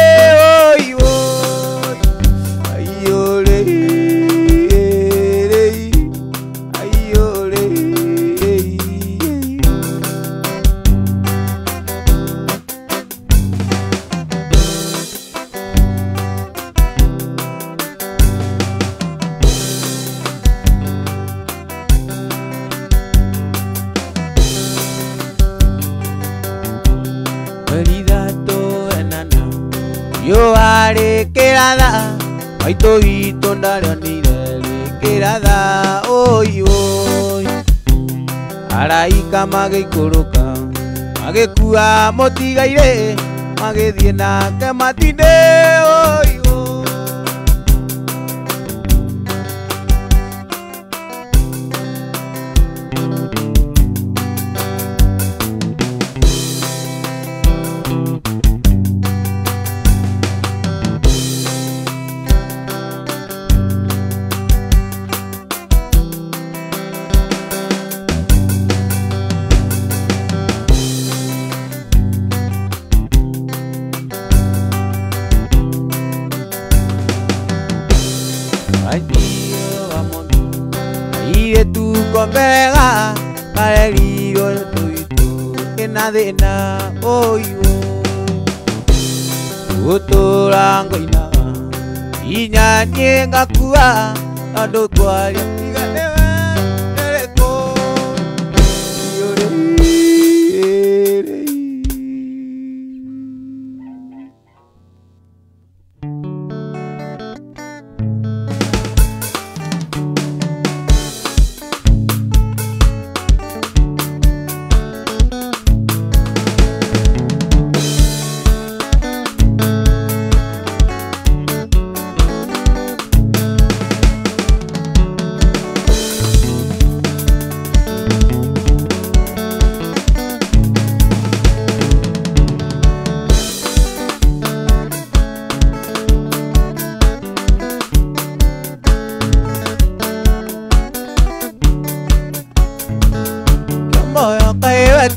oi oi aiyũrĩ aiyũrĩ yo harĩ kĩratha maitũ witũ ndarĩonire rĩ kĩratha oi oi araika magĩikũrũka magĩkua mũtigairĩ magĩthiĩ nake matu-inĩ oi oi tukomega kareriro tuitu ena thina oi oi uturangoina inya nyengakua ando twari tigane ereko yore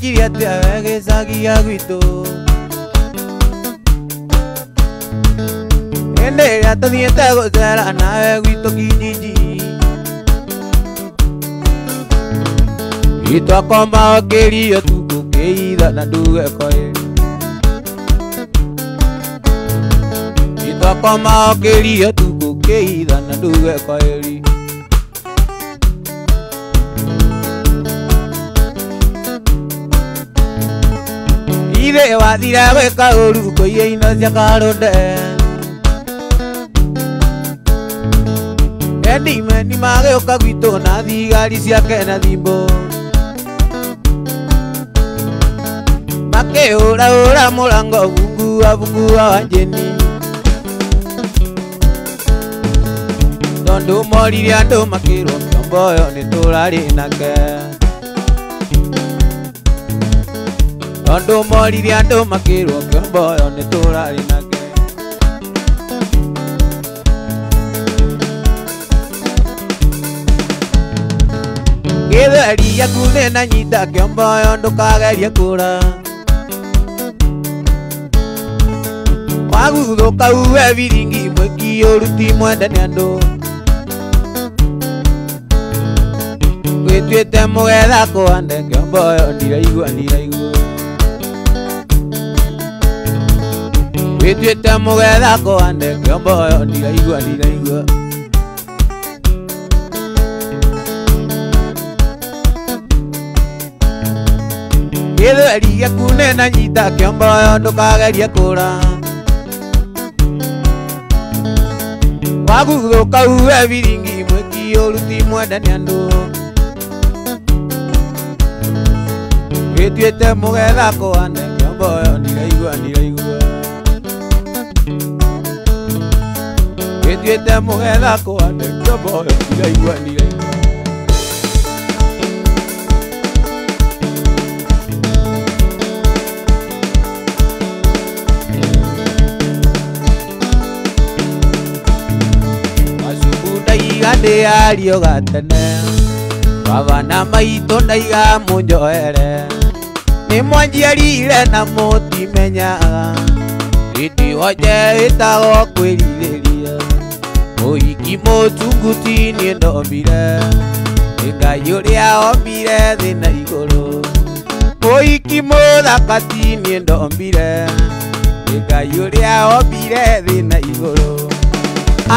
Kiria te sagia gwitũ ende ĩrĩa tũthiĩte gũcera nawe gwitũ kijiji itwakoma okĩrio tũgũkĩitha na ndũgekoĩri itwakoma okĩrio tũgũkĩitha na ndũgekoĩri ire wathira gwĩka ũru kũiya ino cia karũnde endimeni magĩũka gwitũ na thigari ciake na thimbo makĩhũrahũra mũrango vungua wa njeni tondũ morire andũ makĩrwo kĩombo ũyũ nĩtũrarĩ nake tondũ morire andũ makĩrwo kĩombo ũyũ nĩtũrarĩ nake gĩtheri gĩaku nĩnanyita kĩombo ũyũ ndũkagerie kũra waguthũka uwe viringi mwĩki ũruti mwendane andũ gwĩtuĩte mũgetha kũhande kĩombo ũyũ ndiraigua gwĩtuĩte mũgetha kũhande kĩombo ũyũ ndiraigua gĩtheri gĩaku nĩnanyita kĩombo ũyũ ndũkagerie kũra waguthũka uwe viringi mwĩki ũruti mwendane andũ gwĩtuĩte mũgetha kũhande kĩombo ũyũ ndiraigua gwĩtuĩte mũgetha kũhande kĩombo ũyũ ndiraigua ndĩario gatene baba na maitũ ndaiga mũnjoere nĩ mwanjiarire na mũtimenyaga hĩndĩ wonje ĩtagwo kwĩrirĩria mũhiki mũtunguti niĩ ndombire nĩ Ngai ũrĩa ombire thĩ na igũrũ mũhiki mũthaka ti niĩ ndombire nĩ Ngai ũrĩa ombire thĩ na igũrũ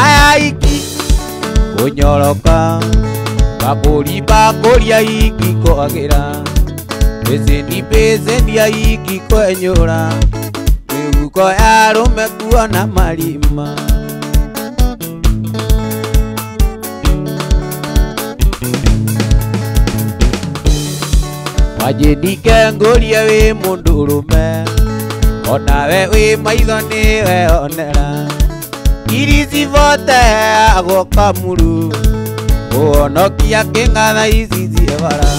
aya aiki kũnyoroka bakũria aiki kwagĩra peceni aiki kwenyũra mĩhuko ya arũme kuona marima wanjĩndike ngũrie wĩ mũndũrũme onawe wĩ maitho nĩwe onera iricibote agoka muru ũhonokia kĩng'atha ici ciebara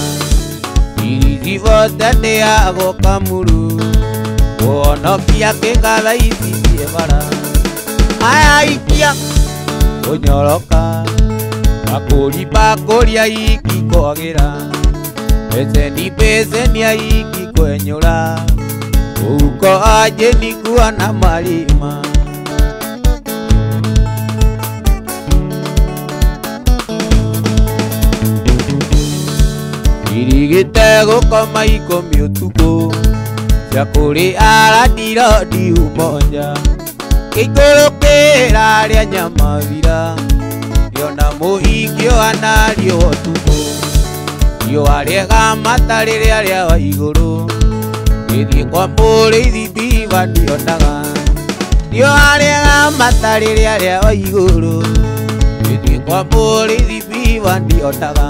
iricibote nĩ agoka muru ũhonokia kĩng'atha ici ciebara aya aikia kũnyoroka bakũria aiki kwagĩra peceni aiki kwenyũra mũhuko anjĩni kuona marima irigĩte gũkoma ikũmi ũtukũ cia kũrĩara ndirodi umoja gĩikũrũkĩra nyamavira yona mũhiki ũhana riũa ũtukũ riũa rĩega mata rĩrĩa rĩa wa igũrũ gĩthiĩ kwa mũrĩithi mbiva ndionaga riũa rĩega mata rĩrĩa rĩa wa igũrũ gĩthiĩ kwa mũrĩithi mbiva ndionaga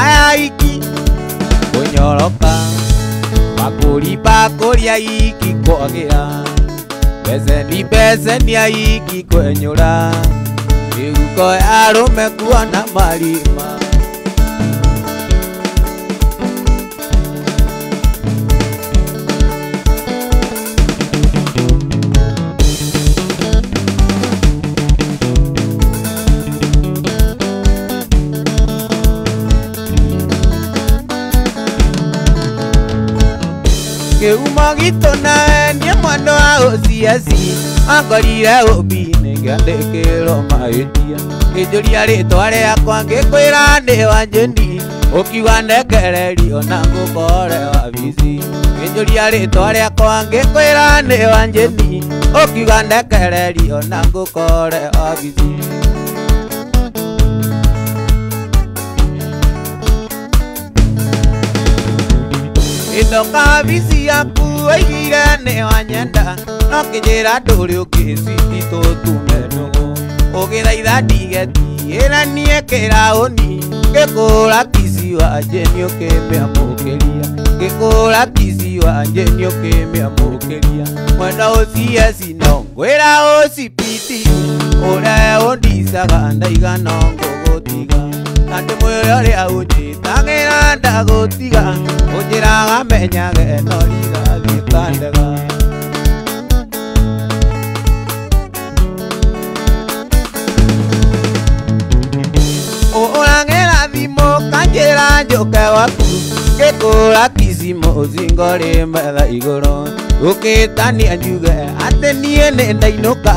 aya aiki kũnyoroka bakũria aiki kwagĩra peceni aiki kwenyũra mĩhuko ya arũme kuona marima kĩhumo gitũ nawe niĩ mwana wa ũciaci angorire ũmbi-inĩ ngĩandĩkĩrwo mahĩtia ngĩnjũria rĩtwa rĩakwa ngĩkwĩra ndĩ Wanjĩni ũkiuga ndekererio na ngũkore wabici ngĩnjũria rĩtwa rĩakwa ngĩkwĩra ndĩ Wanjĩni ũkiuga ndekererio na ngũkore wabici Ndoka bisi yaku waigire nĩ wanyenda no kĩnjĩra ndũrĩ ũngĩciti tũtume nũgũ ũgĩthaitha ndigetiĩra niĩ kĩraũni ngĩkũra kici Wanjĩni ũkĩmĩamũkĩria ngĩkũra kici Wanjĩni ũkĩmĩamũkĩria mwenda ũcieci no ngwĩra ũcipiti ũrĩa ũndicaga ndaiga no ngũgũtiga na ndĩmwĩre ũrĩa ũnjĩtagĩra ndagũtiga ũnjĩraga menyage no rigathiĩ kandega ũragĩra thimũ kanjĩra njũke waku ngĩkũra kici mũcingo rĩ metha igũrũ ũkĩtania njuge atĩ niĩ nĩ ndainũka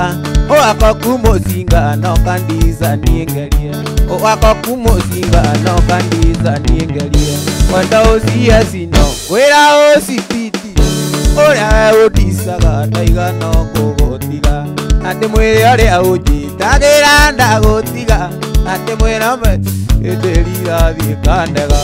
ũgakoku mũcinga no kandica niĩ ngerie ũgakoku mũcinga no kandica niĩ ngerie mwenda ũcieci no kwĩra ũcipiti ũrĩa ũndicaga ndaiga no ngũgũtiga na ndĩmwĩre ũrĩa ũnjĩtagĩra ndagũtiga na ndĩmwĩra hĩndĩ rigathiĩ kandega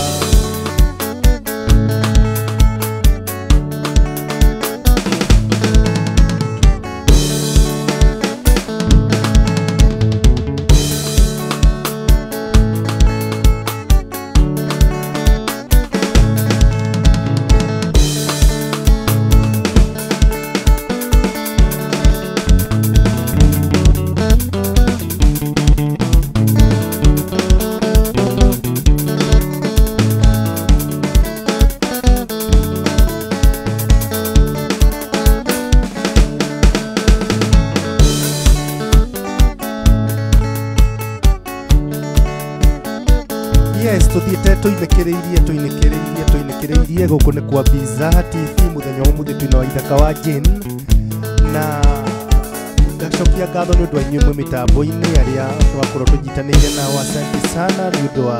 yes tuthiete tuinekereirie guku ni kwa Bizza TV muthenya wa muthi twina waithaka wa Jane na ngacokia ngatho ni undu wa inyuĩ mitambo-ini aria twakorwo tunyitanĩire nao. Asante sana ni undu wa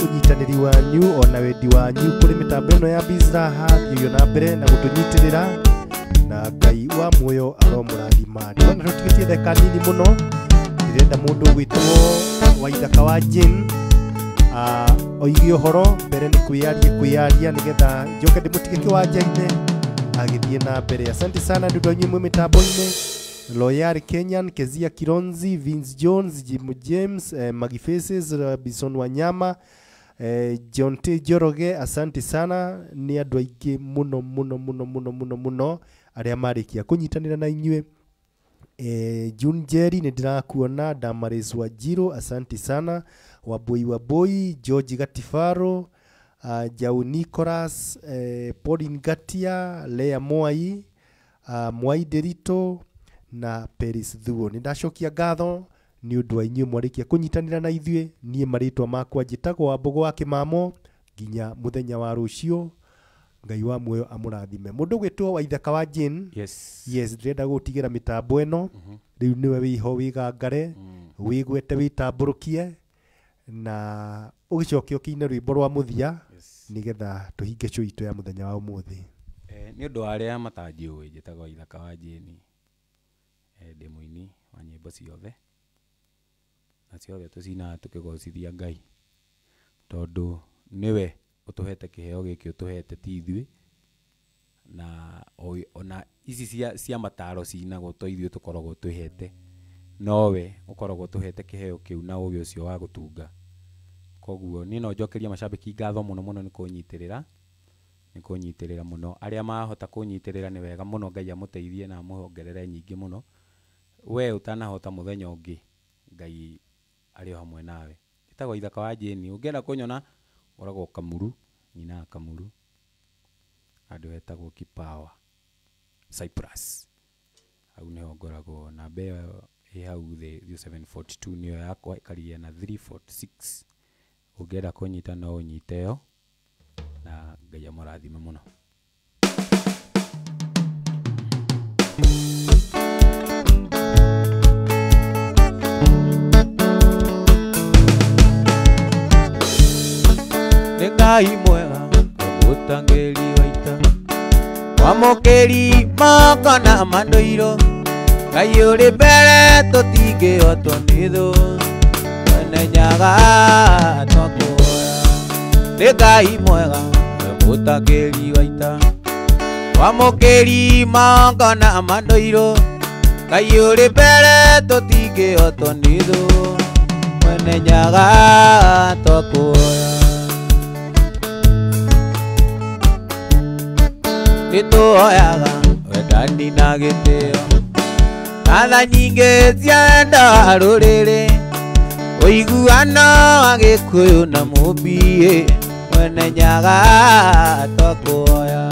unyitanĩri wanyu ona wendi wanyu kuri mitambo ĩno ya Bizza thiĩ na mbere na gutunyitirira na Ngai wa muoyo aromũrathima. Ndona tũtigĩtie theka nini mũno, ndirenda mũndũ gwĩtwo waithaka wa Jane oige ũhoro mbere ni kwĩyaria nigetha njoke ndĩmũtige kĩwanja-inĩ agĩthiĩ na mbere. Asante sana nĩ ũndũ wa inyuĩ mitambo-ini Loyal Kenyan, Kezia Kironzi, Vince Jones, Jim James, Maggie Faces, Bison Wanyama, John T. Joroge. Asante sana ni andũ aingĩ muno arĩa marĩkia kũnyitanĩra na inyuĩ. June Jerry nĩ ndĩrakuona, Damaris Wajiro asante sana, Waboi, George Gatifaro, Jau Nicholas, Pauline Gatia, Lea Mwai, Mwai Derito na Peris Thuo. Nindacokia ngatho ni undu wa inyuĩ mwarikia kunyitanira na ithuĩ. Niĩ marĩtwa makwa njĩtagwo Wambogo wa Kĩmamo. Nginya muthenya wa rũciũ, Ngai wa muoyo amũrathime. Mũndũ gwĩtwo Waithaka wa Jane. Yes ndĩrenda gũtigĩra mitambo ĩno rĩu nĩwe wĩho wĩgangare wĩgwete wĩtambũrũkie na ũgĩcokia ũkĩine rwĩmbo rwa mũthia nigetha tũhinge show itũ ya muthenya wa ũmũthĩ. Nĩ ũndũ wa arĩa matanjĩũĩ njĩtagwo Waithaka wa Jane. Ndĩ mũini wa nyĩmbo ciothe na ciothe tũcinaga tũkĩgocithia Ngai tondũ nĩwe ũtũhete kĩheo gĩkĩ ũtũhete ti ithuĩ, na ona ici cia mataro cinagwo to ithuĩ tũkoragwo twĩhete, nowe ũkoragwo tũhete kĩheo kĩu na ũgĩ ũcio wa gũtunga. Koguo niĩ no njokerie macambĩki ngatho mũno nĩ kũnyitĩrĩra mũno. Arĩa mahota kũnyitĩrĩra nĩ wega mũno, Ngai amũteithie na amũhongerere nyingĩ mũno. We utanahota muthenya ũngĩ, Ngai arĩ hamwe nawe. Njĩtagwo Waithaka wa Jane. Ũngĩenda kũnyona ũragwo Kamuru, nyina Kamuru, andũ etagwo Kipawa Cyprus. Hau nĩho ngoragwo. Namba ĩyo ĩ hau thĩ 0742 nĩyo yakwa, ĩkaria na 346. Ũngĩenda kũnyita no ũnyite yo na Ngai amũrathime mũno. Ngai mwega gũtangĩri waita wamũkĩri moko na mandũiro. Ngai ũrĩ mbere tũtingĩhotwo nĩ thũ, mwene nyaga twakuoya. Nĩ Ngai mwega gũtangĩri waita wamũkĩri moko na mandũiro. Ngai ũrĩ mbere tũtingĩhotwo nĩ thũ, mwene nyaga twakuoya. Nĩtũhoyaga wendani na gĩtĩo na tha nyingĩ cienda rũrĩrĩ, ũiguano wa Gĩkũyũ na Mũmbi, mwene nyaga twakuoya.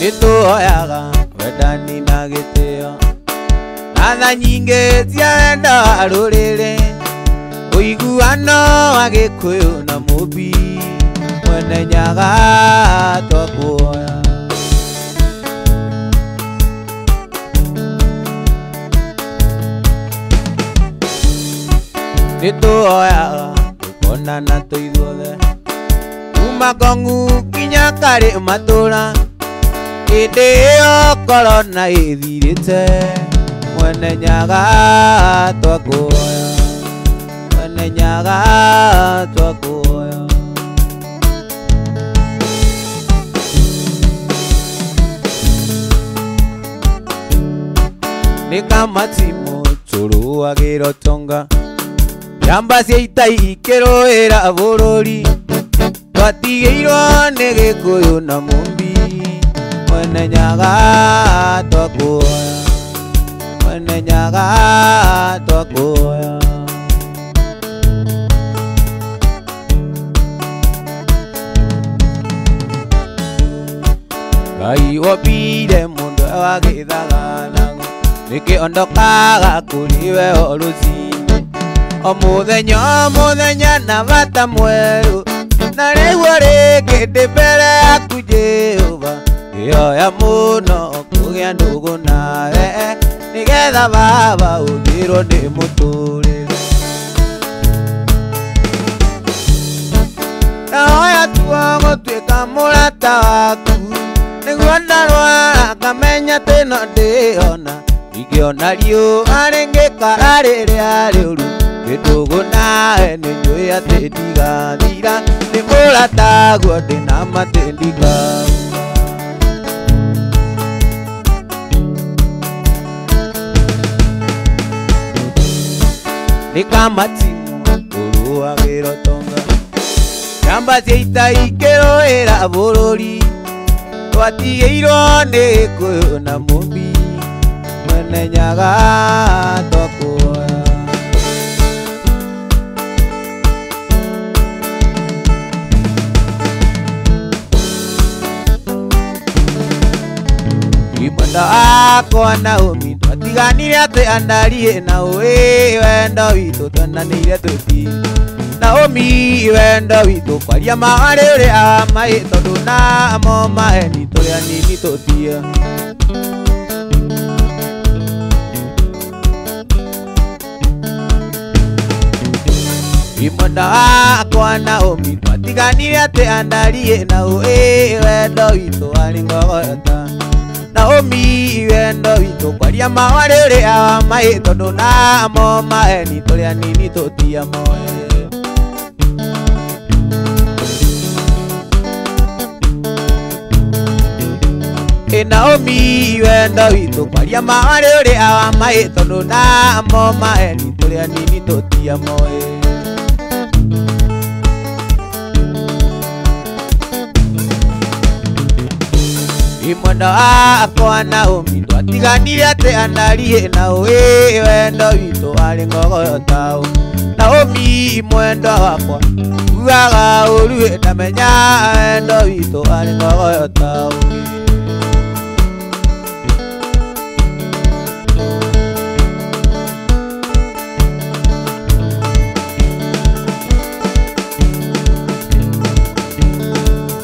Nĩtũhoyaga wendani na gĩtĩo na tha nyingĩ cienda rũrĩrĩ, ũiguano wa Gĩkũyũ na Mũmbi, mwene nyaga twakuoya. Nĩtũhoyaga tũkonana twĩ ithuothe, kuma Ngong'u nginya Karĩ Matũũra, hĩndĩ ĩyo korona ĩthirĩte, mwene nyaga twakuoya, mwene nyaga twakuoya. Nĩkamatimo tũrũagĩra ũtonga, njamba cia ita ikĩrũĩra bũrũri, twatigĩirwo nĩ Gĩkũyũ na Mũmbi, mwene nyaga twakuoya, mwene nyaga twakuoya. Ngai wombire mũndũ wa gĩthagana, nĩkĩondokaga kũrĩ we o rũcinĩ, O muthenya na bata mweru na riu ringi ndi mbere yaku Jehova ngioya muno kugia ndugu nawe nigetha baba ugirwo ni muturire nahoya tuo gutuika murata waku niguo ndarwara ngamenya tino ndiona ingĩona riũa rĩngĩkara rĩrĩa rĩũru ndugu nawe nĩnjũĩ atĩ ndigathira nĩ mũrataguo ndĩna matĩ ndikaga nĩ kamatimu ũrũagĩrwo tonga njamba cia ita ikĩrũĩra bũrũri twatigĩirwo nĩ gĩkũyũ na mũmbi mwene nyaga twakuoya mwenda wakwa Naomi twatiganire atĩ andarie na ũĩ wendo witũ twendanĩire twĩti Naomi wendo witũ kwaria mawarĩ ũrĩa mahĩ tondũ namo maheni tũrĩa nini tũtia mwenda wakwa Naomi twatiganire atĩ andarie na ũĩ wendo witũ warĩ ngogota Naomi wendo witũ kwaria mawarĩ ũrĩa mahĩ tondũ namo maheni tũrĩa nini tũtia moe Naomi wendo witũ kwaria mawarĩ ũrĩa mahĩ tondũ namo maheni tũrĩa nini tũtia moe mwenda wakwa Naomi twatiganire atĩ andarie na ũĩ wendo witũ warĩ ngogota Naomi mwenda wakwa ugaga ũru ndamenya wendo witũ warĩ ngogota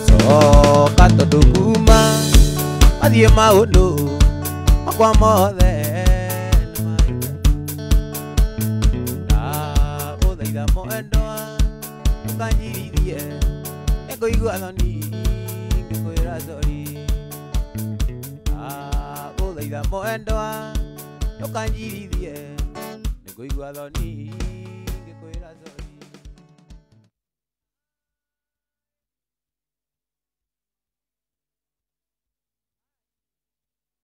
soka tondũ kuma athiĩ maũndũ makwa mothe ndagũthaitha mwendwa ndũkanjirithie nĩngũigua thoni ngĩkwĩra sorry ndagũthaitha mwendwa ndũkanjirithie nĩngũigua thoni